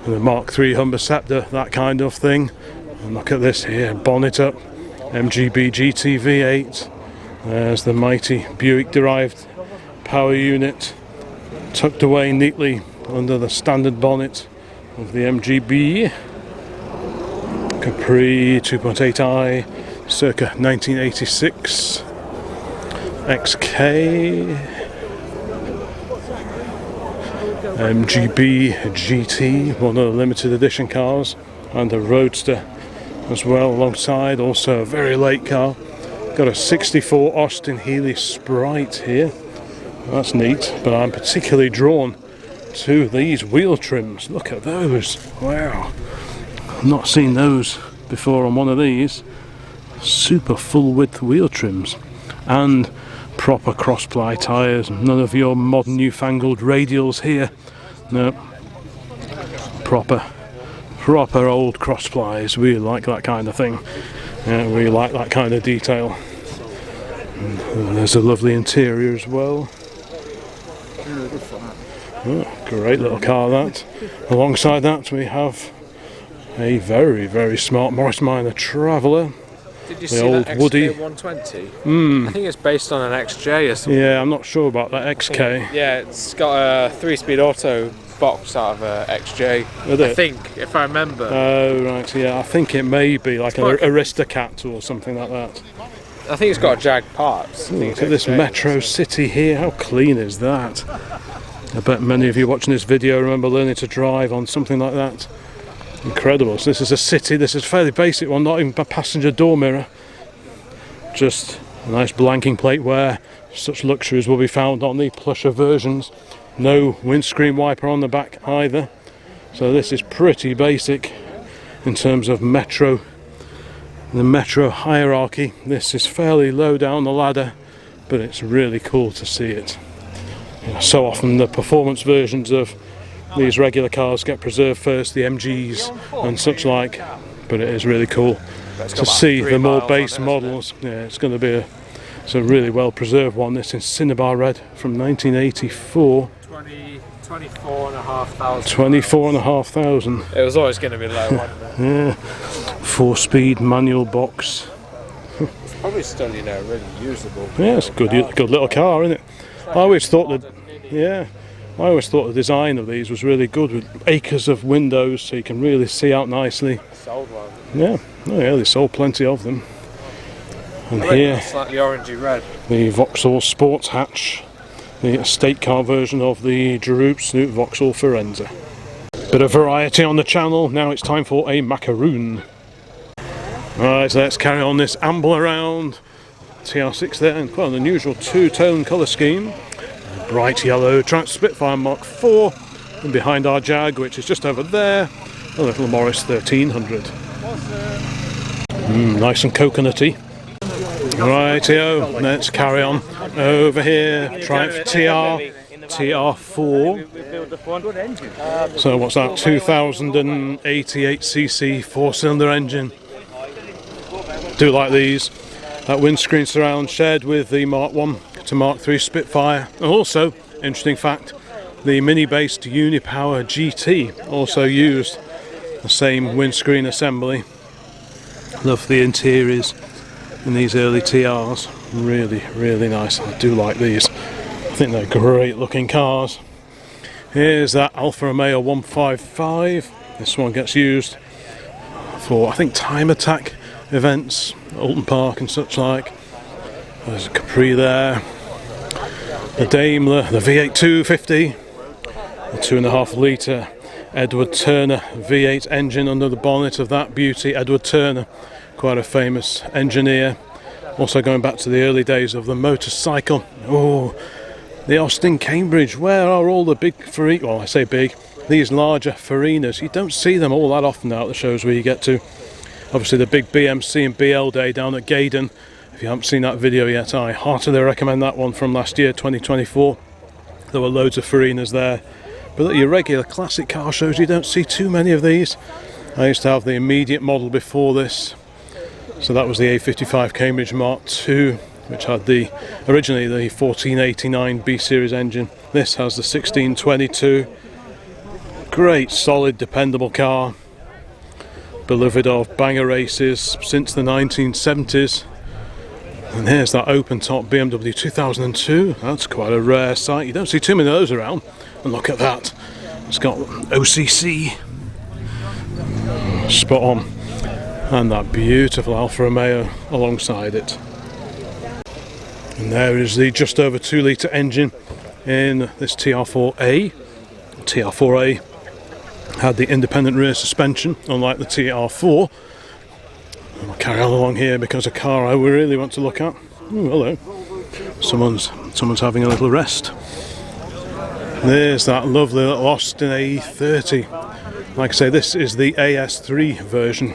and the Mark III Humber Scepter, that kind of thing. And look at this here, bonnet up, MGB GT V8. There's the mighty Buick derived power unit, tucked away neatly under the standard bonnet of the MGB. Capri 2.8i, circa 1986. XK, MGB GT, one of the limited edition cars, and a Roadster as well alongside, also a very late car. Got a 64 Austin Healey Sprite here, that's neat, but I'm particularly drawn to these wheel trims. Look at those, wow, I've not seen those before on one of these. Super full width wheel trims and proper cross-ply tyres, none of your modern newfangled radials here. No, proper old cross-plies. We like that kind of thing. Yeah, we like that kind of detail. And there's a lovely interior as well. Oh, great little car that. Alongside that we have a very, very smart Morris Minor Traveller. Did you The see old that Woody. XK 120? I think it's based on an XJ or something. Yeah, I'm not sure about that XK. Yeah, it's got a 3-speed auto box out of a XJ. Is I it? think, if I remember. Oh right, yeah, I think it may be like an quite- Aristocat or something like that. I think it's got a Jag parts. I think Look it's at this XJ. Metro City here, how clean is that? I bet many of you watching this video remember learning to drive on something like that. Incredible. So this is a City, this is a fairly basic one, not even a passenger door mirror. Just a nice blanking plate where such luxuries will be found on the plusher versions. No windscreen wiper on the back either. So this is pretty basic in terms of Metro. The Metro hierarchy. This is fairly low down the ladder, but it's really cool to see it. You know, so often the performance versions of these regular cars get preserved first, the MGs and such like, but it is really cool to see the more base models. Yeah, it's going to be it's a really well preserved one. This is Cinnabar Red from 1984. 24,500. 24,500. It was always going to be low, wasn't it? Yeah, 4-speed manual box. It's probably still, really usable. Yeah, it's a good little car, isn't it? I always thought the design of these was really good, with acres of windows so you can really see out nicely. Sold one. Yeah, oh yeah, they sold plenty of them. And I reckon here, it's slightly orangey red. the Vauxhall Sports Hatch, the estate car version of the Droop Snoot Vauxhall Forenza. Bit of variety on the channel. Now it's time for a macaroon. Right, so let's carry on this amble around. TR6 there, and quite an unusual two-tone colour scheme. Bright yellow Triumph Spitfire Mark IV, and behind our Jag, which is just over there, a little Morris 1300. Nice and coconutty. Rightio, let's carry on. Over here, Triumph TR4. So what's that, 2088cc 4-cylinder engine. Do like these. That windscreen surround shared with the Mark 1 to Mark III Spitfire. And also, interesting fact, the mini-based Unipower GT also used the same windscreen assembly. Love the interiors in these early TRs. Really, really nice. I do like these. I think they're great looking cars. Here's that Alfa Romeo 155. This one gets used for, I think, time attack events, Alton Park and such like. There's a Capri there. The Daimler, the V8 250, the 2.5 litre Edward Turner V8 engine under the bonnet of that beauty. Edward Turner, quite a famous engineer. Also going back to the early days of the motorcycle. Oh, the Austin Cambridge. Where are all the big Farina? Well, I say big. These larger Farinas. You don't see them all that often out at the shows where you get to. Obviously the big BMC and BL day down at Gaydon. If you haven't seen that video yet, I heartily recommend that one from last year, 2024. There were loads of Farinas there. But at your regular classic car shows, you don't see too many of these. I used to have the immediate model before this. So that was the A55 Cambridge Mark II which had originally the 1489 B series engine. This has the 1622. Great, solid, dependable car. Beloved of banger races since the 1970s. And here's that open top BMW 2002. That's quite a rare sight. You don't see too many of those around. And look at that. It's got OCC. Spot on. And that beautiful Alfa Romeo alongside it. And there is the just over 2 litre engine in this TR4A. TR4A had the independent rear suspension, unlike the TR4. I'll carry on along here because a car I really want to look at. Ooh, hello. Someone's having a little rest. There's that lovely little Austin A30. Like I say, this is the AS3 version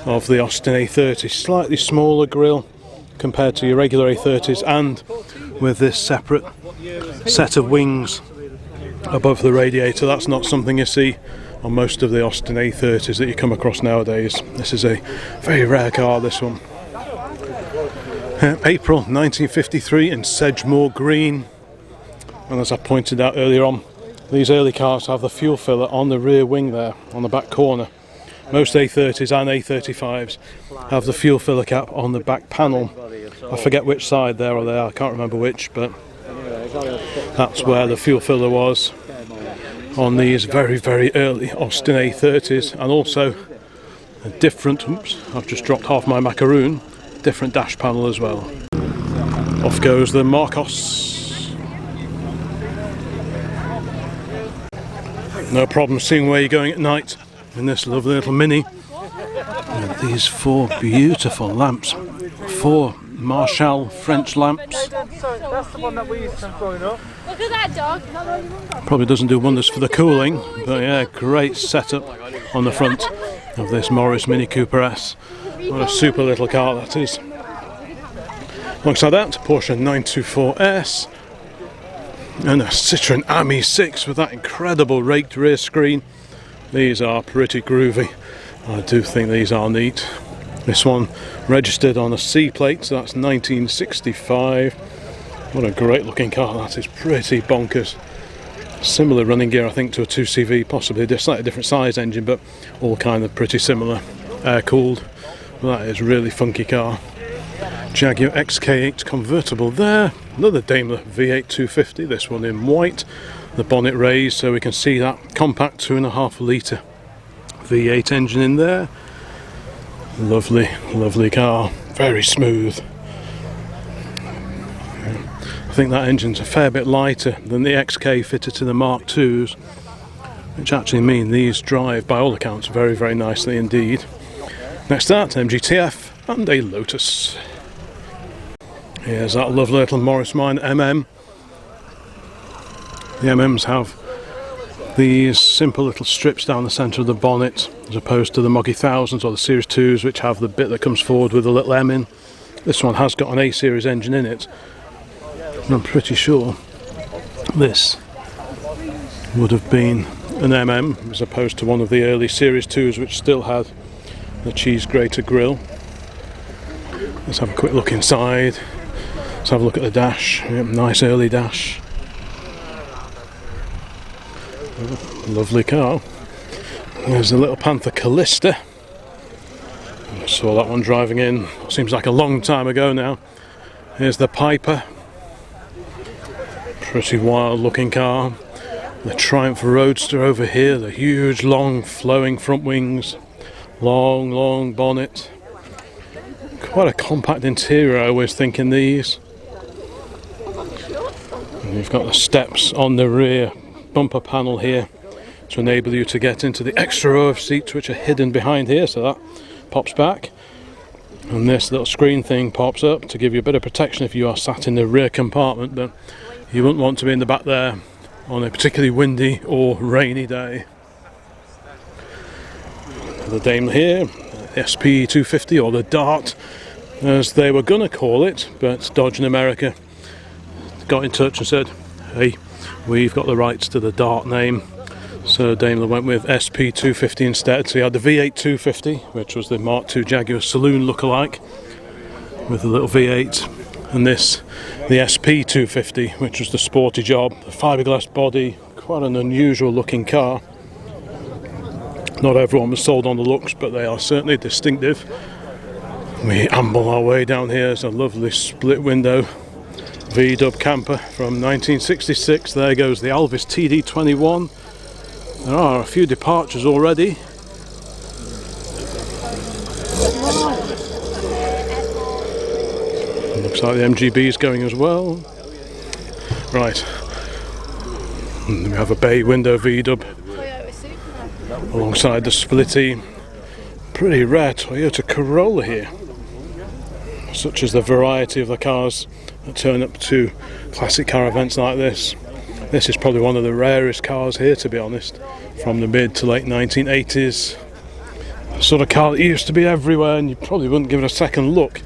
of the Austin A30. Slightly smaller grille compared to your regular A30s, and with this separate set of wings above the radiator. That's not something you see on most of the Austin A30s that you come across nowadays. This is a very rare car, this one. April 1953 in Sedgemoor Green. And as I pointed out earlier on, these early cars have the fuel filler on the rear wing there, on the back corner. Most A30s and A35s have the fuel filler cap on the back panel. I forget which side there or there, I can't remember which, but that's where the fuel filler was on these very, very early Austin A30s. And also a different, oops, I've just dropped half my macaroon, different dash panel as well. Off goes the Marcos. No problem seeing where you're going at night in this lovely little Mini. With these 4 beautiful lamps, 4 Marshall French lamps. That's the one that we used to have growing up. Look at that dog. Probably doesn't do wonders for the cooling, but yeah, great setup on the front of this Morris Mini Cooper S. What a super little car that is. Alongside that, Porsche 924S and a Citroen Ami 6 with that incredible raked rear screen. These are pretty groovy. I do think these are neat. This one registered on a C plate, so that's 1965. What a great looking car, that is pretty bonkers. Similar running gear I think to a 2CV, possibly a slightly different size engine, but all kind of pretty similar. Air cooled. Well, that is a really funky car. Jaguar XK8 convertible there. Another Daimler V8 250, this one in white. The bonnet raised so we can see that compact 2.5 litre V8 engine in there. Lovely, lovely car. Very smooth. I think that engine's a fair bit lighter than the XK fitted to the Mark IIs, which actually mean these drive, by all accounts, very, very nicely indeed. Next to that, MGTF and a Lotus. Here's that lovely little Morris Minor MM. The MMs have these simple little strips down the centre of the bonnet, as opposed to the Moggy 1000s or the Series 2s, which have the bit that comes forward with a little M in. This one has got an A series engine in it. And I'm pretty sure this would have been an MM, as opposed to one of the early Series 2s, which still had the cheese grater grille. Let's have a quick look inside. Let's have a look at the dash. Yep, nice early dash. Lovely car. There's the little Panther Callista. I saw that one driving in, seems like a long time ago now. Here's the Piper. Pretty wild looking car. The Triumph Roadster over here, the huge long flowing front wings. Long bonnet. Quite a compact interior, I always think, in these. And you've got the steps on the rear bumper panel here to enable you to get into the extra row of seats which are hidden behind here, so that pops back. And this little screen thing pops up to give you a bit of protection if you are sat in the rear compartment, but you wouldn't want to be in the back there on a particularly windy or rainy day. The Daimler here, SP250 or the Dart as they were going to call it, but Dodge in America got in touch and said, hey, we've got the rights to the Dart name, so Daimler went with SP250 instead. So you had the V8 250, which was the Mark II Jaguar saloon lookalike with the little V8, and this, the SP 250, which was the sporty job, the fiberglass body, quite an unusual looking car. Not everyone was sold on the looks, but they are certainly distinctive. We amble our way down here. There's a lovely split window V-dub camper from 1966. There goes the Alvis TD21. There are a few departures already. Looks like the MGB is going as well. Right. And we have a bay window V-dub alongside the splitty. Pretty rare Toyota Corolla here. Such as the variety of the cars that turn up to classic car events like this. This is probably one of the rarest cars here, to be honest, from the mid to late 1980s. The sort of car that used to be everywhere and you probably wouldn't give it a second look.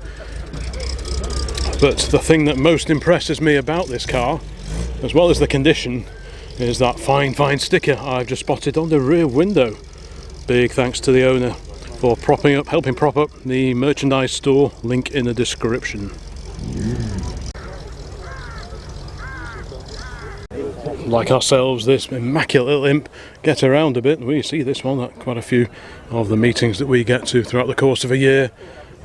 But the thing that most impresses me about this car, as well as the condition, is that fine sticker I've just spotted on the rear window. Big thanks to the owner for helping prop up the merchandise store, link in the description. Like ourselves, this immaculate little imp get around a bit. We see this one at quite a few of the meetings that we get to throughout the course of a year.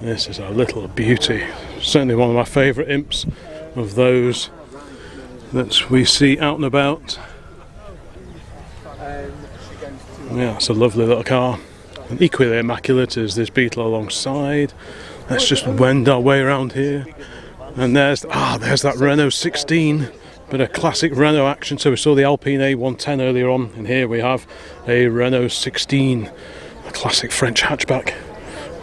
This is a little beauty. Certainly one of my favourite imps of those that we see out and about. Yeah, it's a lovely little car. And equally immaculate is this Beetle alongside. Let's just wend our way around here. And there's that Renault 16. Bit of classic Renault action. So we saw the Alpine A110 earlier on, and here we have a Renault 16, a classic French hatchback.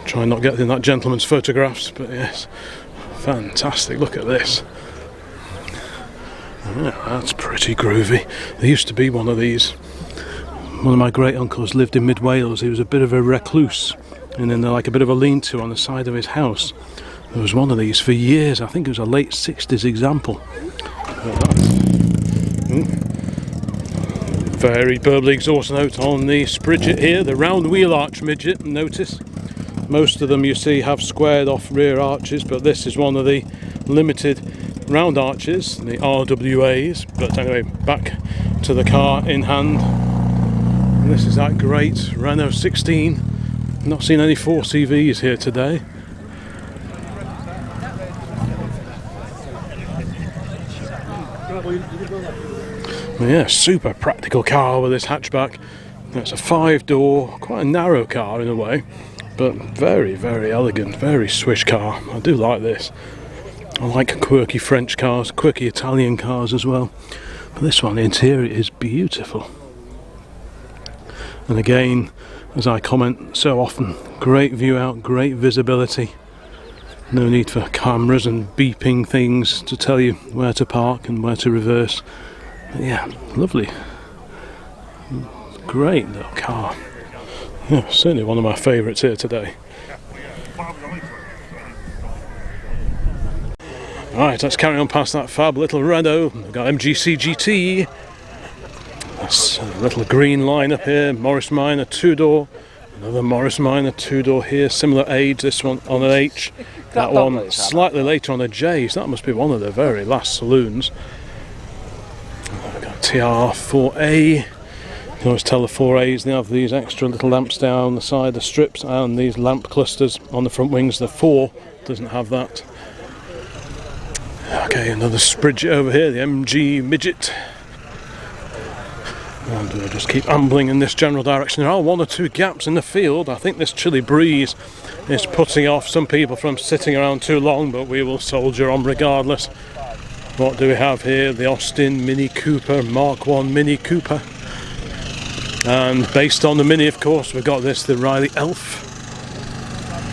Try not getting that gentleman's photographs, but yes, fantastic. Look at this. Yeah, that's pretty groovy. There used to be one of these. One of my great uncles lived in mid Wales. He was a bit of a recluse, and then like a bit of a lean-to on the side of his house. There was one of these for years. I think it was a late 60s example. Very burbly exhaust note on the Spridget here, the round wheel arch midget. Notice most of them you see have squared off rear arches, but this is one of the limited round arches, the RWAs. But anyway, back to the car in hand. And this is that great Renault 16. Not seen any 4CVs here today. Yeah, super practical car with this hatchback. It's a 5-door, quite a narrow car in a way, but very elegant, very swish car. I do like this. I like quirky French cars, quirky Italian cars as well. But this one, the interior is beautiful. And again, as I comment so often, great view out, great visibility. No need for cameras and beeping things to tell you where to park and where to reverse. But yeah, lovely. Great little car. Yeah, certainly one of my favourites here today. Right, let's carry on past that fab little Renault. We've got MGC GT. That's a little green line up here. Morris Minor 2-door. Another Morris Minor 2-door here. Similar age, this one on an H. That one slightly later on a J. So that must be one of the very last saloons. We've got TR4A. You can always tell the 4As, they have these extra little lamps down the side, the strips, and these lamp clusters on the front wings. The 4 doesn't have that. Okay, another Spridget over here, the MG Midget. And we'll just keep ambling in this general direction. There are one or two gaps in the field. I think this chilly breeze is putting off some people from sitting around too long, but we will soldier on regardless. What do we have here? The Austin Mini Cooper, Mark 1 Mini Cooper. And based on the Mini, of course, we've got this, the Riley Elf.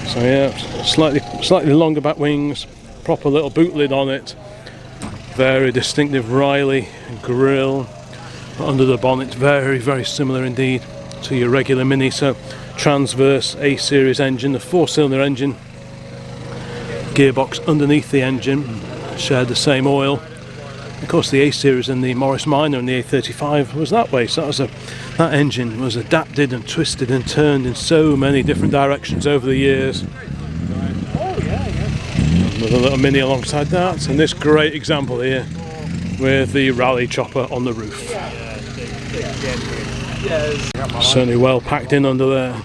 So yeah, slightly longer back wings, proper little boot lid on it. Very distinctive Riley grille. Under the bonnet, very similar indeed to your regular Mini. So transverse A-series engine, the 4-cylinder engine. Gearbox underneath the engine, shared the same oil. Of course, the A-series and the Morris Minor and the A35 was that way. So that engine was adapted and twisted and turned in so many different directions over the years. Another little Mini alongside that, and this great example here with the rally chopper on the roof. Certainly well packed in under there.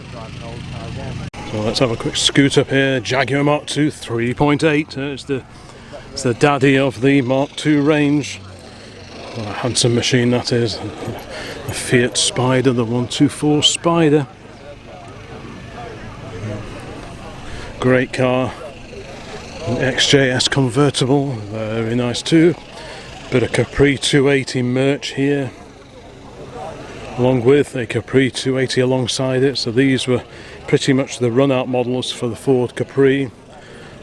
So let's have a quick scoot up here. Jaguar Mark II 3.8. It's the daddy of the Mark II range. What a handsome machine that is. The Fiat Spider, the 124 Spider. Great car. An XJS convertible, very nice too. Bit of Capri 280 merch here, along with a Capri 280 alongside it. So these were pretty much the run-out models for the Ford Capri.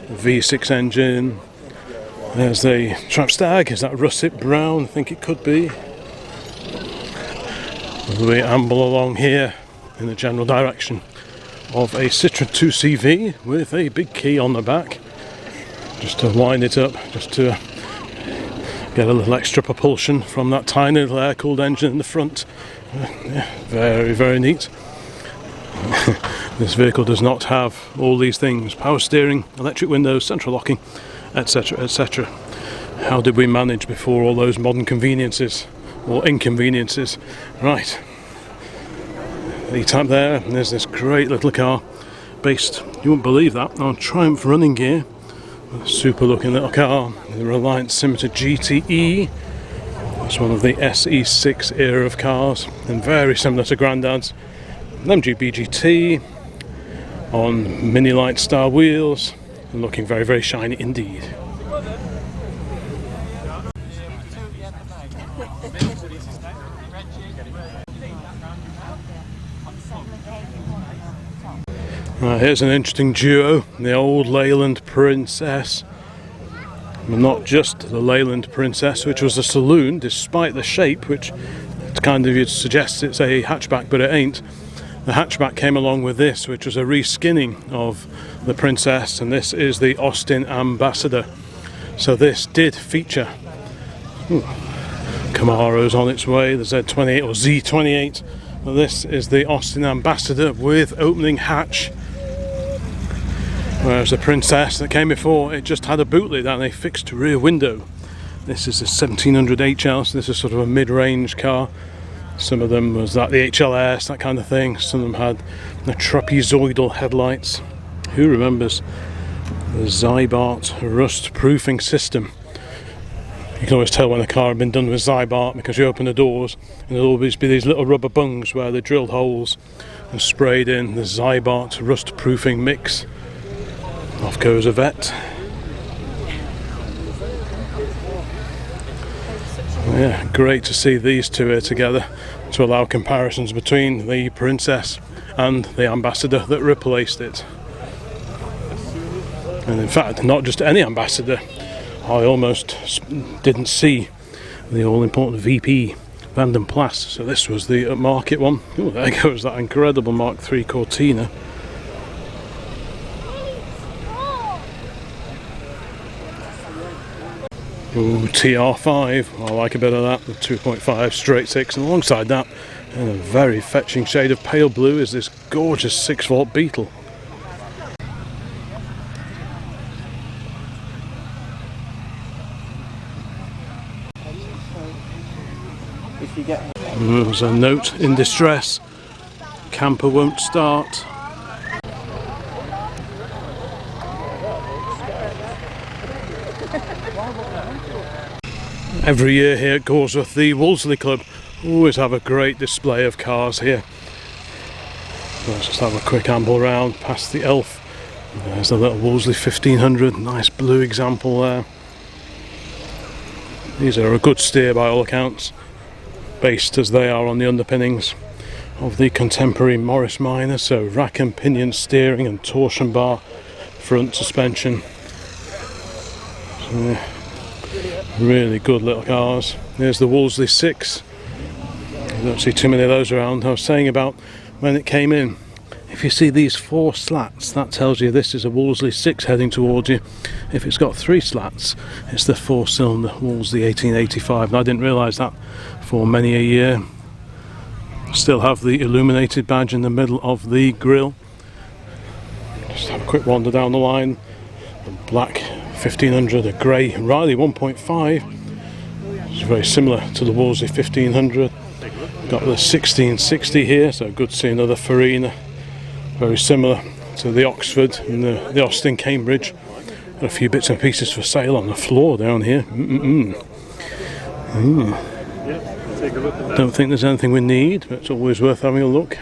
V6 engine. There's the Trap Stag. Is that russet brown? I think it could be. We amble along here in the general direction of a Citroen 2CV with a big key on the back, just to wind it up, just to get a little extra propulsion from that tiny little air-cooled engine in the front. Yeah, very, very neat. This vehicle does not have all these things: power steering, electric windows, central locking, etc, etc. How did we manage before all those modern conveniences or inconveniences? Right, E-Type there, and there's this great little car based, you wouldn't believe that, on Triumph running gear. A super looking little car, the Reliant Scimitar GTE. It's one of the SE6 era of cars, and very similar to Grandad's. MG BGT on mini light style wheels, and looking very, very shiny indeed. Here's an interesting duo, the old Leyland Princess. Not just the Leyland Princess, which was a saloon, despite the shape, which kind of suggests it's a hatchback, but it ain't. The hatchback came along with this, which was a reskinning of the Princess, and this is the Austin Ambassador. So this did feature. Camaro's on its way, the Z28 or Z28. Well, this is the Austin Ambassador with opening hatch. Whereas the Princess that came before, it just had a boot lid and a fixed rear window. This is a 1700 HL, so this is sort of a mid-range car. Some of them was that the HLS, that kind of thing. Some of them had the trapezoidal headlights. Who remembers the Zybart rust proofing system? You can always tell when a car had been done with Zybart because you open the doors and there'll always be these little rubber bungs where they drilled holes and sprayed in the Zybart rust proofing mix. Off goes a vet. Yeah, great to see these two here together to allow comparisons between the Princess and the Ambassador that replaced it. And in fact, not just any Ambassador. I almost didn't see the all-important VP Van den Plas, so this was the market one. Oh, there goes that incredible Mark III Cortina. Ooh, TR5, I like a bit of that, the 2.5 straight six, and alongside that, in a very fetching shade of pale blue, is this gorgeous 6-volt Beetle. There's a note in distress, camper won't start. Every year here at Gawsworth, the Wolseley Club always have a great display of cars here. Let's just have a quick amble round past the Elf. There's the little Wolseley 1500, nice blue example there. These are a good steer by all accounts, based as they are on the underpinnings of the contemporary Morris Minor, so rack and pinion steering and torsion bar front suspension. So, really good little cars. There's the Wolseley 6. I don't see too many of those around. I was saying about when it came in, if you see these 4 slats, that tells you this is a Wolseley 6 heading towards you. If it's got 3 slats, it's the 4-cylinder Wolseley 1885, and I didn't realise that for many a year. Still have the illuminated badge in the middle of the grille. Just have a quick wander down the line. The black 1500, a grey Riley 1.5. It's very similar to the Wolseley 1500. Got the 1660 here, so good to see another Farina. Very similar to the Oxford and the Austin Cambridge. Got a few bits and pieces for sale on the floor down here. Don't think there's anything we need, but it's always worth having a look.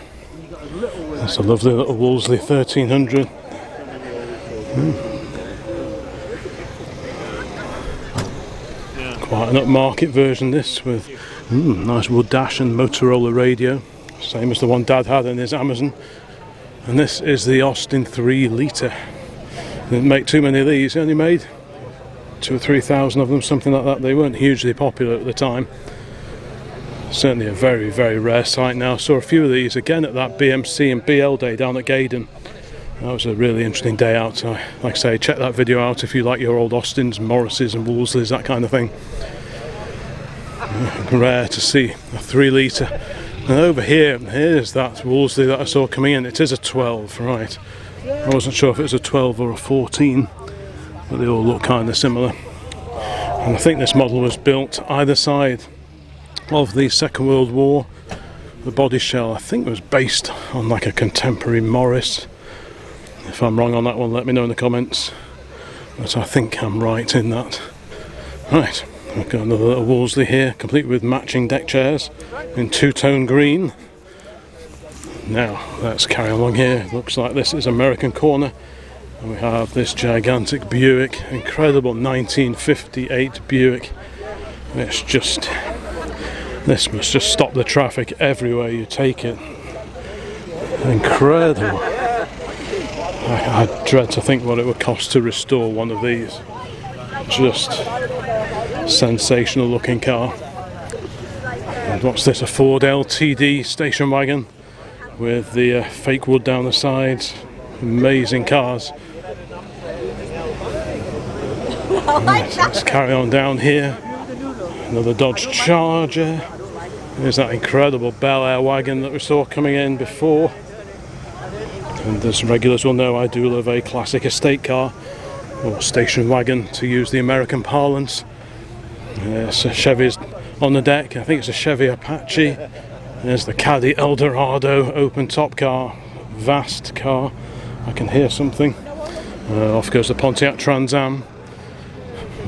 That's a lovely little Wolseley 1300. Quite an upmarket version this, with nice wood dash and Motorola radio, same as the one Dad had in his Amazon. And this is the Austin 3 litre. Didn't make too many of these, he only made 2,000 or 3,000 of them, something like that. They weren't hugely popular at the time. Certainly a very, very rare sight now. Saw a few of these again at that BMC and BL day down at Gaydon. That was a really interesting day out. So, like I say, check that video out if you like your old Austins, Morrises and Wolseleys, that kind of thing. Rare to see a 3 litre. And over here's that Wolseley that I saw coming in. It is a 12, right. I wasn't sure if it was a 12 or a 14, but they all look kind of similar. And I think this model was built either side of the Second World War. The body shell, I think, was based on like a contemporary Morris. If I'm wrong on that one, let me know in the comments. But I think I'm right in that. Right, I've got another little Wolseley here, complete with matching deck chairs in two-tone green. Now, let's carry along here. Looks like this is American Corner. And we have this gigantic Buick, incredible 1958 Buick. It's just... this must just stop the traffic everywhere you take it. Incredible. I dread to think what it would cost to restore one of these. Just sensational looking car. And what's this, a Ford LTD station wagon with the fake wood down the sides. Amazing cars. Right, let's carry on down here. Another Dodge Charger. There's that incredible Bel Air wagon that we saw coming in before. And as regulars will know, I do love a classic estate car, or station wagon to use the American parlance. So Chevy's on the deck. I think it's a Chevy Apache. There's the Caddy Eldorado open top car, vast car. I can hear something. Off goes the Pontiac Trans Am.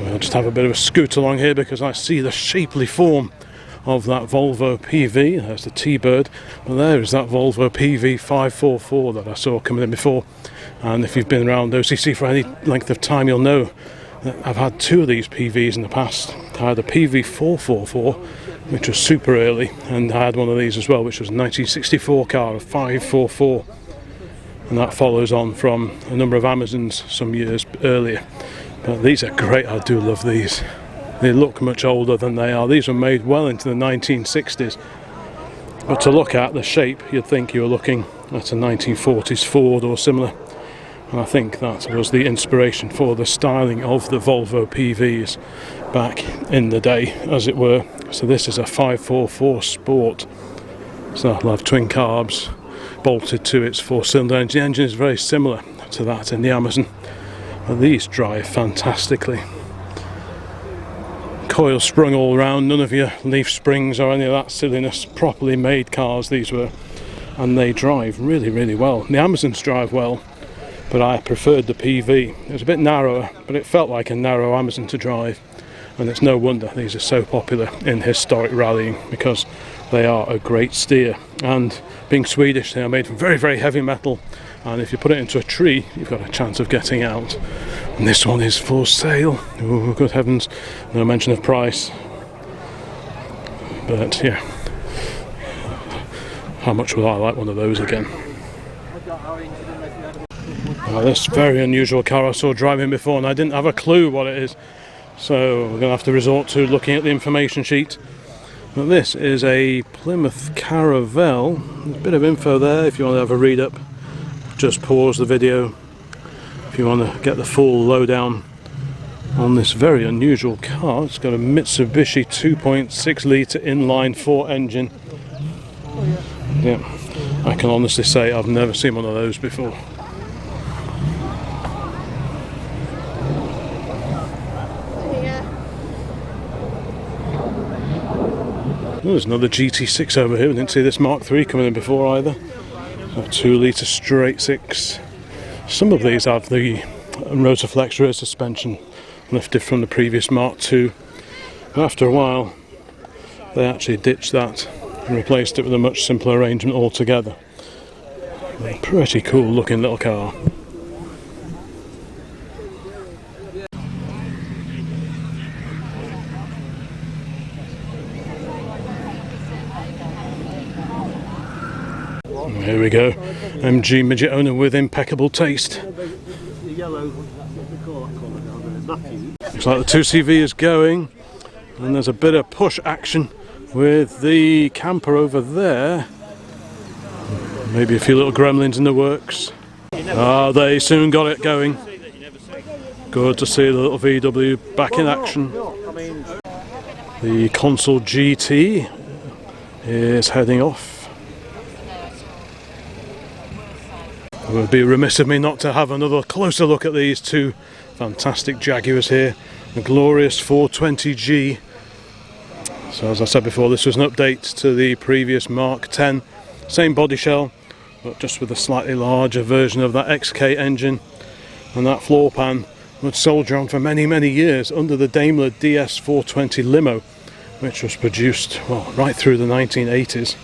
I'll just have a bit of a scoot along here because I see the shapely form of that Volvo PV. There's the T-Bird, but there is that Volvo PV 544 that I saw coming in before. And if you've been around OCC for any length of time, you'll know that I've had 2 of these PVs in the past. I had a PV 444, which was super early, and I had one of these as well, which was a 1964 car, a 544. And that follows on from a number of Amazons some years earlier. But these are great, I do love these. They look much older than they are. These were made well into the 1960s. But to look at the shape, you'd think you were looking at a 1940s Ford or similar. And I think that was the inspiration for the styling of the Volvo PVs back in the day, as it were. So this is a 544 Sport. So I'll have twin carbs bolted to its 4-cylinder engine. The engine is very similar to that in the Amazon. But these drive fantastically. Coil sprung all around, none of your leaf springs or any of that silliness. Properly made cars these were, and they drive really, really well. The Amazons drive well, but I preferred the PV. It was a bit narrower, but it felt like a narrow Amazon to drive, and it's no wonder these are so popular in historic rallying, because they are a great steer. And being Swedish, they are made from very, very heavy metal, and if you put it into a tree, you've got a chance of getting out. And this one is for sale. Oh, good heavens, no mention of price. But yeah, how much would I like one of those again? Now, this very unusual car I saw driving before, and I didn't have a clue what it is, so we're going to have to resort to looking at the information sheet. But this is a Plymouth Caravelle. There's a bit of info there if you want to have a read up. Just pause the video if you want to get the full lowdown on this very unusual car. It's got a Mitsubishi 2.6 litre inline 4 engine. Yeah, I can honestly say I've never seen one of those before. There's another GT6 over here. We didn't see this Mark III coming in before either. A 2 litre straight six. Some of these have the Rotaflex rear suspension lifted from the previous Mark II. But after a while, they actually ditched that and replaced it with a much simpler arrangement altogether. A pretty cool looking little car. Here we go, MG midget owner with impeccable taste. Looks like the 2CV is going, and there's a bit of push action with the camper over there. Maybe a few little gremlins in the works. They soon got it going. Good to see the little VW back in action. The Consul GT is heading off. It would be remiss of me not to have another closer look at these two fantastic Jaguars here. The glorious 420G. So as I said before, this was an update to the previous Mark X. Same body shell, but just with a slightly larger version of that XK engine. And that floor pan would soldier on for many, many years under the Daimler DS420 limo, which was produced, well, right through the 1980s.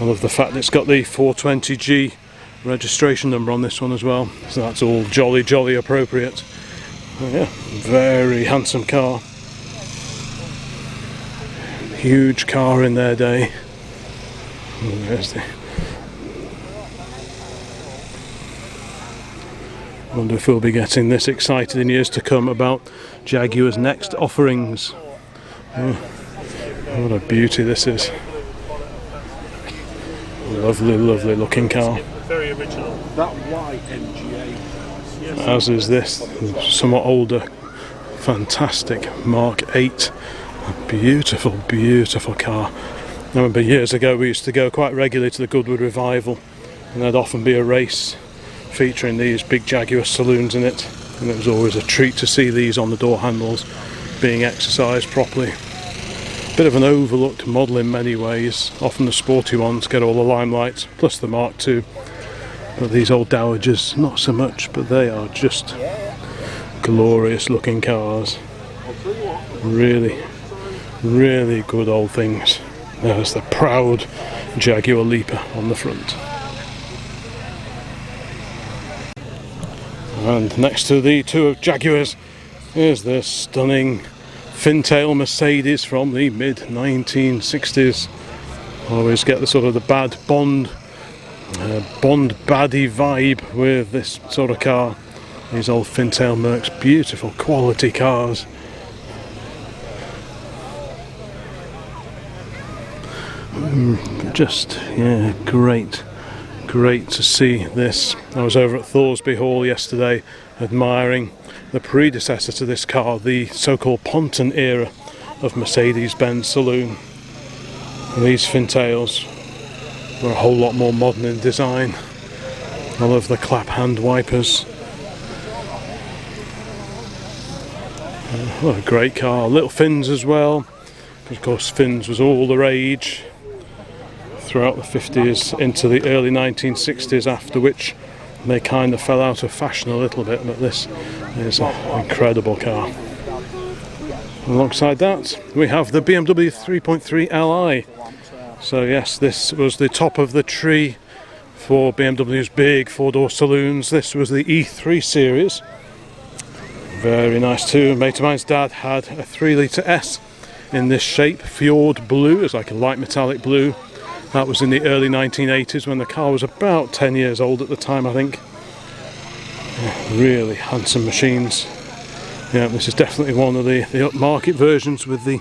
I love the fact it's got the 420G registration number on this one as well, so that's all jolly appropriate. Yeah, very handsome car. Huge car in their day. And there's the... I wonder if we'll be getting this excited in years to come about Jaguar's next offerings. Yeah. What a beauty this is. Lovely looking car. Very original. That white MGA. As is this somewhat older, fantastic Mark 8. A beautiful car. I remember years ago we used to go quite regularly to the Goodwood Revival, and there'd often be a race featuring these big Jaguar saloons in it, and it was always a treat to see these on the door handles being exercised properly. Bit of an overlooked model in many ways. Often the sporty ones get all the limelight, plus the Mark II. But these old dowagers, not so much, but they are just glorious looking cars. Really good old things. There's the proud Jaguar Leaper on the front. And next to the two Jaguars is the stunning Fintail Mercedes from the mid 1960s. Always get the sort of the bad Bond baddie vibe with this sort of car. These old Fintail Mercs, beautiful quality cars. Just, yeah, great to see this. I was over at Thoresby Hall yesterday admiring the predecessor to this car, the so-called Ponton era of Mercedes-Benz saloon. And these Fintails were a whole lot more modern in design. I love the clap hand wipers. What a great car. Little fins as well. Of course, fins was all the rage throughout the 50s into the early 1960s, after which they kind of fell out of fashion a little bit, but this is an incredible car. Alongside that, we have the BMW 3.3 Li. So yes, this was the top of the tree for BMW's big four-door saloons. This was the E3 series. Very nice too. A mate of mine's dad had a 3-litre S in this shape, fjord blue. It's like a light metallic blue. That was in the early 1980s when the car was about 10 years old at the time, I think. Yeah, really handsome machines. Yeah, this is definitely one of the upmarket versions with the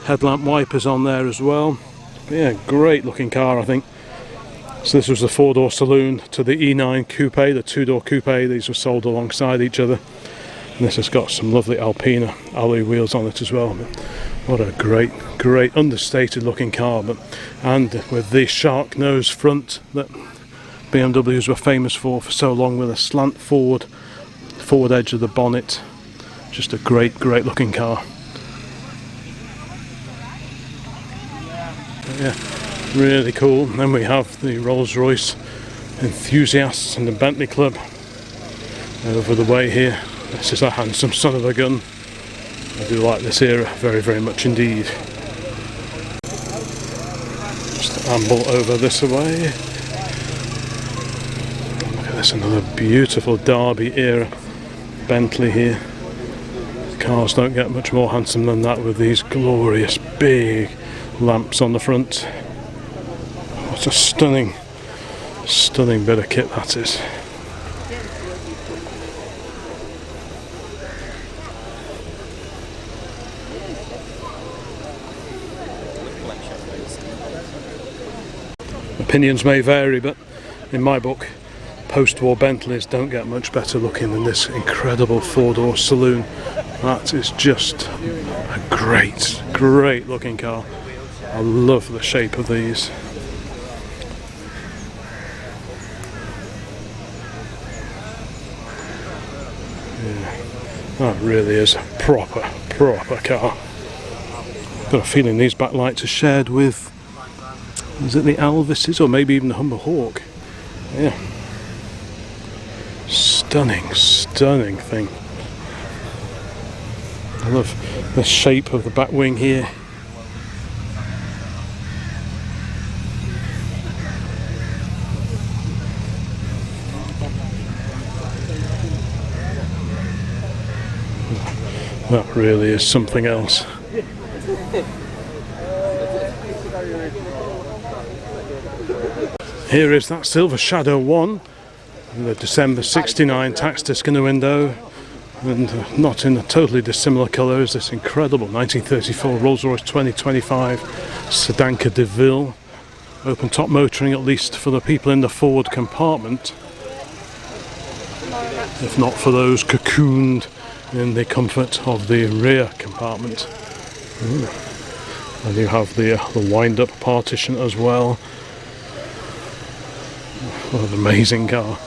headlamp wipers on there as well. Yeah, great looking car, I think. So this was the four-door saloon to the E9 Coupe, the two-door coupe. These were sold alongside each other. And this has got some lovely Alpina alloy wheels on it as well. What a great understated looking car, and with the shark nose front that BMWs were famous for so long, with a slant forward edge of the bonnet. Just a great looking car. Yeah, really cool. And then we have the Rolls-Royce enthusiasts and the Bentley Club over the way here. This is a handsome son of a gun. I do like this era very, very much indeed. Just amble over this way. Look at this, another beautiful Derby era Bentley here. Cars don't get much more handsome than that with these glorious big lamps on the front. What a stunning bit of kit that is. Opinions may vary, but in my book, post-war Bentleys don't get much better looking than this incredible four-door saloon. That is just a great looking car. I love the shape of these. Yeah, that really is a proper car. Got a feeling these backlights are shared with, is it the Elvises or maybe even the Humber Hawk? Yeah. Stunning thing. I love the shape of the back wing here. That really is something else. Here is that Silver Shadow 1, the December '69 tax disc in the window, and not in a totally dissimilar colour is this incredible 1934 Rolls-Royce 2025 Sedanca de Ville. Open top motoring, at least for the people in the forward compartment, if not for those cocooned in the comfort of the rear compartment. And you have the wind-up partition as well. What an amazing car.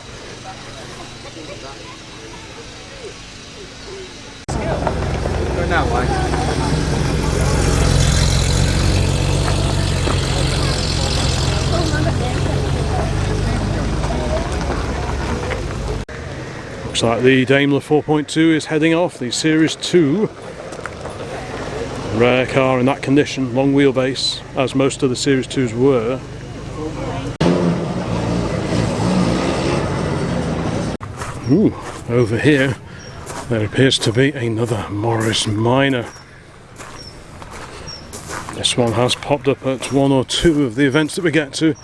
Looks like the Daimler 4.2 is heading off, the Series 2. Rare car in that condition, long wheelbase, as most of the Series 2s were. Ooh, over here there appears to be another Morris Minor. This one has popped up at one or two of the events that we get to.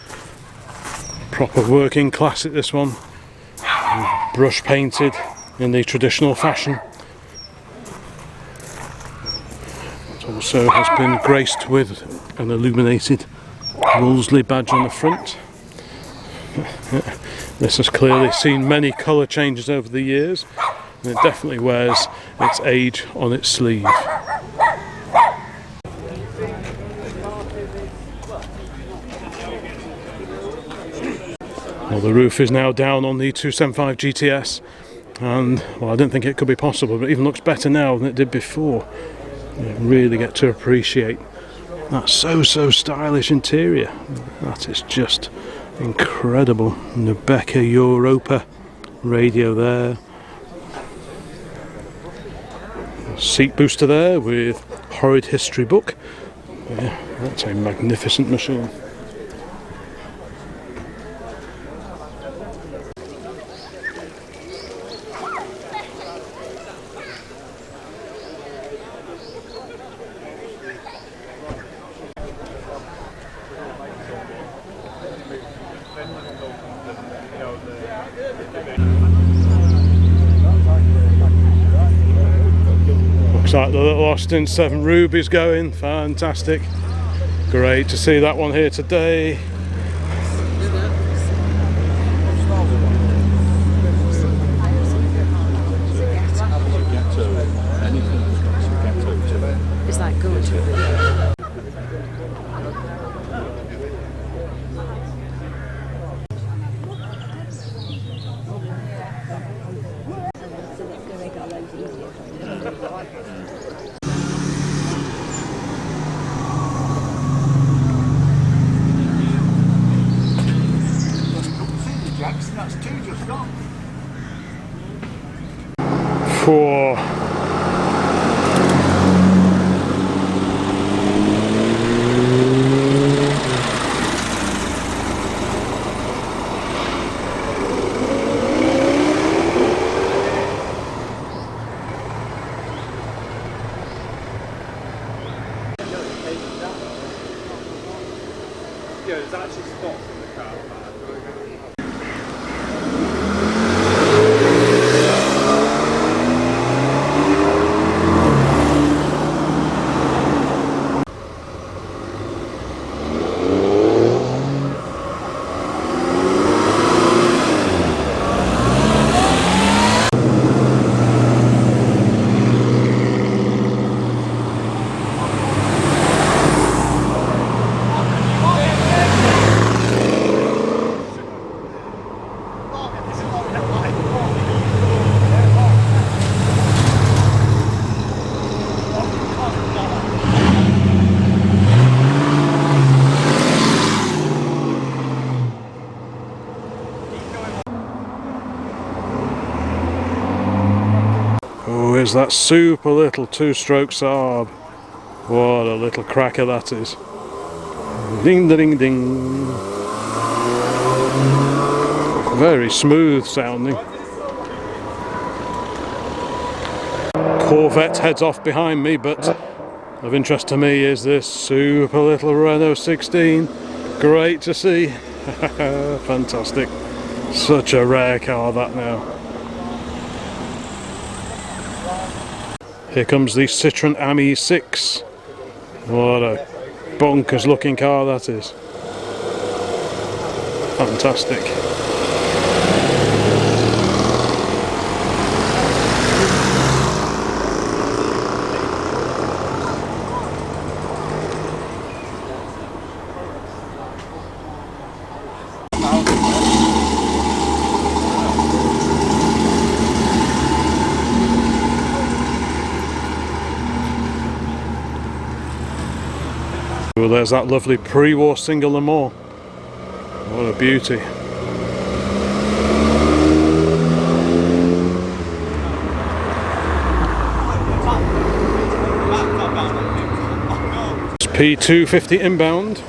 Proper working classic, this one. Brush painted in the traditional fashion. It also has been graced with an illuminated Wolseley badge on the front. This has clearly seen many colour changes over the years, and it definitely wears its age on its sleeve. Well, the roof is now down on the 275 GTS, and well, I didn't think it could be possible, but it even looks better now than it did before. You really get to appreciate that so stylish interior. That is just incredible. Nubeca Europa radio there. Seat booster there with Horrid History book. Yeah, that's a magnificent machine. Looks like the little Austin 7 Ruby's going, fantastic. Great to see that one here today. Is that good? Whoa. Here's that super little two-stroke Saab. What a little cracker that is. Ding ding ding. Very smooth sounding. Corvette heads off behind me, but of interest to me is this super little Renault 16. Great to see. Fantastic. Such a rare car that now. Here comes the Citroën Ami 6. What a bonkers looking car that is. Fantastic. Well, there's that lovely pre-war single Le Mans. What a beauty. It's P250 inbound.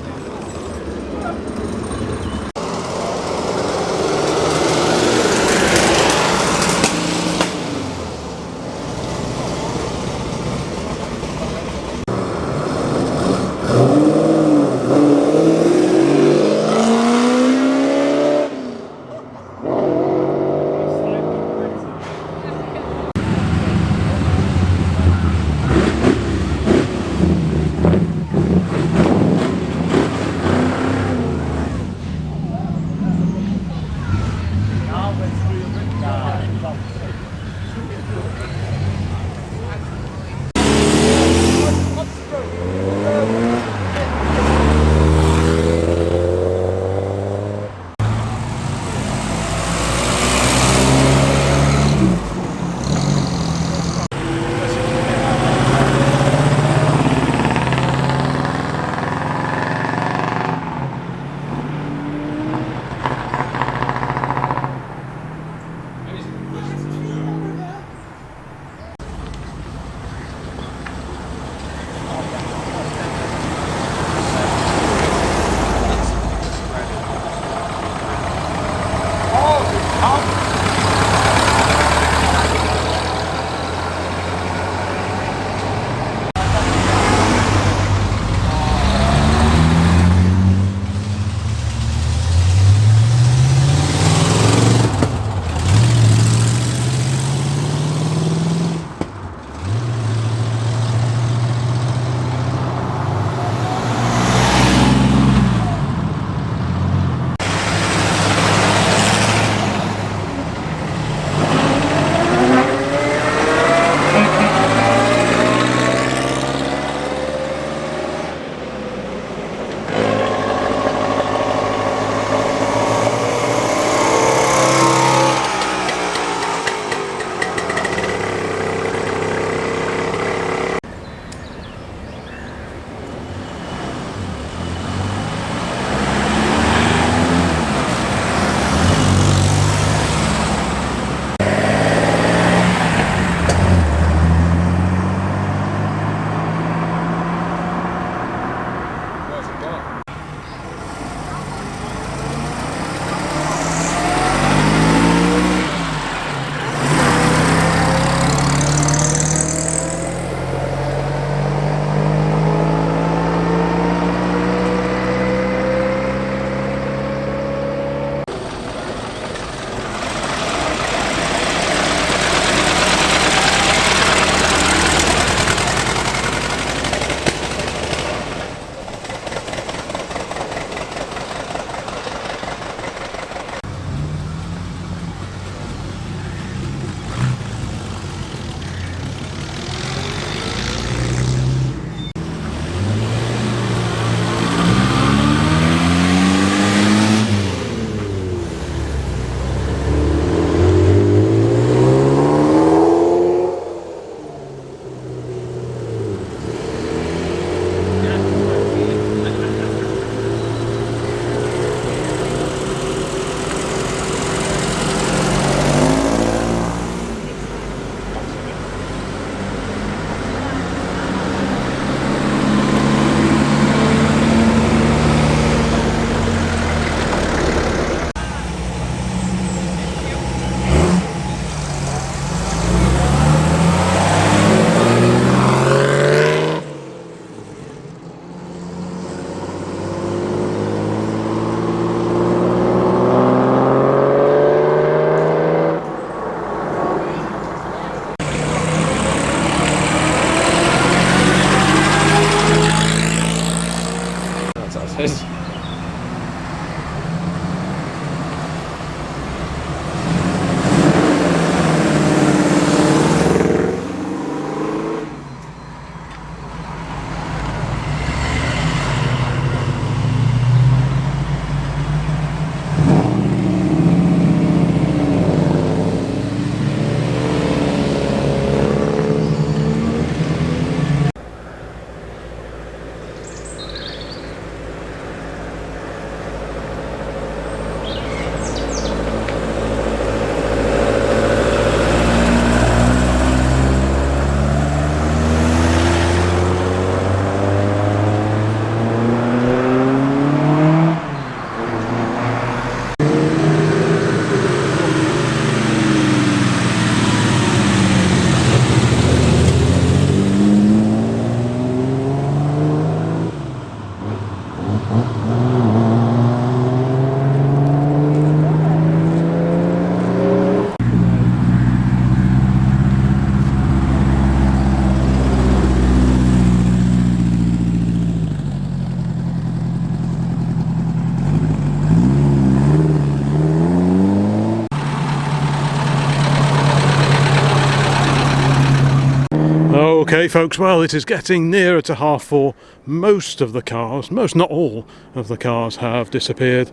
Okay folks, well it is getting nearer to 4:30. Most of the cars, not all of the cars have disappeared.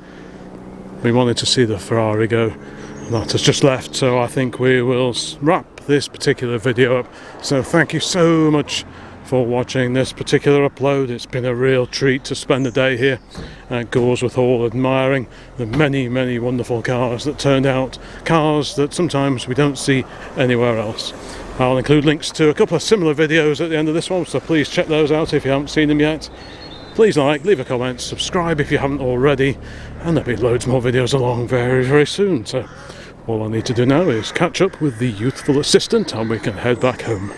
We wanted to see the Ferrari go. That has just left, so I think we will wrap this particular video up. So thank you so much for watching this particular upload. It's been a real treat to spend the day here at Gawsworth Hall admiring the many wonderful cars that turned out, cars that sometimes we don't see anywhere else. I'll include links to a couple of similar videos at the end of this one, so please check those out if you haven't seen them yet. Please like, leave a comment, subscribe if you haven't already, and there'll be loads more videos along very soon. So all I need to do now is catch up with the youthful assistant and we can head back home.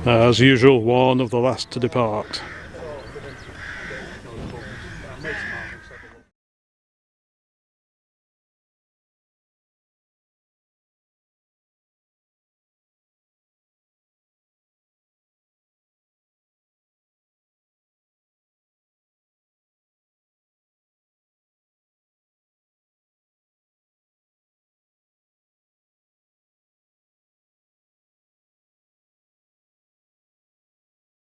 As usual, one of the last to depart.